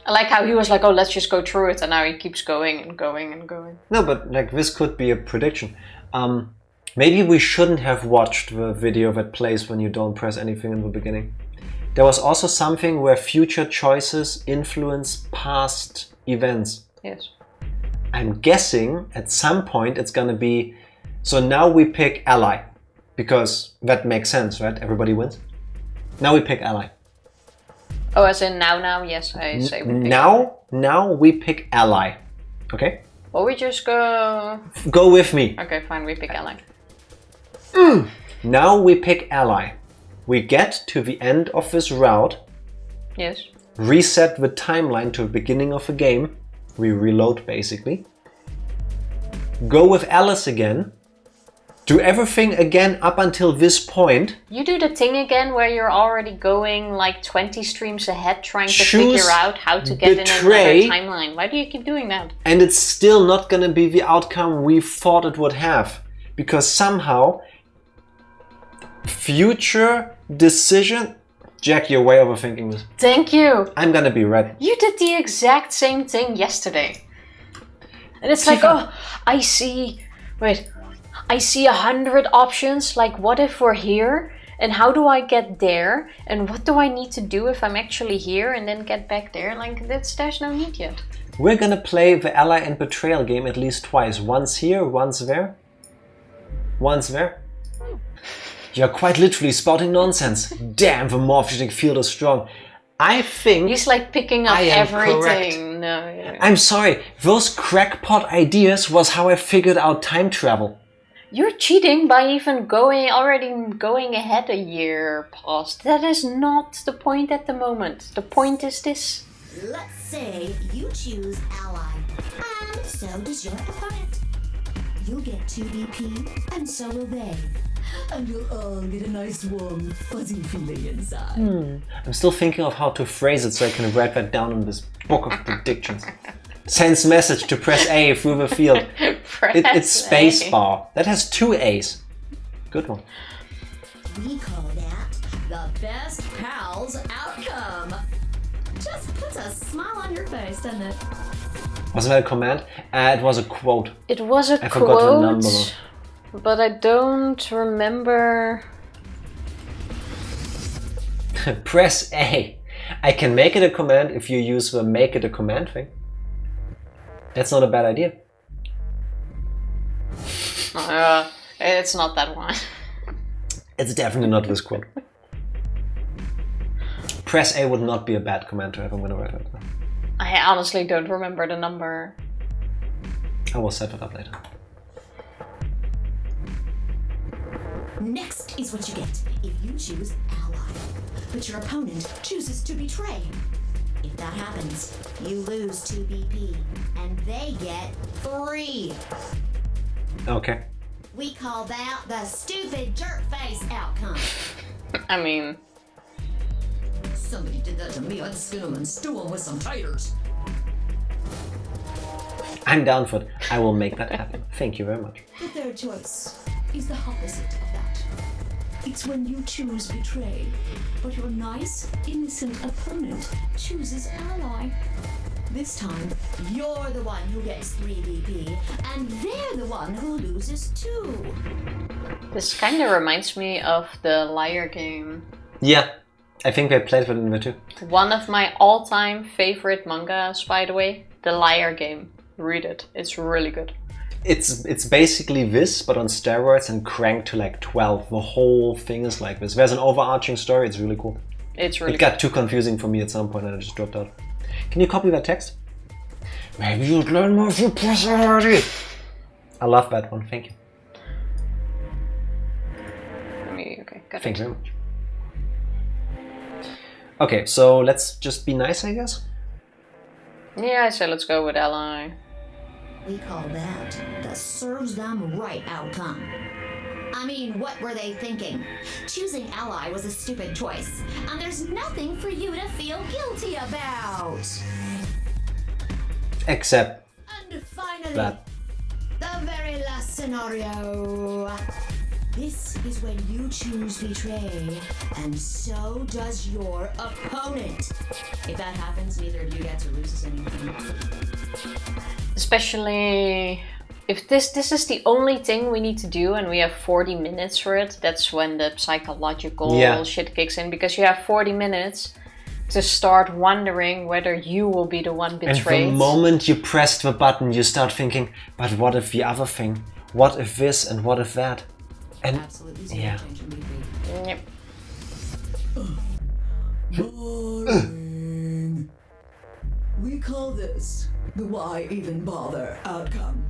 I like how he was like, oh, let's just go through it, and now he keeps going and going and going. No, but like this could be a prediction. Maybe we shouldn't have watched the video that plays when you don't press anything in the beginning. There was also something where future choices influence past events. Yes. I'm guessing at some point it's gonna be... So now we pick ally, because that makes sense, right? Everybody wins. Now we pick ally. Oh, as in now, yes, I say we pick Now we pick ally. Okay? Or we just go... Go with me. Okay, fine, we pick ally. Now we pick ally. We get to the end of this route. Yes. Reset the timeline to the beginning of the game. We reload basically. Go with Alice again. Do everything again up until this point. You do the thing again where you're already going like 20 streams ahead trying to figure out how to get in another timeline. Why do you keep doing that? And it's still not gonna be the outcome we thought it would have. Because somehow future decision... Jack, you're way overthinking this. Thank you. I'm gonna be red. You did the exact same thing yesterday. And it's like, oh, I see... Wait... I see 100 options, like what if we're here? And how do I get there? And what do I need to do if I'm actually here and then get back there? Like, there's no need yet. We're gonna play the ally and betrayal game at least twice. Once here, once there. Once there. You're quite literally spouting nonsense. Damn, the morphogenetic field is strong. I think He's like picking up I am everything. correct. No, yeah. I'm sorry, those crackpot ideas was how I figured out time travel. You're cheating by even going ahead a year past. That is not the point at the moment. The point is this. Let's say you choose ally, and so does your opponent. You'll get 2 BP, and so will they. And you'll all get a nice warm, fuzzy feeling inside. I'm still thinking of how to phrase it so I can write that down in this book of predictions. Sends message to press A through the field. It's space bar. That has 2 A's. Good one. We call that the best pals outcome. Just puts a smile on your face, doesn't it? Wasn't that a command? It was a quote. It was a I forgot the number. quote, but I don't remember. Press A. I can make it a command if you use the make it a command thing. That's not a bad idea. It's not that one. It's definitely not this quote. Press A would not be a bad command to have. I'm gonna write it down. I honestly don't remember the number. I will set it up later. Next is what you get if you choose ally, but your opponent chooses to betray. If that happens, you lose 2 BP, and they get 3. Okay. We call that the stupid jerk face outcome. I mean, Somebody did that to me. I'd skin them and stew them with some taters. I'm down for it. I will make that happen. Thank you very much. The third choice is the opposite of that. It's when you choose betray, but your nice, innocent opponent chooses ally. This time, you're the one who gets 3 BP, and they're the one who loses 2. this kind of reminds me of the liar game. Yeah, I think they played with it too. One of my all-time favorite mangas, by the way, the liar game. Read it. It's really good. It's basically this, but on steroids and cranked to like 12. The whole thing is like this. There's an overarching story. It's really cool. It's really It got too confusing for me at some point and I just dropped out. Can you copy that text? Maybe you'd learn more if you press already. I love that one. Thank you. Okay, got Thank it. you very much. Okay, so let's just be nice, I guess. Yeah, I say let's go with ally. We call that the serves them right outcome. I mean, what were they thinking? Choosing ally was a stupid choice, and there's nothing for you to feel guilty about. Except And finally, that. the very last scenario. This is when you choose betray, and so does your opponent. If that happens, neither of you gets or loses anything. Especially if this is the only thing we need to do and we have 40 minutes for it, that's when the psychological shit kicks in, because you have 40 minutes to start wondering whether you will be the one betrayed. And the moment you press the button, you start thinking, but what if the other thing? What if this and what if that? And Absolutely yeah. Yep. Boring. We call this the why even bother outcome.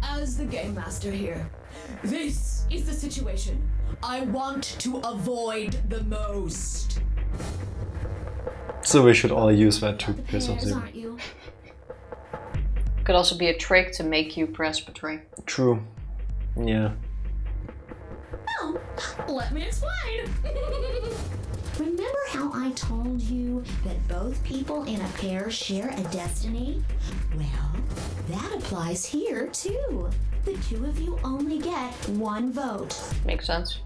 As the game master here, this is the situation I want to avoid the most. So we should all use that to piss off Pairs, Zero. aren't you? Could also be a trick to make you press betray. True. Yeah. Oh, let me explain. Remember how I told you that both people in a pair share a destiny? Well, that applies here too. The two of you only get 1 vote. Makes sense.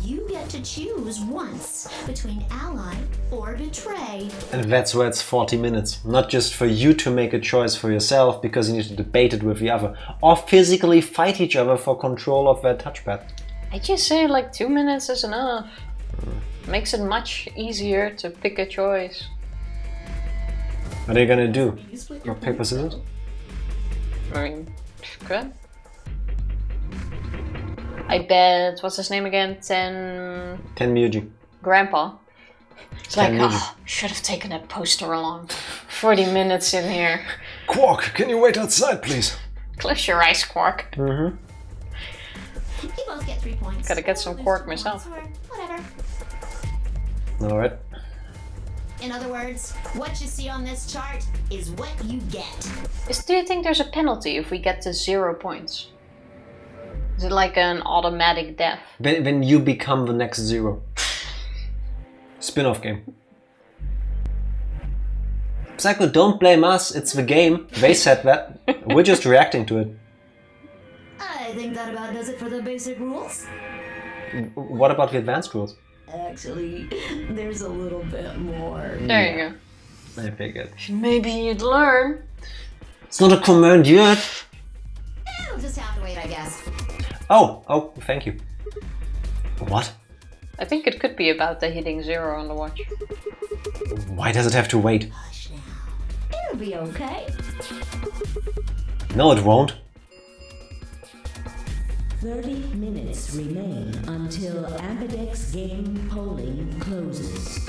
You get to choose once between ally or betray. And that's where it's 40 minutes. Not just for you to make a choice for yourself because you need to debate it with the other, or physically fight each other for control of that touchpad. I just say like 2 minutes is enough. Makes it much easier to pick a choice. What are you gonna do? Rock, paper, scissors? I mean, good. I bet, what's his name again? 10 Tenmyuji. Grandpa. It's like, oh, should have taken that poster along. 40 minutes in here. Quark, can you wait outside, please? Close your eyes, Quark. You both get 3 points. Gotta get some Quark myself. Whatever. Alright. In other words, what you see on this chart is what you get. Do you think there's a penalty if we get to 0 points? Is it like an automatic death? When you become the next zero. Spin-off game. Psycho, don't blame us, it's the game. They said that. We're just reacting to it. I think that about does it for the basic rules. What about the advanced rules? Actually, there's a little bit more. There you go. I figured. Maybe you'd learn. It's not a command yet. We'll just have to wait, I guess. Oh, thank you. What? I think it could be about the hitting 0 on the watch. Why does it have to wait? It'll be okay. No, it won't. 30 minutes remain until Ambidex Game polling closes.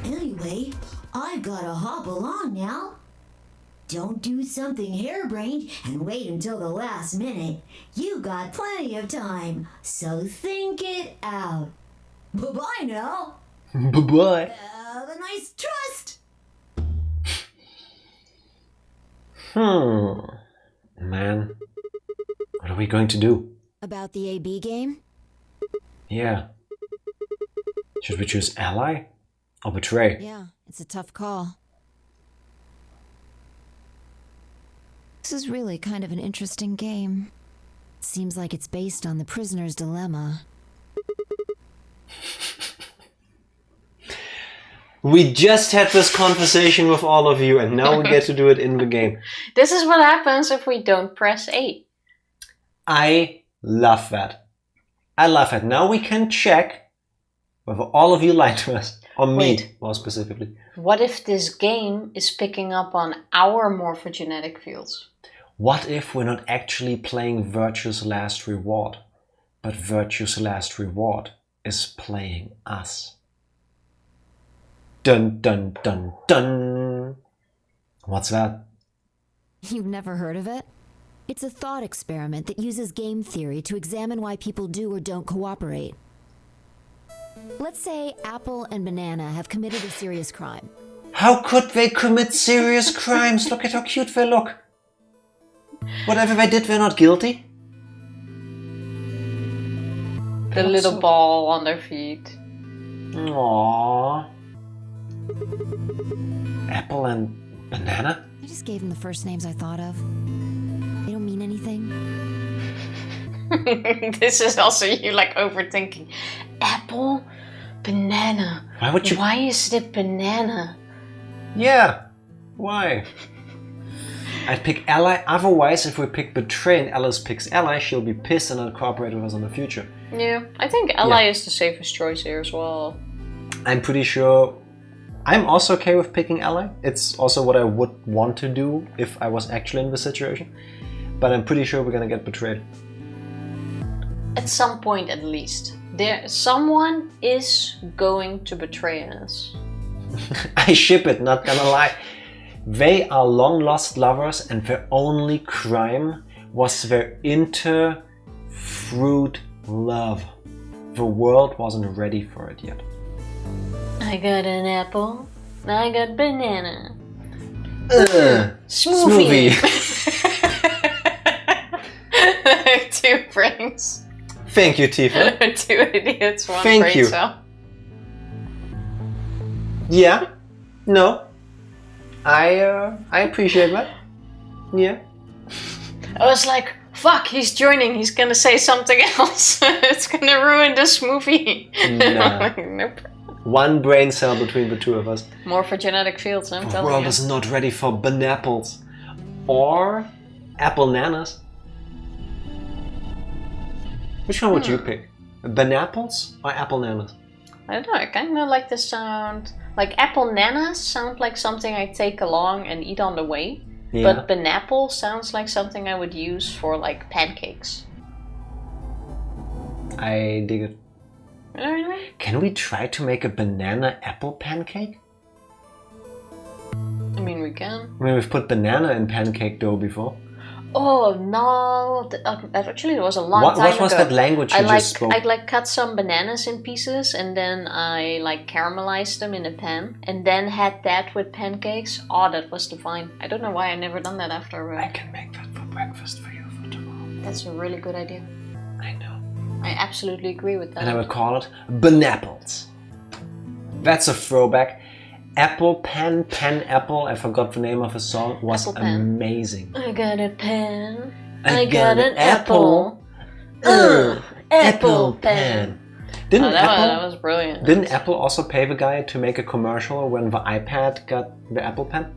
Anyway, I've gotta hop along now. Don't do something harebrained and wait until the last minute. You got plenty of time, so think it out. Bye-bye now. Bye-bye. Have a nice trust. Man. What are we going to do? About the AB game? Yeah. Should we choose ally or betray? Yeah, it's a tough call. This is really kind of an interesting game. Seems like it's based on the prisoner's dilemma. We just had this conversation with all of you and now we get to do it in the game. This is what happens if we don't press A. I love that. I love it. Now we can check whether all of you lied to us. Or me, more specifically. What if this game is picking up on our morphogenetic fields? What if we're not actually playing Virtue's Last Reward, but Virtue's Last Reward is playing us? Dun dun dun dun! What's that? You've never heard of it? It's a thought experiment that uses game theory to examine why people do or don't cooperate. Let's say Apple and Banana have committed a serious crime. How could they commit serious crimes? Look at how cute they look. Whatever they did, they're not guilty. The little ball on their feet. Aww. Apple and Banana? I just gave them the first names I thought of. They don't mean anything. This is also you like overthinking. Apple, banana. Why would you? Why is it banana? Yeah. Why? I'd pick ally. Otherwise, if we pick betray and Alice picks ally, she'll be pissed and not cooperate with us in the future. Yeah, I think ally is the safest choice here as well. I'm pretty sure. I'm also okay with picking ally. It's also what I would want to do if I was actually in this situation. But I'm pretty sure we're gonna get betrayed. At some point, at least. Someone is going to betray us. I ship it, not gonna lie. They are long lost lovers and their only crime was their inter-fruit love. The world wasn't ready for it yet. I got an apple, I got banana. Smoothie. 2 brains. Thank you, Tifa. 2 idiots, 1 Thank brain you. cell. Yeah. No. I appreciate that. Yeah. I was like, fuck, he's joining, he's gonna say something else. It's gonna ruin this movie. Nah. Nope. 1 brain cell between the 2 of us. Morphogenetic fields, I'm The telling world you. is not ready for banapples. Or apple nanas. Which one would you pick? Banapples or apple nanas? I don't know, I kinda like the sound. Like apple nanas sound like something I take along and eat on the way. Yeah. But banapple sounds like something I would use for like pancakes. I dig it. Can we try to make a banana apple pancake? I mean, we can. I mean, we've put banana in pancake dough before. Oh no! That actually was a long time ago. What was that language you just spoke? I cut some bananas in pieces and then I caramelized them in a pan and then had that with pancakes. Oh, that was divine. I don't know why I never done that after. I can make that for breakfast for you for tomorrow. That's a really good idea. I know. I absolutely agree with that. And I would call it Banapples. That's a throwback. Apple Pen, Pen Apple, I forgot the name of the song, was amazing. I got a pen. I got an apple. Apple pen. That was brilliant. Didn't Apple also pay the guy to make a commercial when the iPad got the Apple Pen?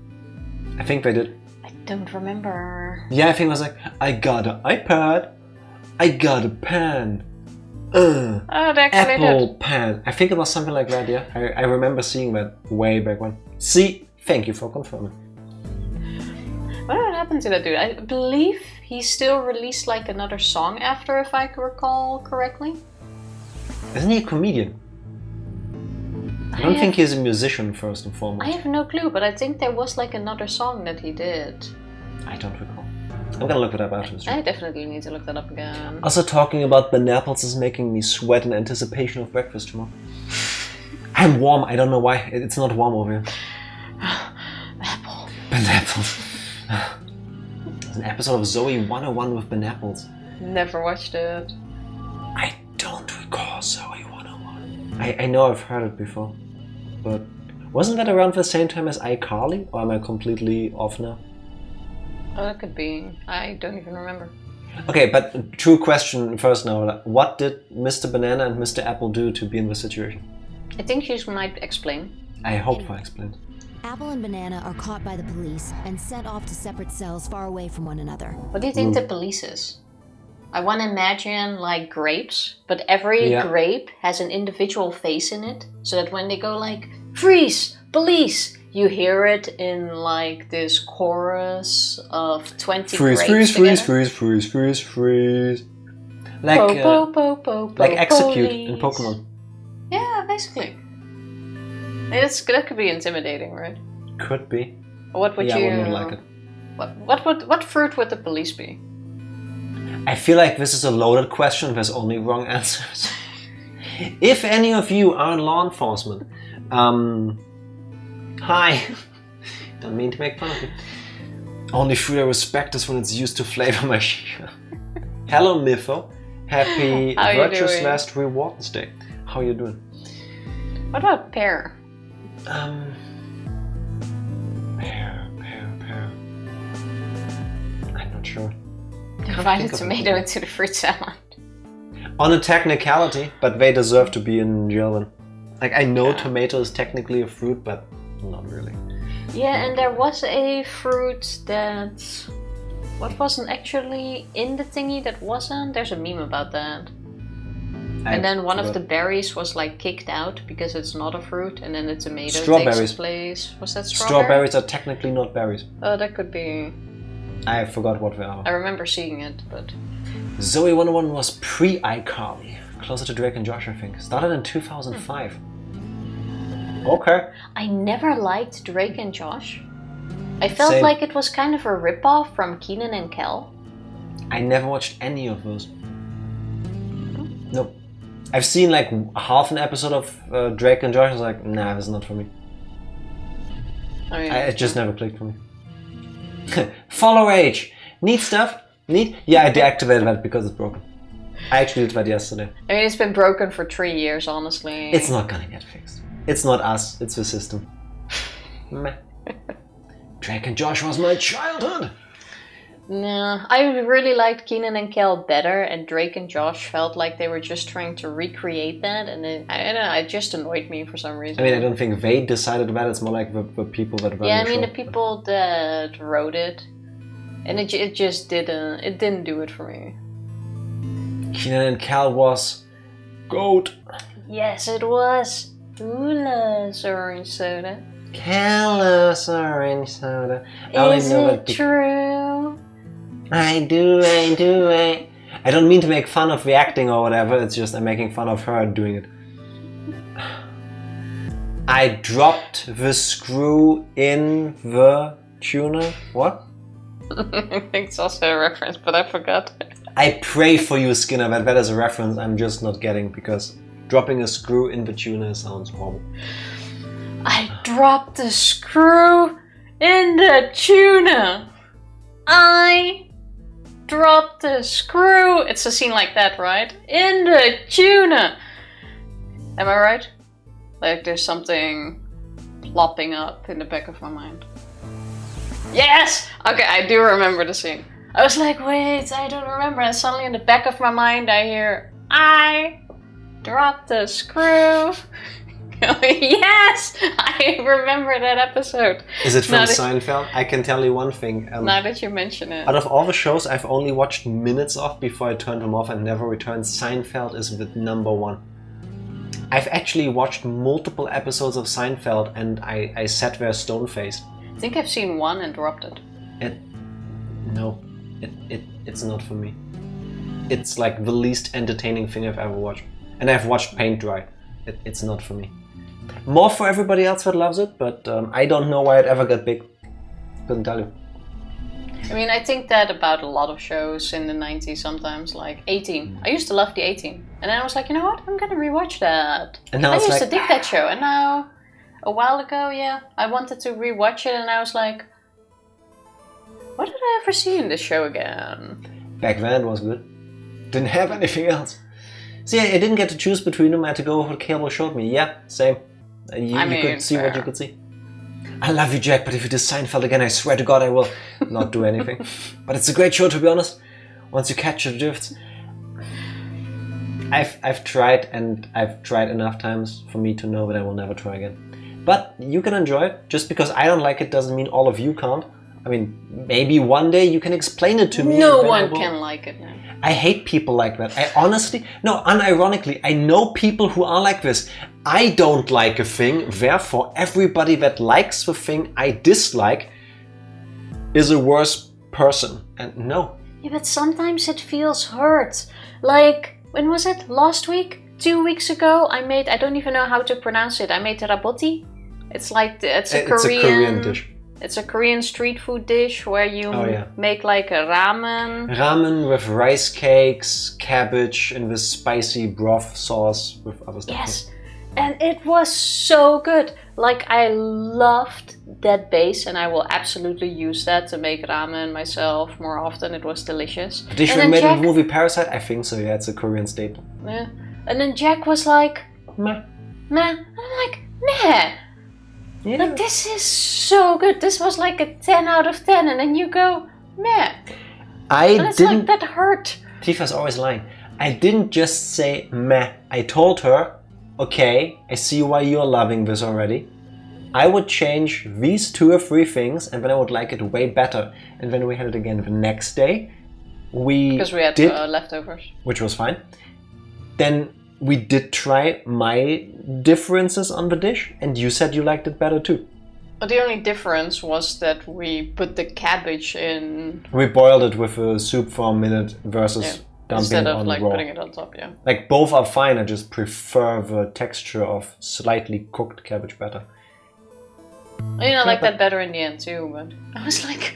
I think they did. I don't remember. Yeah, I think it was like, I got an iPad. I got a pen. Apple pen. I think it was something like that, yeah. I remember seeing that way back when. See, thank you for confirming. What happened to that dude? I believe he still released another song after, if I recall correctly. Isn't he a comedian? I don't think he's a musician first and foremost. I have no clue, but I think there was another song that he did. I don't recall. I'm gonna look it up after this. I definitely need to look that up again. Also, talking about banapples is making me sweat in anticipation of breakfast tomorrow. I'm warm. I don't know why. It's not warm over here. Apple. Banapples. There's an episode of Zoe 101 with banapples. Never watched it. I don't recall Zoe 101. I know I've heard it before, but wasn't that around the same time as iCarly? Or am I completely off now? Oh, that could be. I don't even remember. Okay, but true question first now. What did Mr. Banana and Mr. Apple do to be in this situation? I think she might explain. I hope I explained. Apple and Banana are caught by the police and sent off to separate cells far away from one another. What do you think the police is? I want to imagine grapes, but every grape has an individual face in it, so that when they go freeze, police, you hear it in this chorus of 20 freeze, grapes freeze, together. freeze, freeze, freeze, freeze, freeze. Like execute in Pokemon. Yeah, basically. That could be intimidating, right? Could be. What would I you? would not like it. What fruit would the police be? I feel like this is a loaded question. There's only wrong answers. If any of you are in law enforcement, hi. Don't mean to make fun of you. Only food I respect is when it's used to flavor my shisha. Hello, Miffo. Happy Virtuous Last Rewards Day. How are you doing? What about pear? Pear. I'm not sure. Divide a tomato into the fruit salad. On a technicality, but they deserve to be in jail then. I know tomato is technically a fruit, but not really. Yeah, and there was a fruit that... What wasn't actually in the thingy that wasn't? There's a meme about that. And then one of the berries was kicked out because it's not a fruit, and then the tomato takes its place. Was that strawberry? Strawberries are technically not berries. Oh, that could be... I forgot what they are. I remember seeing it, but... Zoe 101 was pre-iCarly. Closer to Drake and Josh, I think. Started in 2005. Okay. I never liked Drake and Josh. I felt like it was kind of a rip-off from Kenan and Kel. I never watched any of those. Nope. I've seen half an episode of Drake and Josh. I was like, nah, this is not for me. Oh, yeah. It just never clicked for me. Follow age. Need stuff? Need? Yeah, I deactivated that because it's broken. I actually did that yesterday. I mean, it's been broken for 3 years, honestly. It's not gonna get fixed. It's not us, it's the system. Meh. Drake and Josh was my childhood! No, I really liked Kenan and Kel better, and Drake and Josh felt like they were just trying to recreate that, and I don't know, it just annoyed me for some reason. I mean, I don't think they decided that, it's more like the people that run the show. The people that wrote it, and it just didn't do it for me. Kenan and Kel was GOAT. Yes, it was. Who loves orange soda? Kel loves orange soda. Is it true? I do. I don't mean to make fun of the acting or whatever, it's just I'm making fun of her doing it. I dropped the screw in the tuna. What? I think it's also a reference, but I forgot. I pray for you, Skinner, that is a reference I'm just not getting, because dropping a screw in the tuna sounds horrible. I dropped the screw in the tuna. I dropped the screw. It's a scene like that, right? In the tuna. Am I right? Like there's something plopping up in the back of my mind. Yes! Okay, I do remember the scene. I was like, wait, I don't remember. And suddenly in the back of my mind I hear, I dropped the screw. Yes! I remember that episode. Is it from Seinfeld? I can tell you one thing. Now that you mention it. Out of all the shows I've only watched minutes of before I turned them off and never returned, Seinfeld is the #1. I've actually watched multiple episodes of Seinfeld and I sat there stone-faced. I think I've seen one and dropped it. It's not for me. It's like the least entertaining thing I've ever watched. And I've watched paint dry. It's not for me. More for everybody else that loves it, but I don't know why it ever got big. Couldn't tell you. I mean, I think that about a lot of shows in the 90s sometimes, like 18. I used to love the 18. And then I was like, you know what? I'm gonna rewatch that. And now I it's used like, to dig that show. And now, a while ago, yeah, I wanted to rewatch it and I was like, what did I ever see in this show again? Back then it was good. Didn't have anything else. See, I didn't get to choose between them. I had to go with what cable showed me. Yeah, same. You could see what you could see. I love you, Jack, but if you do Seinfeld again, I swear to God I will not do anything. But it's a great show, to be honest. Once you catch the drift. I've tried, and I've tried enough times for me to know that I will never try again. But you can enjoy it. Just because I don't like it doesn't mean all of you can't. I mean, maybe one day you can explain it to me. No one can like it now. I hate people like that. I honestly, no, unironically, I know people who are like this. I don't like a thing, therefore everybody that likes the thing I dislike is a worse person. And no. Yeah, but sometimes it feels hurt. Like, when was it? Last week? 2 weeks ago? I don't even know how to pronounce it. I made rabotti. It's like, it's a Korean dish. It's a Korean street food dish where you make like a ramen. Ramen with rice cakes, cabbage, and this spicy broth sauce with other stuff. Yes, and it was so good. Like, I loved that base and I will absolutely use that to make ramen myself more often. It was delicious. The dish we made in the movie Parasite? I think so, yeah, it's a Korean staple. Yeah. And then Jack was like, meh. Meh. And I'm like, meh. Yeah. Like, this is so good. This was like a 10 out of 10. And then you go, meh. Like, that hurt. Tifa's always lying. I didn't just say meh. I told her, okay, I see why you're loving this already. I would change these 2 or 3 things and then I would like it way better. And then we had it again the next day. Because we had leftovers. Which was fine. Then we did try my differences on the dish, and you said you liked it better too. But the only difference was that we put the cabbage in. We boiled it with a soup for a minute versus dumping instead it of on like raw. putting it on top, yeah. Like, both are fine, I just prefer the texture of slightly cooked cabbage better. I like that better in the end too, but I was like...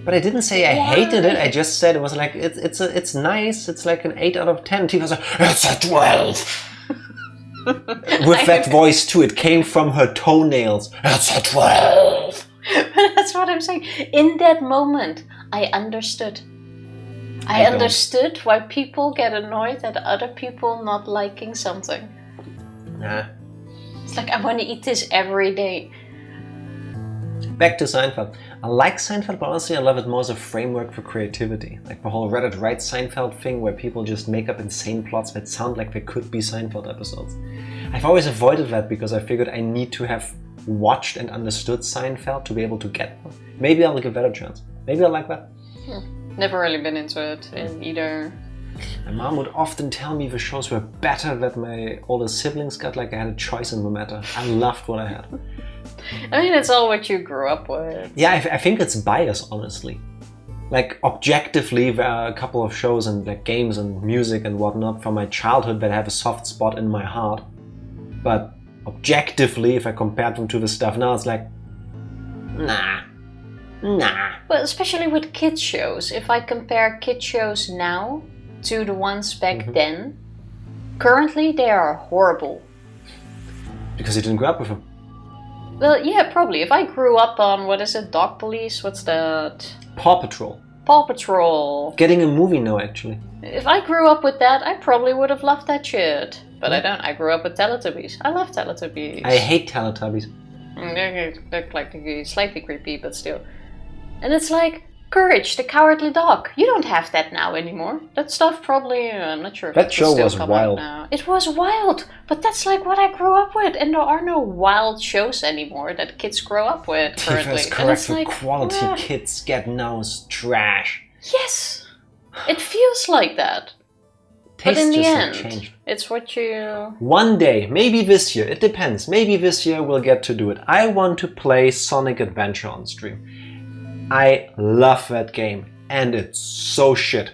But I didn't say I hated it, I just said it was like, it's nice, it's like an 8 out of 10. Tifa was like, it's a 12! With that voice too, it came from her toenails. It's a 12! But that's what I'm saying. In that moment, I understood. I understood why people get annoyed at other people not liking something. Nah. It's like, I want to eat this every day. Back to Seinfeld. I like Seinfeld, but honestly I love it more as a framework for creativity. Like the whole Reddit writes Seinfeld thing where people just make up insane plots that sound like they could be Seinfeld episodes. I've always avoided that because I figured I need to have watched and understood Seinfeld to be able to get one. Maybe I'll give that a chance. Maybe I'll like that. Never really been into it in either. My mom would often tell me the shows were better that my older siblings got, like I had a choice in the matter. I loved what I had. I mean, it's all what you grew up with. Yeah, I think it's bias, honestly. Like, objectively, there are a couple of shows and like games and music and whatnot from my childhood that have a soft spot in my heart. But objectively, if I compared them to the stuff now, it's like, nah. But especially with kids shows, if I compare kids shows now to the ones back then, currently they are horrible. Because you didn't grow up with them. Well, yeah, probably. If I grew up on, what is it, Dog Police? What's that? Paw Patrol. Paw Patrol. Getting a movie now, actually. If I grew up with that, I probably would have loved that shit. But I don't. I grew up with Teletubbies. I love Teletubbies. I hate Teletubbies. They look like slightly creepy, but still. And it's like, Courage, the Cowardly Dog. You don't have that now anymore. That stuff probably, I'm not sure if that show still was come wild. out now. It was wild, but that's like what I grew up with. And there are no wild shows anymore that kids grow up with currently. Tifa's correct, for like, quality kids get now is trash. Yes, it feels like that. But in the end, it's what you... One day, maybe this year, it depends. Maybe this year we'll get to do it. I want to play Sonic Adventure on stream. I love that game, and it's so shit.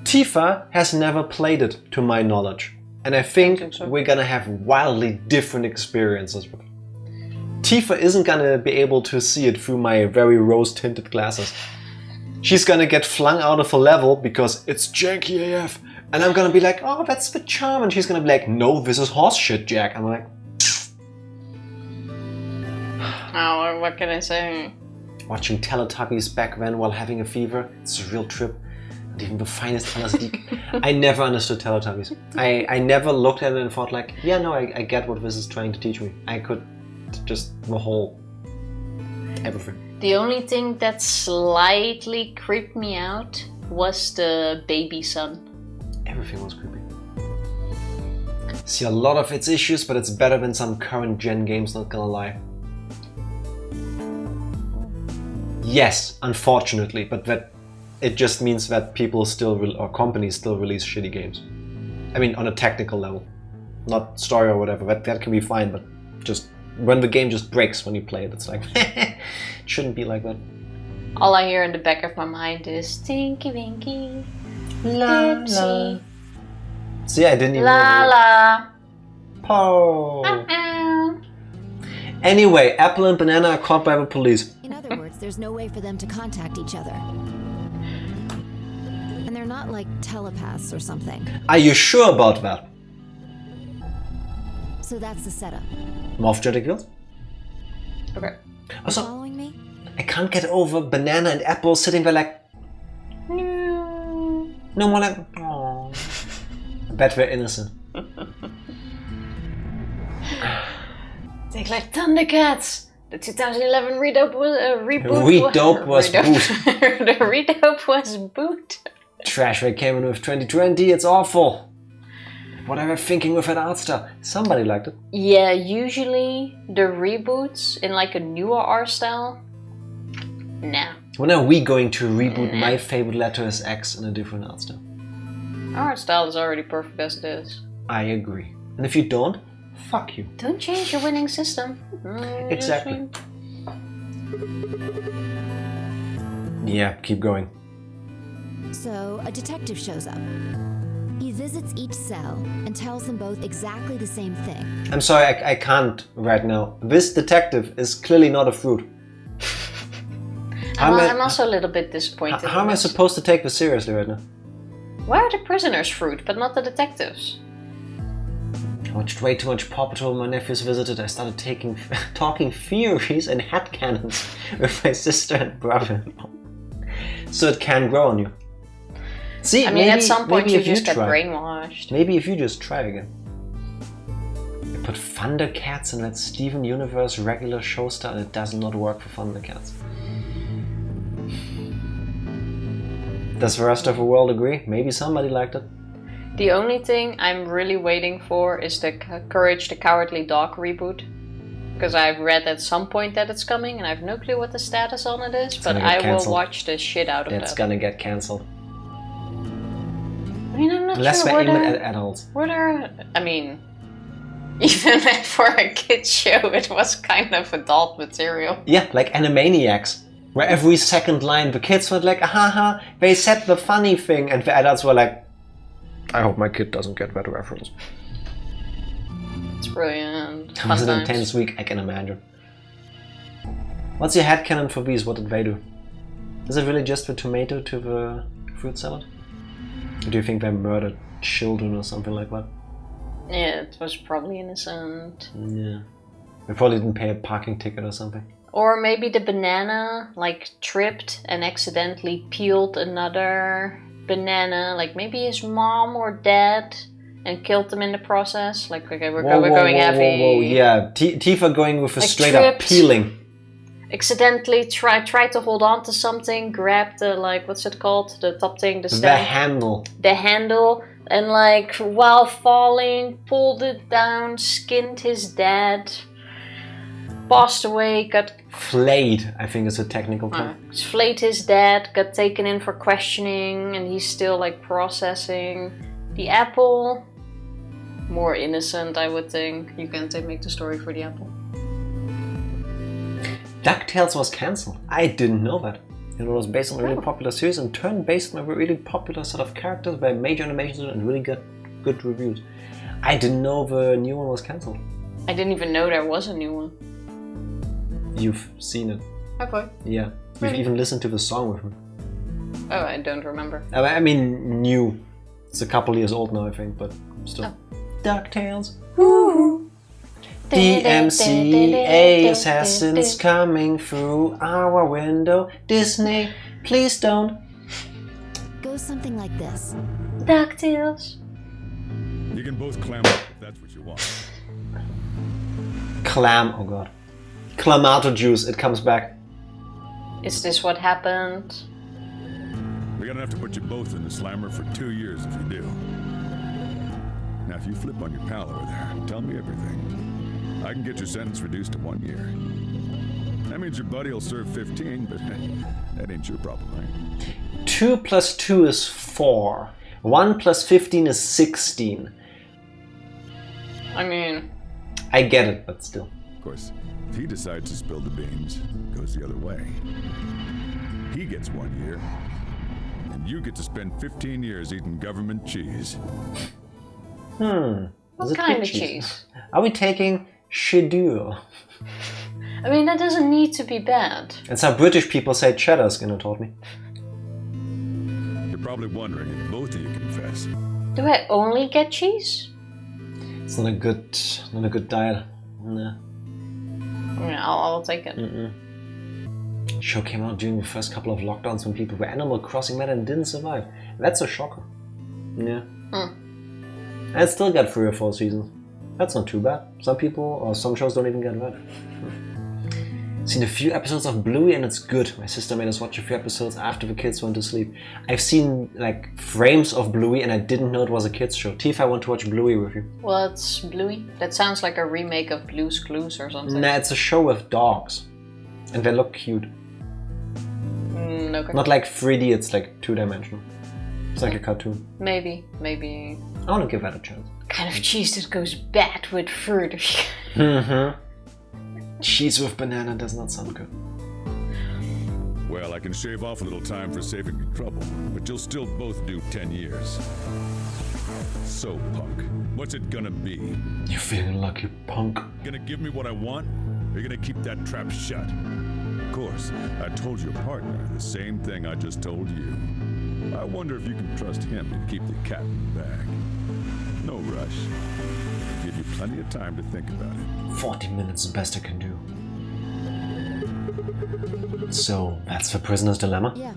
Tifa has never played it, to my knowledge, and I think so. We're gonna have wildly different experiences with it. Tifa isn't gonna be able to see it through my very rose-tinted glasses. She's gonna get flung out of a level because it's janky AF, and I'm gonna be like, oh, that's the charm, and she's gonna be like, no, this is horse shit, Jack. I'm like... Oh, what can I say? Watching Teletubbies back then while having a fever, it's a real trip. And even the finest LSD. I never understood Teletubbies. I never looked at it and thought like, yeah, no, I get what this is trying to teach me. I could just the whole everything. The only thing that slightly creeped me out was the baby son. Everything was creepy. See a lot of its issues, but it's better than some current gen games, not gonna lie. Yes, unfortunately, but that it just means that people still or companies still release shitty games. I mean, on a technical level, not story or whatever. That can be fine, but just when the game just breaks when you play it, it's like it shouldn't be like that. All I hear in the back of my mind is Tinky Winky, Dipsy. See, I didn't even. La la. Oh. Anyway, Apple and Banana are caught by the police. In other words, there's no way for them to contact each other. And they're not like telepaths or something. Are you sure about that? So that's the setup. Morph Wheels? Okay. Also, following me? I can't get over Banana and Apple sitting there like... No more like... Oh. I bet we're innocent. Think like Thundercats. The 2011 reboot was Redope was boot. The redope was boot. Trash they came in with 2020. It's awful. What am I thinking with that art style? Somebody liked it. Yeah, usually the reboots in like a newer art style. Nah. When are we going to reboot My Favorite Letter is X in a different art style? Our art style is already perfect as it is. I agree. And if you don't, fuck you. Don't change your winning system. Exactly. Yeah, keep going. So, a detective shows up. He visits each cell and tells them both exactly the same thing. I'm sorry, I can't right now. This detective is clearly not a fruit. I'm also a little bit disappointed. How am I supposed to take this seriously right now? Why are the prisoners fruit, but not the detectives? I watched way too much Paw Patrol when my nephews visited. I started talking theories and headcanons with my sister and brother. So it can grow on you. See, I mean, maybe, at some point you just get try. brainwashed. Maybe if you just try again. I put Thundercats in that Steven Universe regular show style and it does not work for Thundercats. Does the rest of the world agree? Maybe somebody liked it. The only thing I'm really waiting for is the Courage the Cowardly Dog reboot. Because I've read at some point that it's coming and I have no clue what the status on it is, but I will watch the shit out of that. It's gonna get cancelled. I mean, I'm not Unless sure we're aimed at adults. I mean, even for a kid's show, it was kind of adult material. Yeah, like Animaniacs, where every second line the kids were like, haha, they said the funny thing, and the adults were like, I hope my kid doesn't get that reference. It's brilliant. It Fun was an times. intense week, I can imagine. What's your headcanon for these? What did they do? Is it really just the tomato to the fruit salad? Or do you think they murdered children or something like that? Yeah, it was probably innocent. Yeah. They probably didn't pay a parking ticket or something. Or maybe the banana, like, tripped and accidentally peeled another banana. Like, maybe his mom or dad, and killed them in the process. Like, okay, we're going heavy. Whoa. Yeah, Tifa going with a Like, straight up tripped. peeling. Accidentally tried to hold on to something, grabbed the, like, what's it called? The top thing, the The stand. handle. The handle, and, like, while falling, pulled it down, skinned his dad, passed away, got Flayed, I think is a technical term. flayed his dad, got taken in for questioning, and he's still, like, processing. The apple, more innocent, I would think. You can't make the story for the apple. DuckTales was cancelled. I didn't know that. It was based on a really popular series and turned based on a really popular set of characters by major animation studio and really good reviews. I didn't know the new one was cancelled. I didn't even know there was a new one. You've seen it. Have I? Yeah. You've Really? even listened to the song with me. Oh, I don't remember. I mean, new. It's a couple years old now, I think, but still. DuckTales. Woo! DMCA assassins coming through our window. Disney, please don't. Goes something like this. DuckTales. You can both clam up if that's what you want. Clam, oh god. Clamato juice, it comes back. Is this what happened? We're gonna have to put you both in the slammer for 2 years if you do. Now, if you flip on your pal over there, tell me everything. I can get your sentence reduced to 1 year. That means your buddy will serve 15, but that ain't your problem, right? 2 plus 2 is 4. 1 plus 15 is 16. I mean... I get it, but still. Of course, if he decides to spill the beans, it goes the other way. He gets 1 year, and you get to spend 15 years eating government cheese. What kind of cheese? Are we taking cheddar? I mean, that doesn't need to be bad. That's how British people say cheddar, Skinner told me. You're probably wondering if both of you confess. Do I only get cheese? It's not a good diet. Nah. Yeah, I'll take it. Show came out during the first couple of lockdowns when people were Animal Crossing mad and didn't survive. That's a shocker. Yeah. And it still got 3 or 4 seasons. That's not too bad. Some people or some shows don't even get that. Seen a few episodes of Bluey and it's good. My sister made us watch a few episodes after the kids went to sleep. I've seen like frames of Bluey and I didn't know it was a kids show. Tifa, I want to watch Bluey with you. What's Bluey? That sounds like a remake of Blue's Clues or something. Nah, it's a show with dogs. And they look cute. Okay. Not like 3D, it's like 2-dimensional. It's like a cartoon. Maybe. I want to give that a chance. Kind of cheese that goes bad with fruit. Cheese with banana does not sound good. Well, I can shave off a little time for saving you trouble, but you'll still both do 10 years. So, punk, what's it gonna be? You're feeling lucky, punk. Gonna give me what I want? Or you gonna keep that trap shut? Of course, I told your partner the same thing I just told you. I wonder if you can trust him to keep the cat in the bag. No rush. Give you plenty of time to think about it. 40 minutes is the best I can do. So, that's the prisoner's dilemma? Yeah.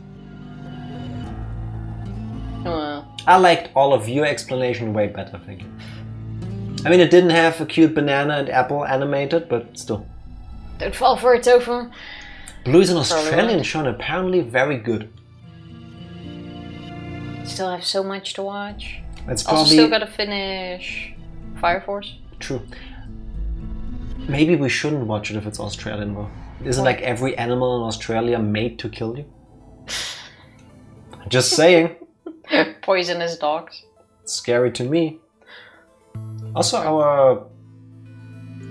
I liked all of your explanation way better, thank you. I mean, it didn't have a cute banana and apple animated, but still. Don't fall for it, Tofu. Blue is an Australian show and apparently very good. Still have so much to watch. It's Also probably... still gotta finish Fire Force. True. Maybe we shouldn't watch it if it's Australian, though. Isn't like every animal in Australia made to kill you? Just saying. Poisonous dogs. Scary to me. Also, our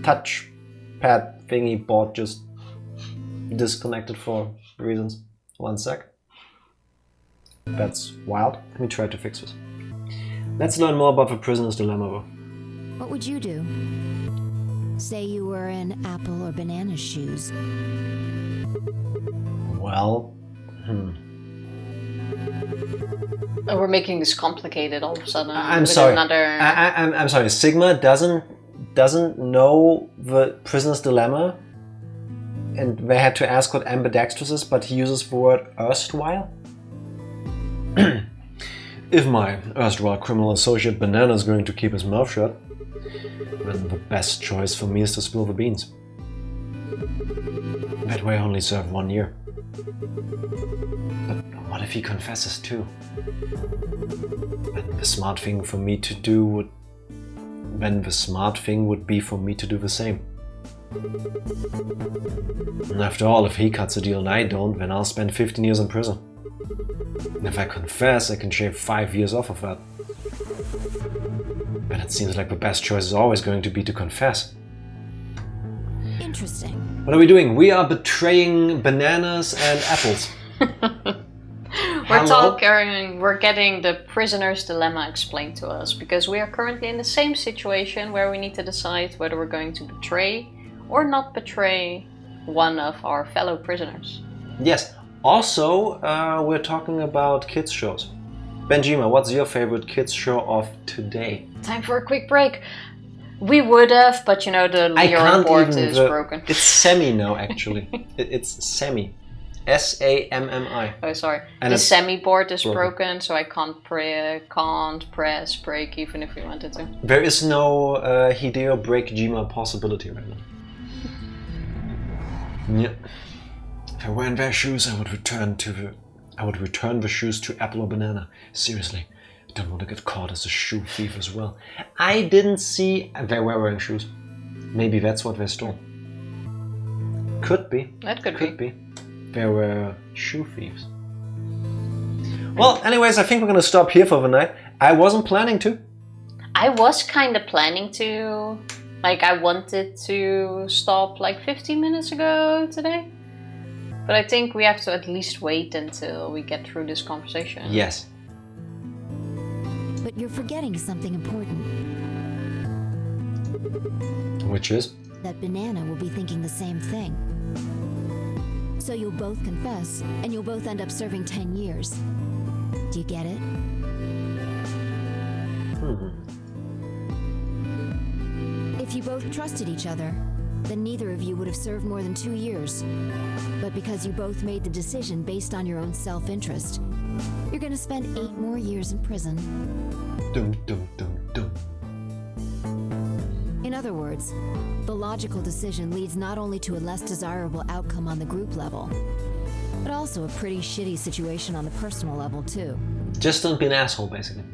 touchpad thingy board just disconnected for reasons. 1 sec. That's wild. Let me try to fix this. Let's learn more about the prisoner's dilemma, though. What would you do? Say you were in Apple or Banana's shoes. Well, Oh, we're making this complicated all of a sudden. I'm with sorry. Another... I'm sorry. Sigma doesn't know the prisoner's dilemma, and they had to ask what ambidextrous is, but he uses the word erstwhile. If my erstwhile criminal associate Banana is going to keep his mouth shut, then the best choice for me is to spill the beans. That way I only serve 1 year. But what if he confesses too? Then the smart thing for me to do would... Then the smart thing would be for me to do the same. And after all, if he cuts a deal and I don't, then I'll spend 15 years in prison. And if I confess, I can shave 5 years off of that. But it seems like the best choice is always going to be to confess. Interesting. What are we doing? We are betraying bananas and apples. We're getting the prisoner's dilemma explained to us, because we are currently in the same situation where we need to decide whether we're going to betray or not betray one of our fellow prisoners. Yes. Also, we're talking about kids shows. Benjima, what's your favorite kids show of today? Time for a quick break. We would have, but you know, the Leo board is broken. It's semi now, actually. It's semi. S-A-M-M-I. Oh, sorry. And the semi board is broken, so I can't press break even if we wanted to. There is no Hideo break Jima possibility right now. Yeah. If I were in their shoes, I would return the shoes to Apple or Banana. Seriously, I don't want to get caught as a shoe thief as well. I didn't see they were wearing shoes. Maybe that's what they stole. Could be. That could be. They were shoe thieves. Well, anyways, I think we're gonna stop here for the night. I wasn't planning to. I was kind of planning to. Like, I wanted to stop like 15 minutes ago today. But I think we have to at least wait until we get through this conversation. Yes. But you're forgetting something important. Which is? That Banana will be thinking the same thing. So you'll both confess, and you'll both end up serving 10 years. Do you get it? If you both trusted each other, then neither of you would have served more than 2 years. But because you both made the decision based on your own self-interest, you're gonna spend 8 more years in prison. Dum, dum, dum, dum. In other words, the logical decision leads not only to a less desirable outcome on the group level, but also a pretty shitty situation on the personal level too. Just don't be an asshole, basically.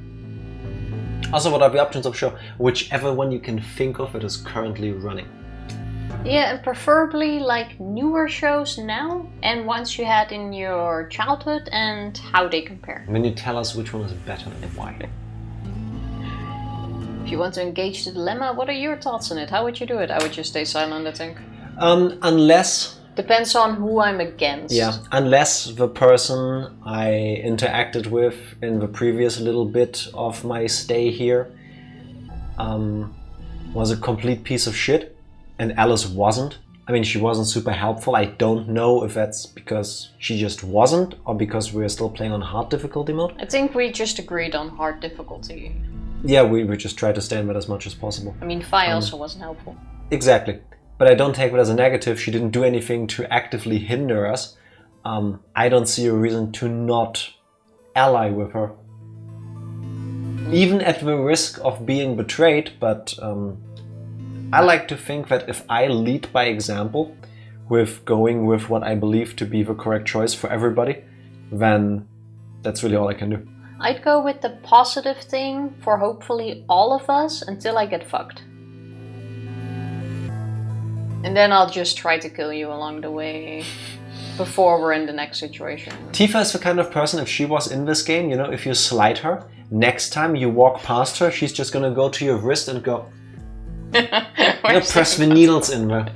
Also, what are the options of show? Whichever one you can think of that is currently running. Yeah, and preferably like newer shows now and ones you had in your childhood and how they compare. When you tell us which one is better and why. If you want to engage the dilemma, what are your thoughts on it? How would you do it? I would just stay silent, I think. Unless... Depends on who I'm against. Yeah, unless the person I interacted with in the previous little bit of my stay here was a complete piece of shit, and Alice wasn't. I mean, she wasn't super helpful. I don't know if that's because she just wasn't, or because we're still playing on hard difficulty mode. I think we just agreed on hard difficulty. Yeah, we just tried to stay in that as much as possible. I mean, Fi also wasn't helpful. Exactly. But I don't take it as a negative. She didn't do anything to actively hinder us. I don't see a reason to not ally with her. Even at the risk of being betrayed, but I like to think that if I lead by example with going with what I believe to be the correct choice for everybody, then that's really all I can do. I'd go with the positive thing for hopefully all of us until I get fucked. And then I'll just try to kill you along the way before we're in the next situation. Tifa is the kind of person, if she was in this game, you know, if you slide her, next time you walk past her, she's just gonna go to your wrist and go... press the needles in there.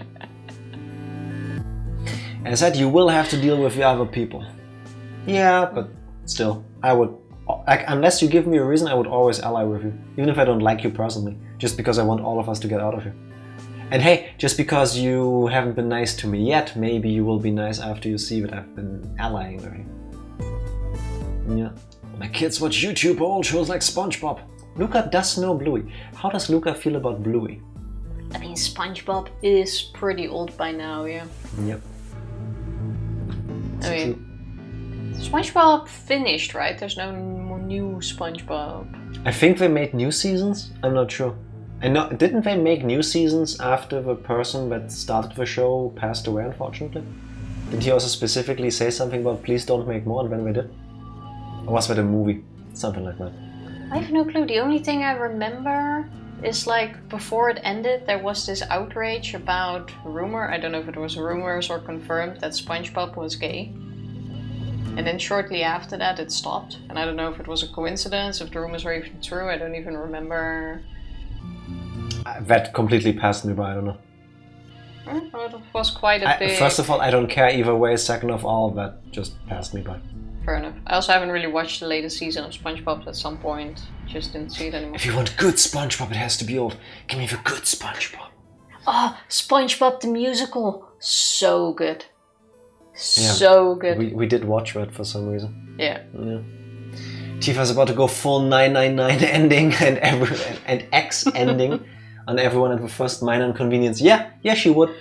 As I said, you will have to deal with the other people. Yeah, but still, I would... unless you give me a reason, I would always ally with you. Even if I don't like you personally. just because I want all of us to get out of here. And hey, just because you haven't been nice to me yet, maybe you will be nice after you see that I've been allying with you. Yeah. My kids watch YouTube or old shows like SpongeBob. Luca does know Bluey. How does Luca feel about Bluey? I mean, SpongeBob is pretty old by now, yeah. Yep. I mean, SpongeBob finished, right? There's no more new SpongeBob. I think they made new seasons. I'm not sure. I know, didn't they make new seasons after the person that started the show passed away, unfortunately? Did he also specifically say something about please don't make more, and when they did? Or was that a movie? Something like that. I have no clue. The only thing I remember is like before it ended, there was this outrage about rumor. I don't know if it was rumors or confirmed that SpongeBob was gay. And then shortly after that, it stopped. And I don't know if it was a coincidence, if the rumors were even true. I don't even remember. That completely passed me by, I don't know. Well, it was quite a big... First of all, I don't care either way. Second of all, that just passed me by. Fair enough. I also haven't really watched the latest season of SpongeBob at some point. Just didn't see it anymore. If you want good SpongeBob, it has to be old. Give me the good SpongeBob. Oh, SpongeBob the musical. So good. So good. We did watch that for some reason. Yeah. Tifa's about to go full 999 ending and X ending on everyone at the first minor inconvenience. Yeah, she would.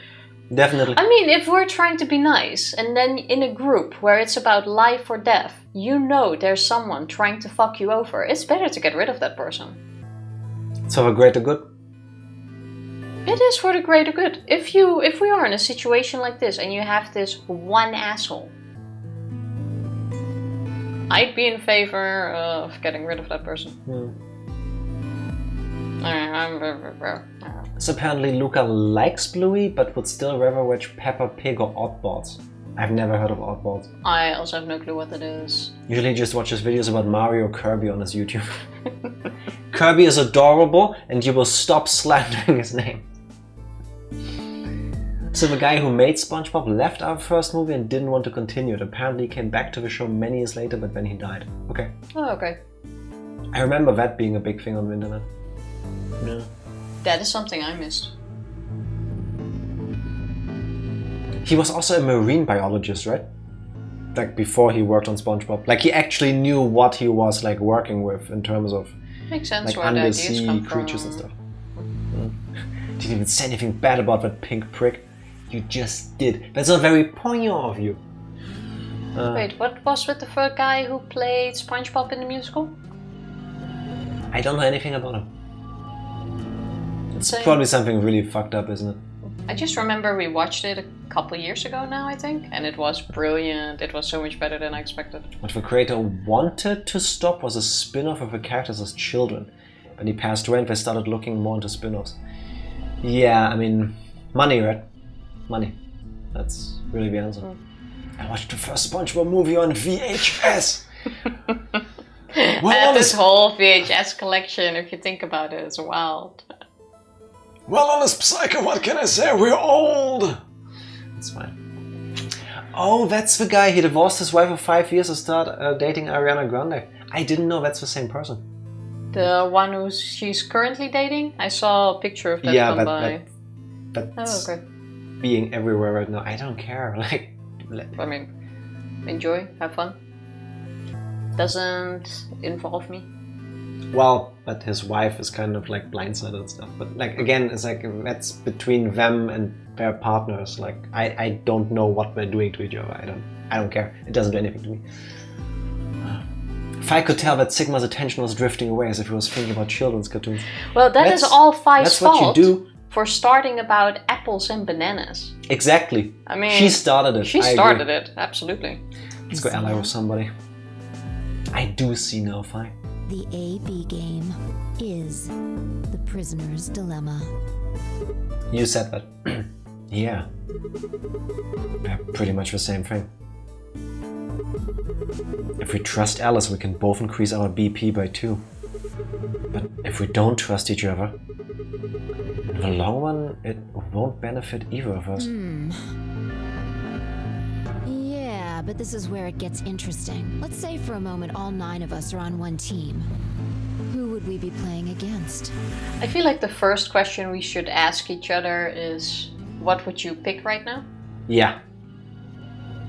Definitely. I mean, if we're trying to be nice, and then in a group where it's about life or death, you know there's someone trying to fuck you over, it's better to get rid of that person. So for greater good? It is for the greater good. If we are in a situation like this and you have this one asshole, I'd be in favor of getting rid of that person. So apparently Luca likes Bluey, but would still rather watch Peppa Pig or Oddballs. I've never heard of Oddballs. I also have no clue what that is. Usually he just watches videos about Mario or Kirby on his YouTube. Kirby is adorable, and you will stop slandering his name. So the guy who made SpongeBob left our first movie and didn't want to continue it. Apparently he came back to the show many years later, but then he died. Okay. Oh, okay. I remember that being a big thing on the internet. Yeah. That is something I missed. He was also a marine biologist, right? Like before he worked on SpongeBob. Like he actually knew what he was like working with in terms of makes sense like where the ideas undersea come creatures from. and stuff. Didn't even say anything bad about that pink prick. You just did. That's not very poignant of you. Wait, what was with the third guy who played SpongeBob in the musical? I don't know anything about him. It's probably something really fucked up, isn't it? I just remember we watched it a couple years ago now, I think, and it was brilliant. It was so much better than I expected. What the creator wanted to stop was a spin-off of the characters as children. When he passed away and they started looking more into spin-offs. Yeah, I mean, money, right? Money. That's really the answer. I watched the first SpongeBob movie on VHS! This whole VHS collection, if you think about it, is wild. Well, honest Psycho, what can I say? We're old! That's fine. Oh, that's the guy. He divorced his wife of 5 years to start dating Ariana Grande. I didn't know that's the same person. The one who she's currently dating? I saw a picture of that come by. That's okay. Being everywhere right now. I don't care. Like, I mean, enjoy, have fun. Doesn't involve me. Well, but his wife is kind of like blindsided and stuff. But like again, it's like that's between them and their partners. Like I don't know what they're doing to each other. I don't care. It doesn't do anything to me. If I could tell that Sigma's attention was drifting away as if he was thinking about children's cartoons. Well, that is all Fi's fault. That's what you do. For starting about apples and bananas. Exactly. I mean, she started it. She started it, absolutely. Let's go ally with somebody. I do see no Fi. The AB game is the prisoner's dilemma. You said that. Yeah. Pretty much the same thing. If we trust Alice, we can both increase our BP by 2. But if we don't trust each other, in the long run, it won't benefit either of us. Yeah, but this is where it gets interesting. Let's say for a moment all 9 of us are on one team. Who would we be playing against? I feel like the first question we should ask each other is, what would you pick right now? Yeah.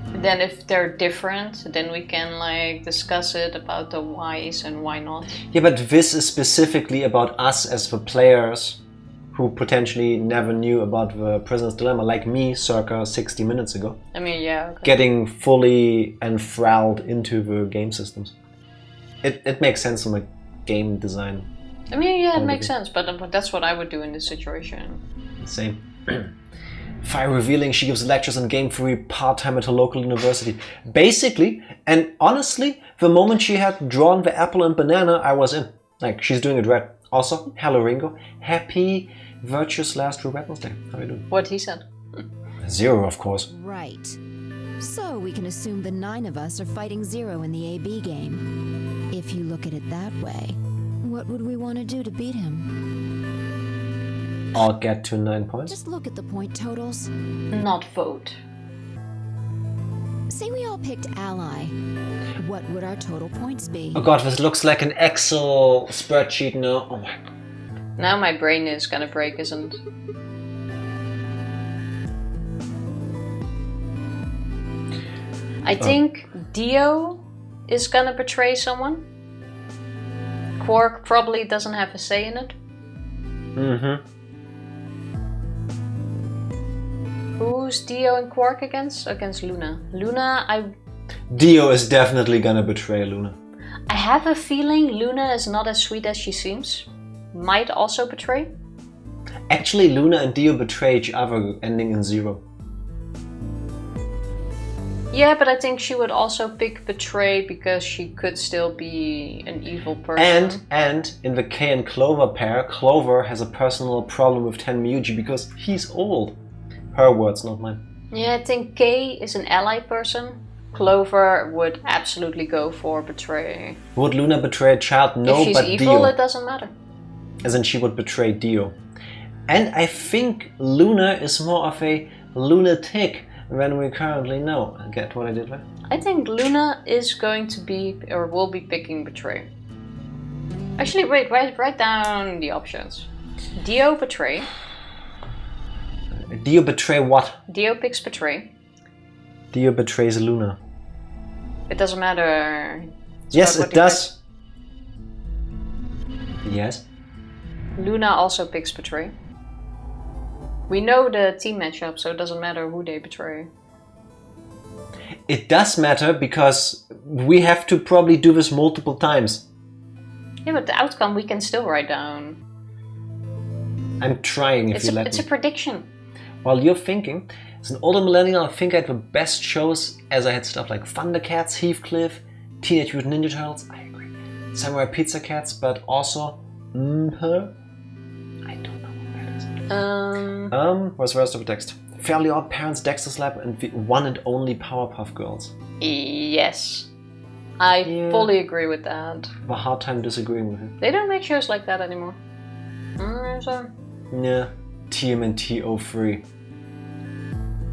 Then if they're different, then we can like discuss it about the whys and why not. Yeah, but this is specifically about us as the players who potentially never knew about the Prisoner's Dilemma, like me circa 60 minutes ago. I mean, yeah. Okay. Getting fully enthralled into the game systems. It makes sense from a game design. I mean, yeah, it makes sense, but that's what I would do in this situation. Same. Fire revealing she gives lectures on game theory part-time at her local university. Basically, and honestly, the moment she had drawn the apple and banana, I was in. Like, she's doing it right. Also, hello Ringo. Happy virtuous last true Wednesday. How are you doing? What he said. 0, of course. Right. So we can assume the 9 of us are fighting 0 in the AB game. If you look at it that way, what would we want to do to beat him? I'll get to 9 points. Just look at the point totals. Not vote. Say we all picked ally. What would our total points be? Oh god, this looks like an Excel spreadsheet now. Oh my god. Now my brain is gonna break, isn't it? I think Dio is gonna betray someone. Quark probably doesn't have a say in it. Mm-hmm. Who's Dio and Quark against? Against Luna. Luna, Dio is definitely gonna betray Luna. I have a feeling Luna is not as sweet as she seems. Might also betray. Actually, Luna and Dio betray each other, ending in 0. Yeah, but I think she would also pick betray because she could still be an evil person. And in the K and Clover pair, Clover has a personal problem with Tenmyuji because he's old. Her words, not mine. Yeah, I think K is an ally person. Clover would absolutely go for betray. Would Luna betray a child? No, if she's but evil, Dio. It doesn't matter. As in, she would betray Dio. And I think Luna is more of a lunatic than we currently know. Get what I did there? I think Luna is going to be, or will be picking betray. Actually, wait, write down the options. Dio betray. Dio betray what? Dio picks betray. Dio betrays Luna. It doesn't matter. Yes, it does. Yes. Luna also picks betray. We know the team matchup, so it doesn't matter who they betray. It does matter because we have to probably do this multiple times. Yeah, but the outcome we can still write down. I'm trying if you let me. It's a prediction. While you're thinking, as an older millennial, I think I had the best shows as I had stuff like Thundercats, Heathcliff, Teenage Mutant Ninja Turtles, I agree, Samurai Pizza Cats, but also I don't know what that is. What's the rest of the text? Fairly Odd Parents, Dexter's Lab, and the one and only Powerpuff Girls. Yes. I fully agree with that. I have a hard time disagreeing with you. They don't make shows like that anymore. So. Yeah, TMNT 03.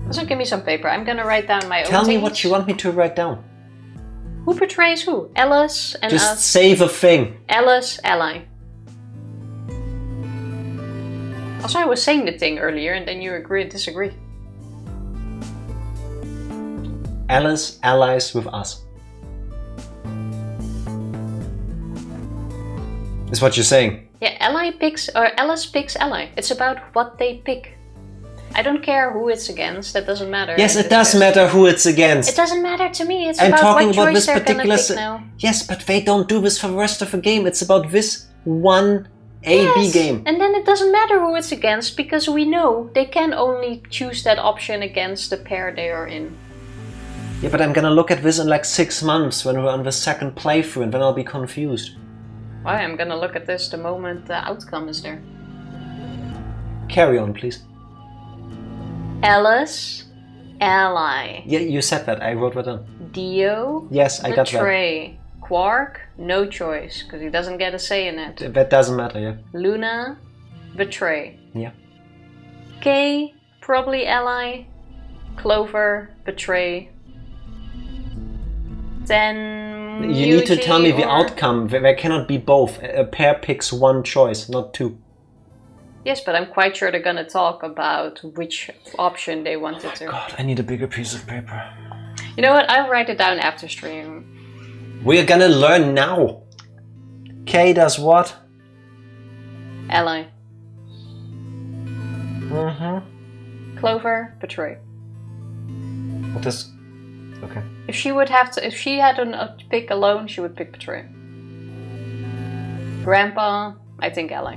Also, give me some paper. I'm gonna write down my own Tell me things. what you want me to write down. Who betrays who? Alice and Just us. say the thing. Alice, ally. Also, I was saying the thing earlier and then you agree and disagree. Alice allies with us. Is what you're saying. Yeah, ally picks, or Alice picks ally. It's about what they pick. I don't care who it's against, that doesn't matter. Yes, it does matter who it's against. It doesn't matter to me, it's I'm about talking what about choice this they're particular gonna pick now. Yes, but they don't do this for the rest of the game. It's about this one A-B game. And then it doesn't matter who it's against, because we know they can only choose that option against the pair they are in. Yeah, but I'm gonna look at this in like 6 months when we're on the second playthrough and then I'll be confused. Why? I'm gonna look at this the moment the outcome is there. Carry on, please. Alice, ally. Yeah, you said that. I wrote that down. Dio, yes, I got that. betray. Quark, no choice, because he doesn't get a say in it. That doesn't matter, yeah. Luna, betray. Yeah. K, probably ally. Clover, betray. Then You need to tell me the outcome. There cannot be both. A pair picks one choice, not two. Yes, but I'm quite sure they're gonna talk about which option they wanted to. God, I need a bigger piece of paper. You know what? I'll write it down after stream. We're gonna learn now. K does what? Ally. Clover, betray. What is... Okay. If she would have to, if she had to pick alone, she would pick betray. Grandpa, I think ally.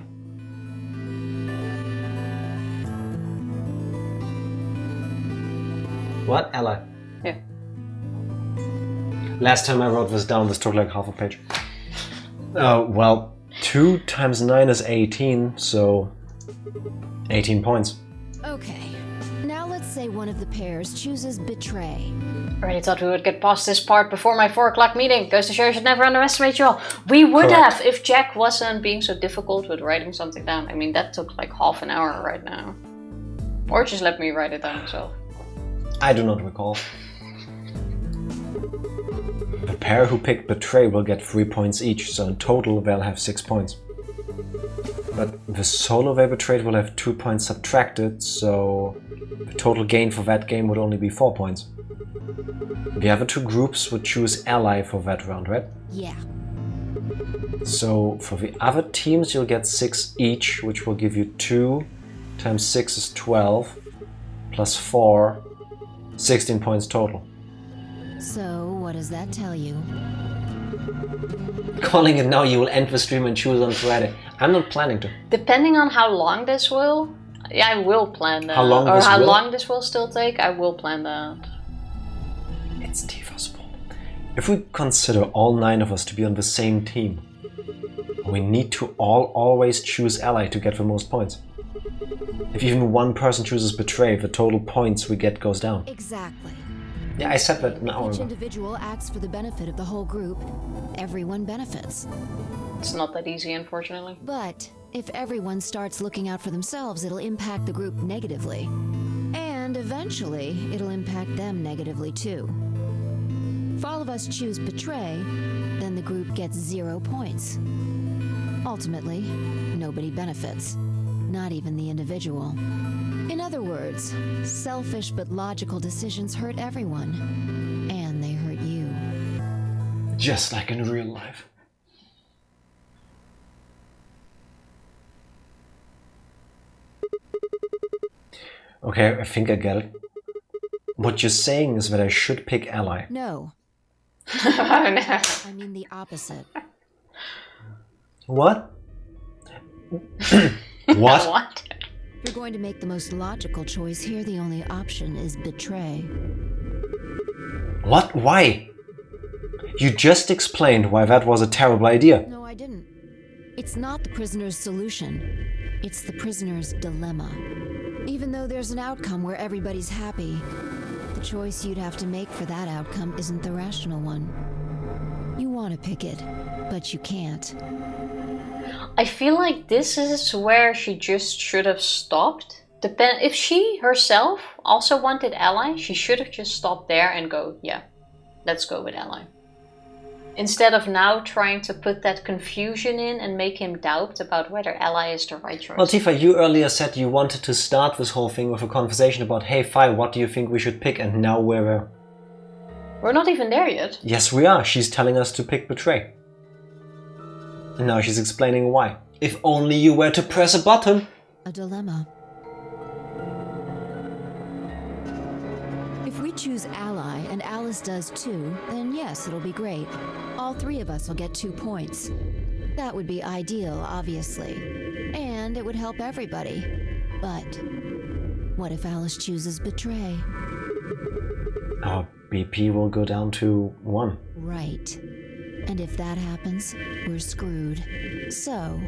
What? Ally? Yeah. Last time I wrote this down, this took like half a page. Well, 2 times 9 is 18, so 18 points. Okay. Now let's say one of the pairs chooses betray. I already thought we would get past this part before my 4 o'clock meeting. Goes to show you should never underestimate y'all. We would have if Jack wasn't being so difficult with writing something down. I mean, that took like half an hour right now. Or just let me write it down myself. I do not recall. The pair who picked betray will get 3 points each, so in total they'll have 6 points. But the solo they betrayed will have 2 points subtracted, so the total gain for that game would only be 4 points. The other 2 groups would choose ally for that round, right? Yeah. So for the other teams you'll get 6 each, which will give you 2 times 6 is 12, plus 4, 16 points total. So what does that tell you? Calling it now, you will end the stream and choose on Friday. I'm not planning to. Depending on how long this will, yeah, I will plan that. How long or this how will? long this will still take, I will plan that. It's Tifa's fault. If we consider all 9 of us to be on the same team, we need to always choose ally to get the most points. If even one person chooses betray, the total points we get goes down. Exactly. Yeah, I said that an hour Each ago. individual acts for the benefit of the whole group. Everyone benefits. It's not that easy, unfortunately. But if everyone starts looking out for themselves, it'll impact the group negatively. And eventually, it'll impact them negatively too. If all of us choose betray, then the group gets 0 points. Ultimately, nobody benefits. Not even the individual. In other words, selfish but logical decisions hurt everyone. And they hurt you. Just like in real life. Okay, I think I get it. What you're saying is that I should pick ally. No. Oh, no. I mean the opposite. What? What? What? If you're going to make the most logical choice here, the only option is betray. What? Why? You just explained why that was a terrible idea. No, I didn't. It's not the prisoner's solution. It's the prisoner's dilemma. Even though there's an outcome where everybody's happy, the choice you'd have to make for that outcome isn't the rational one. You want to pick it, but you can't. I feel like this is where she just should have stopped. If she herself also wanted ally, she should have just stopped there and go, yeah, let's go with ally. Instead of now trying to put that confusion in and make him doubt about whether ally is the right choice. Well, Tifa, you earlier said you wanted to start this whole thing with a conversation about, hey, Fi, what do you think we should pick? And now we're not even there yet. Yes, we are. She's telling us to pick betray. And now she's explaining why. If only you were to press a button. A dilemma. If we choose ally and Alice does too, then yes, it'll be great. All 3 of us will get 2 points. That would be ideal, obviously. And it would help everybody. But what if Alice chooses betray? Our BP will go down to 1. Right. And if that happens, we're screwed. So...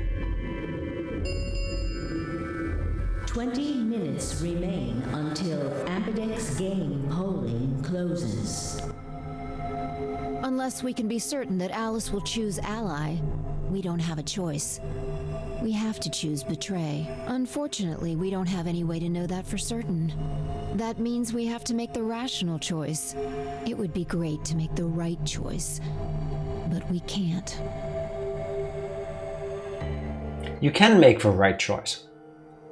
20 minutes remain until Ambidex Game polling closes. Unless we can be certain that Alice will choose ally, we don't have a choice. We have to choose betray. Unfortunately, we don't have any way to know that for certain. That means we have to make the rational choice. It would be great to make the right choice. but we can't. You can make the right choice.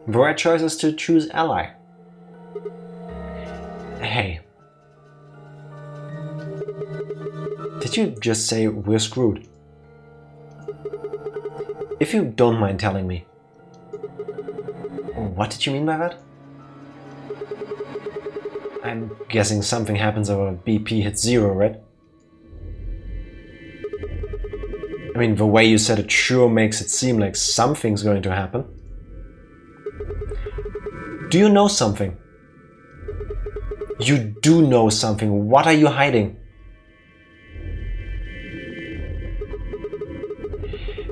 The right choice is to choose ally. Hey. Did you just say we're screwed? If you don't mind telling me. What did you mean by that? I'm guessing something happens if our BP hits 0, right? I mean, the way you said it sure makes it seem like something's going to happen. Do you know something? You do know something. What are you hiding?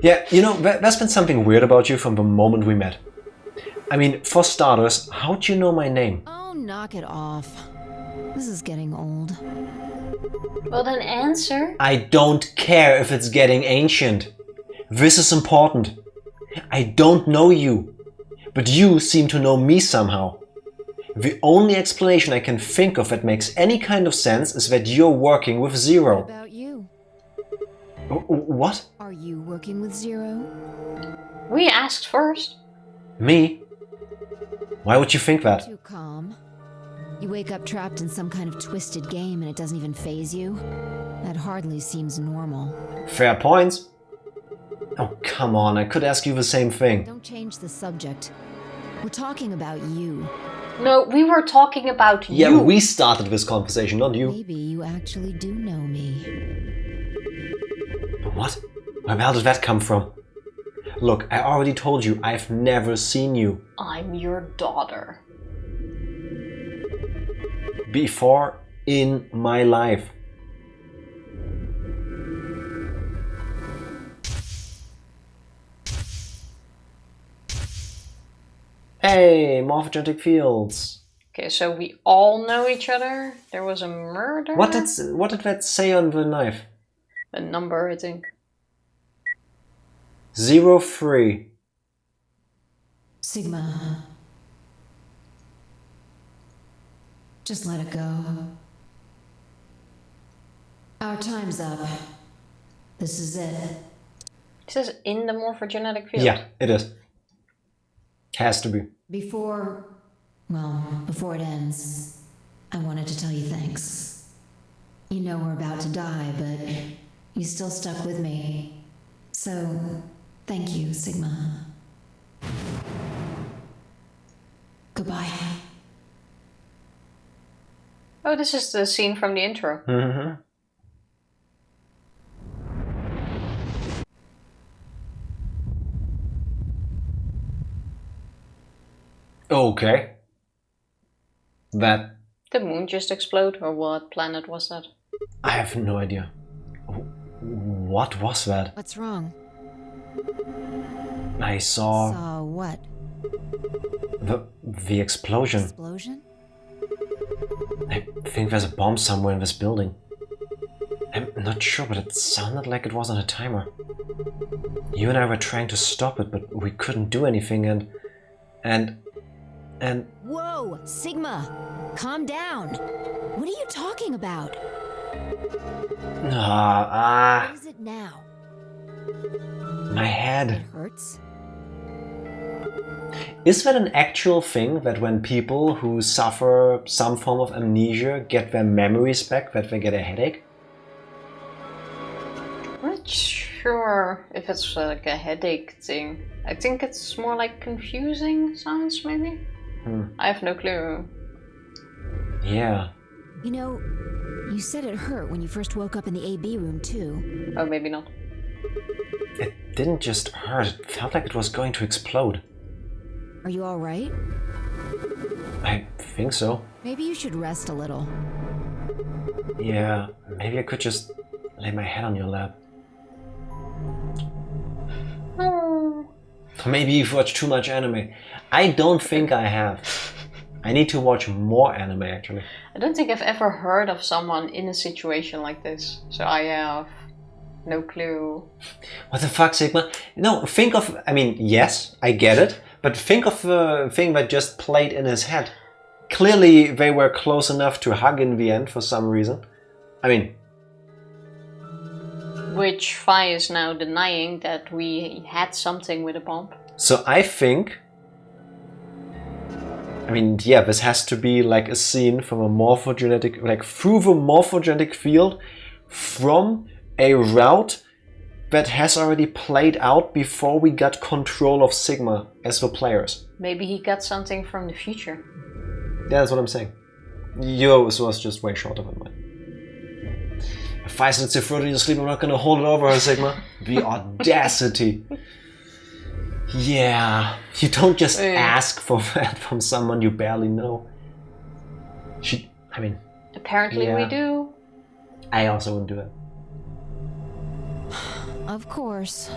Yeah, you know, there's been something weird about you from the moment we met. I mean, for starters, how'd you know my name? Oh, knock it off. This is getting old. Well, then answer. I don't care if it's getting ancient. This is important. I don't know you, but you seem to know me somehow. The only explanation I can think of that makes any kind of sense is that you're working with Zero. What about you? What? Are you working with Zero? We asked first. Me? Why would you think that? Too calm. You wake up trapped in some kind of twisted game and it doesn't even faze you? That hardly seems normal. Fair points. Oh, come on, I could ask you the same thing. Don't change the subject. We're talking about you. No, we were talking about you. Yeah, we started this conversation, not you. Maybe you actually do know me. What? Where the hell did that come from? Look, I already told you, I've never seen you. I'm your daughter. Before in my life. Hey, morphogenetic fields. Okay, so we all know each other. There was a murder. What did that say on the knife? A number, I think. 03. Sigma. Just let it go. Our time's up. This is it. It says in the morphogenetic field. Yeah, it is. Has to be. Before it ends, I wanted to tell you thanks. You know we're about to die, but you still stuck with me. So, thank you, Sigma. Goodbye. Oh, this is the scene from the intro. Mm-hmm. Okay. That... The moon just exploded, or what planet was that? I have no idea. What was that? What's wrong? I saw... Saw what? The explosion. Explosion? I think there's a bomb somewhere in this building. I'm not sure, but it sounded like it was on a timer. You and I were trying to stop it, but we couldn't do anything, and... Whoa! Sigma! Calm down! What are you talking about? What is it now? My head. It hurts? Is that an actual thing, that when people who suffer some form of amnesia get their memories back, that they get a headache? I'm not sure if it's like a headache thing. I think it's more like confusing sounds, maybe? I have no clue. Yeah. You know, you said it hurt when you first woke up in the AB room too. Oh, maybe not. It didn't just hurt, it felt like it was going to explode. Are you alright? I think so. Maybe you should rest a little. Yeah, maybe I could just lay my head on your lap. Maybe you've watched too much anime. I don't think I have. I need to watch more anime, actually. I don't think I've ever heard of someone in a situation like this. So I have no clue. What the fuck, Sigma? No, think of... I mean, yes, I get it. But think of the thing that just played in his head. Clearly, they were close enough to hug in the end for some reason. I mean... Which Phi is now denying that we had something with a bomb. So I think... I mean, yeah, this has to be like a scene from a morphogenetic... Like through the morphogenetic field from a route that has already played out before we got control of Sigma as the players. Maybe he got something from the future. Yeah, that's what I'm saying. Yours was just way shorter than mine. If I said to throw it in your sleep, I'm not gonna hold it over her, Sigma. The audacity. Yeah, you don't just ask for that from someone you barely know. I mean... Apparently we do. I also wouldn't do it. Of course.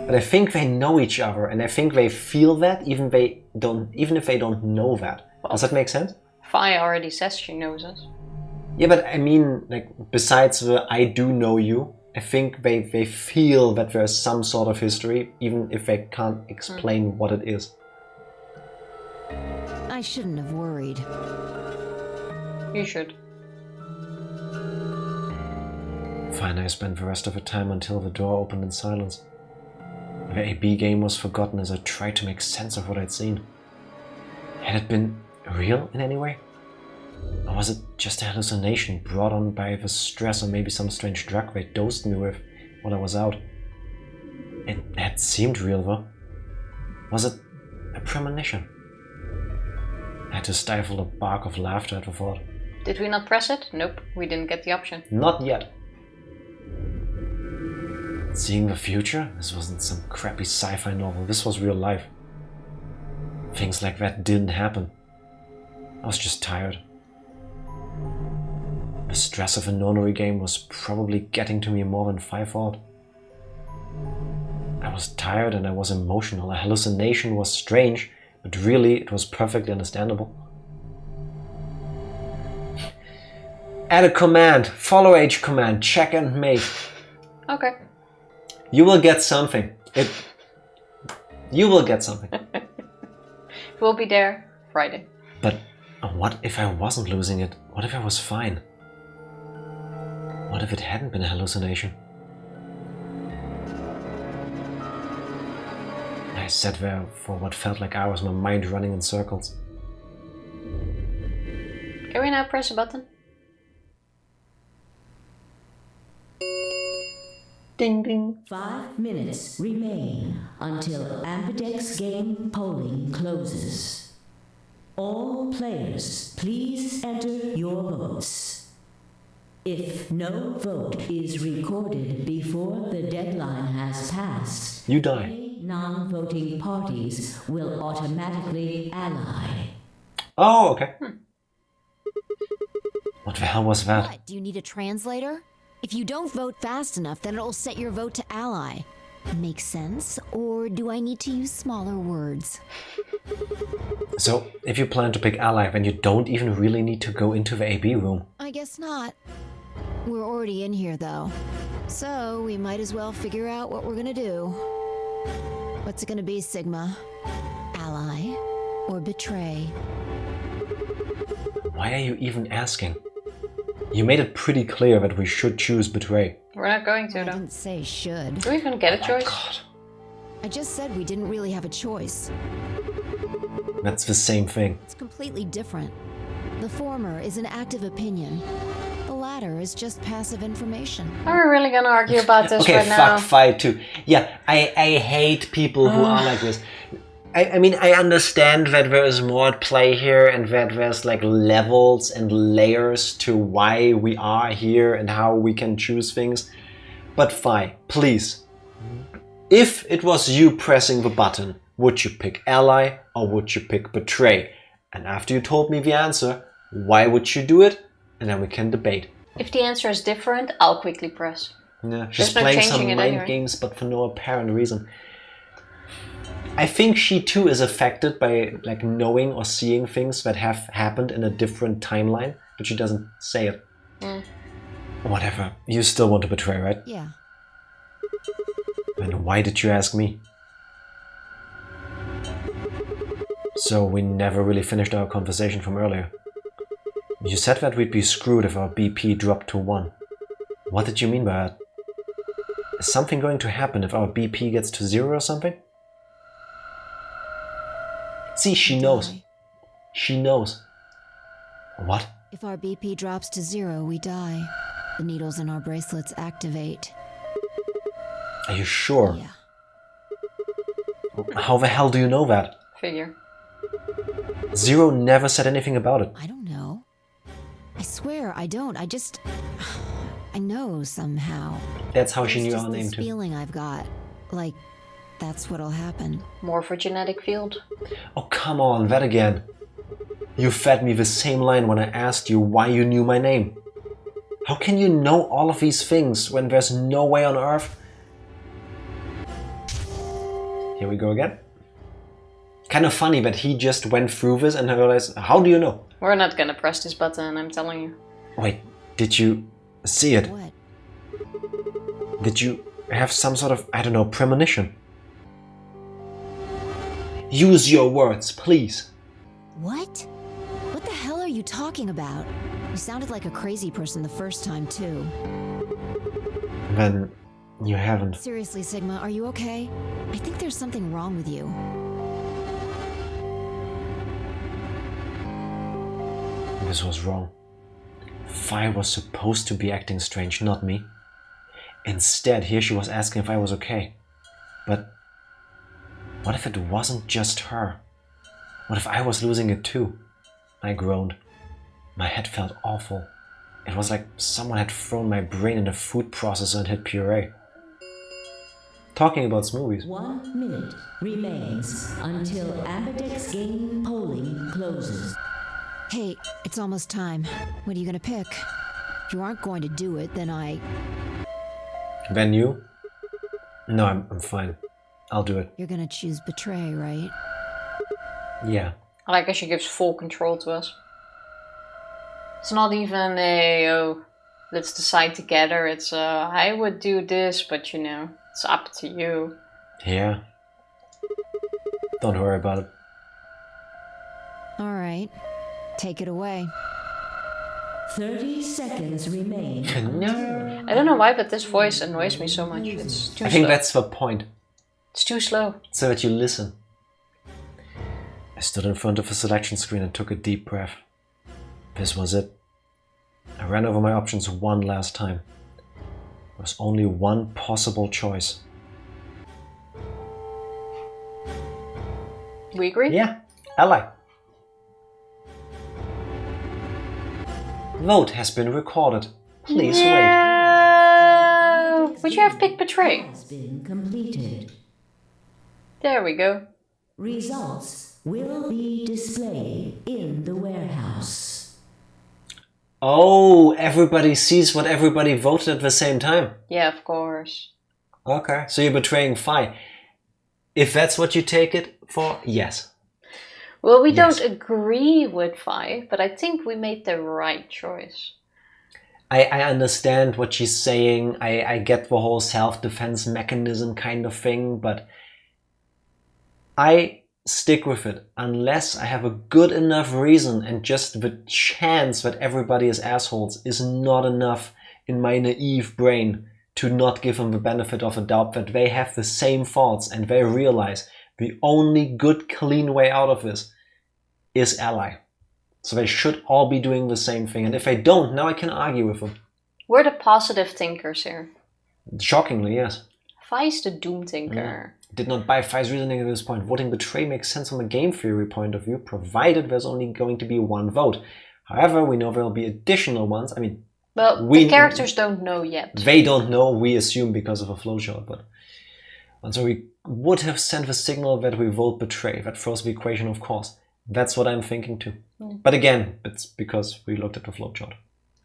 But I think they know each other, and I think they feel that, even if they don't know that. Does that make sense? Phi already says she knows us. Yeah, but I mean, like, besides the I do know you, I think they feel that there's some sort of history, even if they can't explain what it is. I shouldn't have worried. You should. Fine, I spent the rest of the time until the door opened in silence. The AB game was forgotten as I tried to make sense of what I'd seen. Had it been real in any way? Or was it just a hallucination brought on by the stress or maybe some strange drug they dosed me with while I was out? It had seemed real though. Was it a premonition? I had to stifle the bark of laughter at the thought. Did we not press it? Nope, we didn't get the option. Not yet. Seeing the future? This wasn't some crappy sci-fi novel, this was real life. Things like that didn't happen. I was just tired. The stress of a Nonary game was probably getting to me more than I thought. I was tired and I was emotional. A hallucination was strange, but really it was perfectly understandable. Add a command, follow H command, check and mate. Okay. You will get something. You will get something. We'll be there Friday. But what if I wasn't losing it? What if I was fine? What if it hadn't been a hallucination? I sat there for what felt like hours, my mind running in circles. Can we now press a button? Ding ding. 5 minutes remain until Ambidex Game polling closes. All players, please enter your votes. If no vote is recorded before the deadline has passed, you die. Non-voting parties will automatically ally. Oh, okay. What the hell was that? What, do you need a translator? If you don't vote fast enough, then it'll set your vote to ally. Makes sense? Or do I need to use smaller words? So, if you plan to pick ally, then you don't even really need to go into the AB room. I guess not. We're already in here, though. So, we might as well figure out what we're gonna do. What's it gonna be, Sigma? Ally or betray? Why are you even asking? You made it pretty clear that we should choose betray. We're not going to, though. I didn't say should. Do we even get a choice? God. I just said we didn't really have a choice. That's the same thing. It's completely different. The former is an active opinion. The latter is just passive information. Are we really gonna argue about this okay, right now? fuck fight too. Yeah, I hate people who are like this. I mean, I understand that there is more at play here and that there's like levels and layers to why we are here and how we can choose things. But Phi, please, if it was you pressing the button, would you pick ally or would you pick betray? And after you told me the answer, why would you do it? And then we can debate. If the answer is different, I'll quickly press. Yeah, she's no playing some changing it mind anyway. games, but for no apparent reason. I think she too is affected by like knowing or seeing things that have happened in a different timeline, but she doesn't say it. Whatever. You still want to betray, right? Yeah. Then why did you ask me? So we never really finished our conversation from earlier. You said that we'd be screwed if our BP dropped to 1. What did you mean by that? Is something going to happen if our BP gets to 0 or something? See, she knows. She knows. What? If our BP drops to 0, we die. The needles in our bracelets activate. Are you sure? Yeah. How the hell do you know that? Figure. 0 never said anything about it. I don't know. I swear I don't. I know somehow. That's how she knew There's our just name this too. feeling I've got. Like, that's what'll happen. More for genetic field. Oh, come on, that again. You fed me the same line when I asked you why you knew my name. How can you know all of these things when there's no way on Earth? Here we go again. Kind of funny that he just went through this and I realized, how do you know? We're not gonna press this button, I'm telling you. Wait, did you see it? What? Did you have some sort of, I don't know, premonition? Use your words, please. What? What the hell are you talking about? You sounded like a crazy person the first time, too. Then you haven't. Seriously, Sigma, are you okay? I think there's something wrong with you. This was wrong. Fi was supposed to be acting strange, not me. Instead, here she was asking if I was okay. But what if it wasn't just her? What if I was losing it too? I groaned. My head felt awful. It was like someone had thrown my brain in a food processor and hit puree. Talking about smoothies. 1 minute remains until Ambidex Game polling closes. Hey, it's almost time. What are you gonna pick? If you aren't going to do it, then Then you? No, I'm fine. I'll do it. You're gonna choose betray, right? Yeah. I like how she gives full control to us. It's not even a, oh, let's decide together. It's I would do this, but you know, it's up to you. Yeah. Don't worry about it. Alright. Take it away. 30 seconds remain. No. I don't know why, but this voice annoys me so much. It's too slow. I think that's the point. It's too slow. So that you listen. I stood in front of the selection screen and took a deep breath. This was it. I ran over my options one last time. There was only one possible choice. We agree? Yeah, ally. Vote has been recorded. Please wait. No! Would you have picked betray? Has been completed. There we go. Results will be displayed in the warehouse. Oh, everybody sees what everybody voted at the same time. Yeah, of course. Okay, so you're betraying Fi. If that's what you take it for, yes. Well, we Yes. don't agree with Fi, but I think we made the right choice. I understand what she's saying. I get the whole self-defense mechanism kind of thing, but I stick with it unless I have a good enough reason, and just the chance that everybody is assholes is not enough in my naive brain to not give them the benefit of a doubt that they have the same faults and they realize the only good, clean way out of this is ally. So they should all be doing the same thing. And if they don't, now I can argue with them. We're the positive thinkers here. Shockingly, yes. Fi's the doom thinker. Did not buy Fi's reasoning at this point. Voting betray makes sense from a game theory point of view, provided there's only going to be one vote. However, we know there will be additional ones. I mean, Well, the characters don't know yet. They don't know, we assume because of a flowchart, but... And so we would have sent the signal that we vote betray. That throws the equation, of course. That's what I'm thinking too. But again, it's because we looked at the flowchart.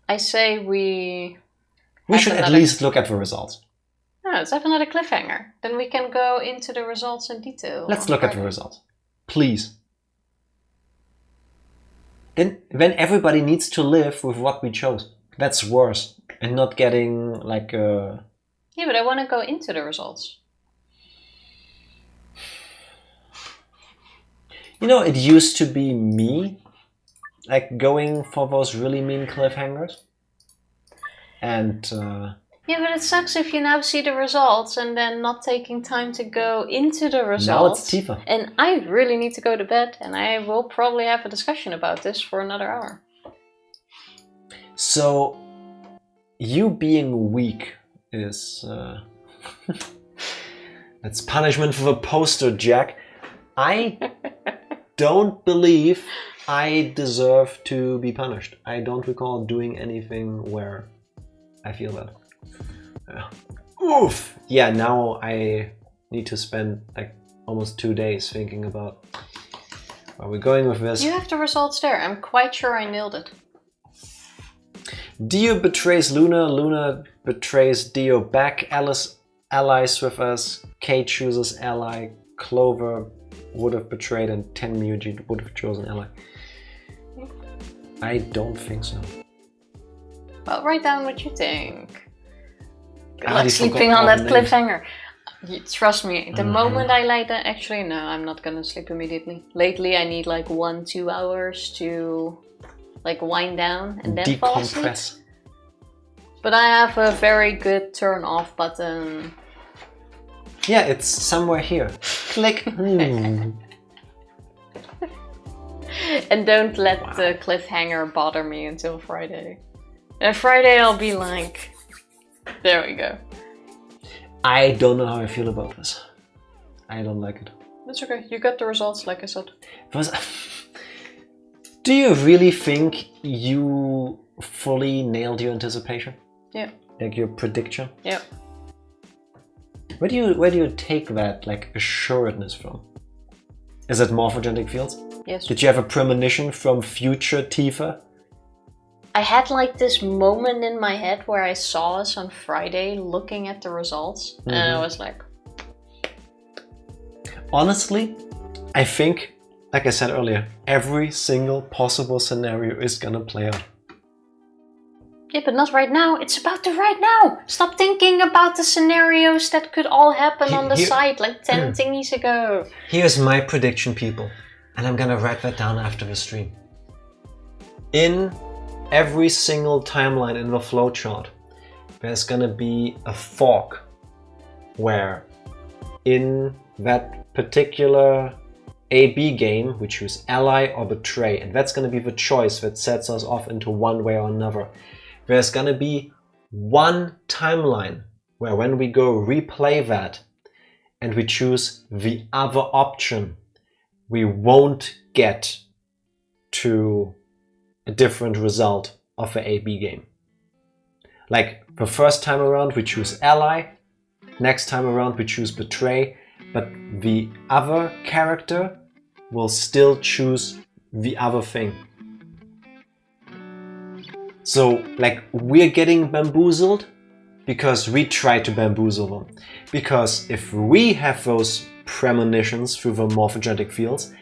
I say we should at least look at the results. No, let's have another cliffhanger. Then we can go into the results in detail. Let's look at the results. Please. Then everybody needs to live with what we chose. That's worse. And not getting like a... Yeah, but I want to go into the results. You know, it used to be me, like, going for those really mean cliffhangers. And Yeah, but it sucks if you now see the results and then not taking time to go into the results. Now it's Tifa. And I really need to go to bed, and I will probably have a discussion about this for another hour. So, you being weak is... that's punishment for the poster, Jack. I don't believe I deserve to be punished. I don't recall doing anything where I feel that. Oof! Yeah, now I need to spend like almost 2 days thinking about where we're going with this. You have the results there. I'm quite sure I nailed it. Dio betrays Luna. Luna betrays Dio back. Alice allies with us. Kate chooses ally. Clover would have betrayed, and Tenmyuji would have chosen ally. I don't think so. Well, write down what you think. Good I luck already sleeping forgot on all that the names. cliffhanger. Trust me, the moment I lay that... Actually, no, I'm not gonna sleep immediately. Lately, I need like 1-2 hours to like wind down and then fall asleep. Decompress. But I have a very good turn off button. Yeah, it's somewhere here. Click. And don't let the cliffhanger bother me until Friday. And Friday I'll be like... There we go. I don't know how I feel about this. I don't like it. That's okay, you got the results like I said. Do you really think you fully nailed your anticipation? Yeah. Like your prediction? Yeah. Where do you take that like assuredness from? Is it morphogenetic fields? Yes. Did you have a premonition from future Tifa? I had like this moment in my head where I saw us on Friday looking at the results, and I was like... Honestly, I think, like I said earlier, every single possible scenario is gonna play out. Yeah, but not right now. It's about the right now. Stop thinking about the scenarios that could all happen on the side like 10 thingies ago. Here's my prediction, people, and I'm gonna write that down after the stream. In every single timeline in the flowchart, there's gonna be a fork where in that particular AB game we choose ally or betray, and that's gonna be the choice that sets us off into one way or another. There's gonna be one timeline where when we go replay that and we choose the other option, we won't get to a different result of the AB game. Like the first time around we choose ally, next time around we choose betray, but the other character will still choose the other thing. So like we're getting bamboozled because we try to bamboozle them. Because if we have those premonitions through the morphogenetic fields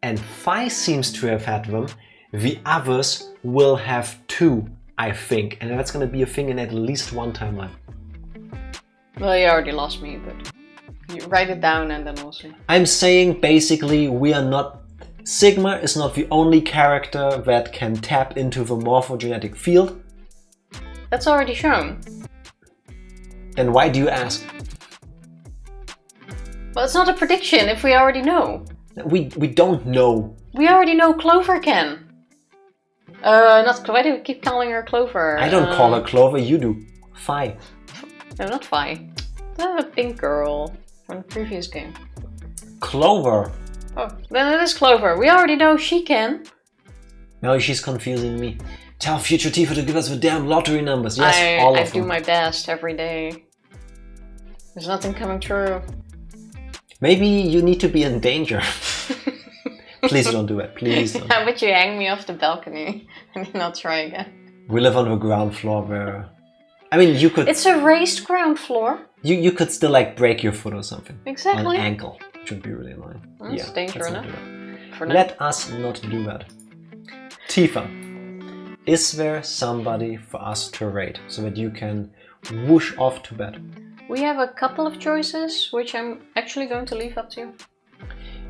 and Phi seems to have had them, the others will have too, I think. And that's going to be a thing in at least one timeline. Well, you already lost me, but you write it down and then we'll see. I'm saying basically we are not... Sigma is not the only character that can tap into the morphogenetic field. That's already shown. Then why do you ask? Well, it's not a prediction if we already know. We don't know. We already know Clover can. Why do we keep calling her Clover? I don't call her Clover, you do. Phi. No, not Phi. The pink girl from the previous game. Clover. Oh, then it is Clover. We already know she can. No, she's confusing me. Tell future Tifa to give us the damn lottery numbers. Yes, all of them. I do my best every day. There's nothing coming true. Maybe you need to be in danger. Please don't do it. Please don't. How about you hang me off the balcony and then I'll try again. We live on the ground floor where... I mean, you could... It's a raised ground floor. You could still like break your foot or something. Exactly. An ankle. Which would be really annoying. That's dangerous enough. Let us not do that. Tifa, is there somebody for us to rate so that you can whoosh off to bed? We have a couple of choices, which I'm actually going to leave up to you.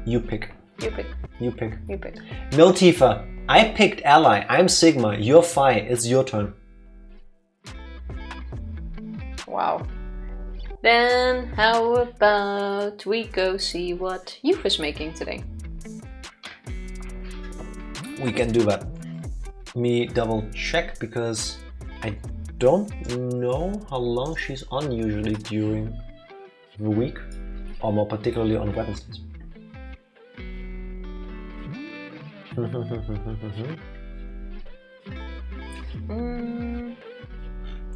You pick. You pick. You pick. You pick. No, Tifa. I picked ally. I'm Sigma. You're Phi. It's your turn. Wow. Then how about we go see what Youth is making today? We can do that. Me double check because I don't know how long she's on usually during the week, or more particularly on Wednesdays.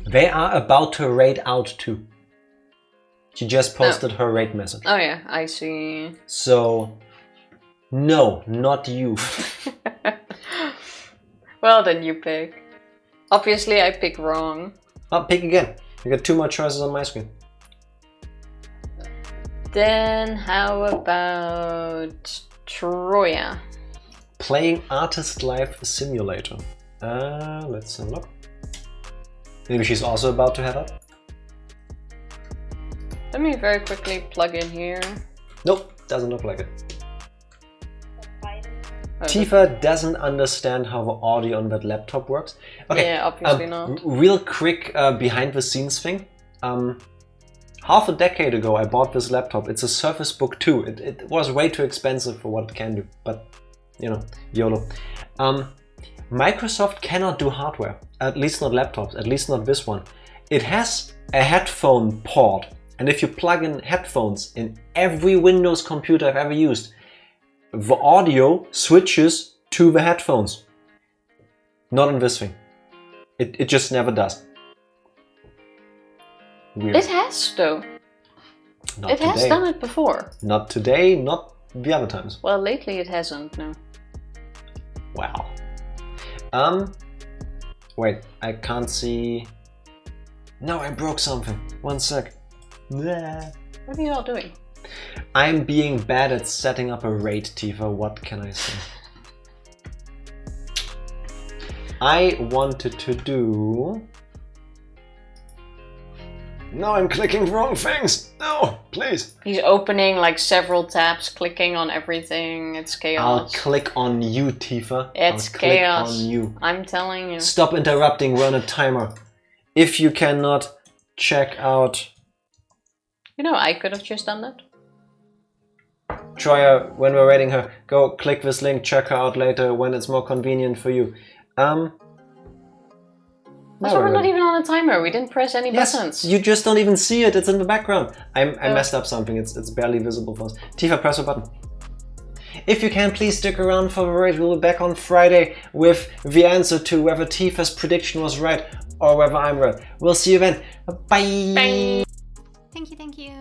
They are about to raid out too. She just posted her raid message. Oh yeah, I see. So, no, not you. Well, then you pick. Obviously, I pick wrong. Oh, pick again. You got 2 more choices on my screen. Then how about Troya? Playing Artist Life Simulator. Let's have a look. Maybe she's also about to head up. Let me very quickly plug in here. Nope, doesn't look like it. Oh, Tifa doesn't understand how the audio on that laptop works. Okay, yeah, obviously not. Real quick behind the scenes thing. Half a decade ago I bought this laptop. It's a Surface Book 2. It was way too expensive for what it can do, but you know, YOLO. Microsoft cannot do hardware, at least not laptops, at least not this one. It has a headphone port, and if you plug in headphones in every Windows computer I've ever used, the audio switches to the headphones. Not on this thing. It just never does. Weird. It has though. Not it has today. done it before. Not today, not the other times. Well, lately it hasn't, no. Wow. Wait, I can't see. No, I broke something. 1 sec. Nah. What are you all doing? I'm being bad at setting up a raid, Tifa. What can I say? I wanted to do... No, I'm clicking the wrong things. No, please. He's opening like several tabs, clicking on everything. It's chaos. I'll click on you, Tifa. It's I'll chaos. Click on you. I'm telling you. Stop interrupting. Run a timer. If you cannot check out... You know, I could have just done that. Troya, when we're raiding her, go click this link, check her out later when it's more convenient for you. Also, we're not even on a timer. We didn't press any buttons. You just don't even see it. It's in the background. I messed up something. It's barely visible for us. Tifa, press a button. If you can, please stick around for the raid. We'll be back on Friday with the answer to whether Tifa's prediction was right or whether I'm right. We'll see you then. Bye. Bye. Thank you, thank you.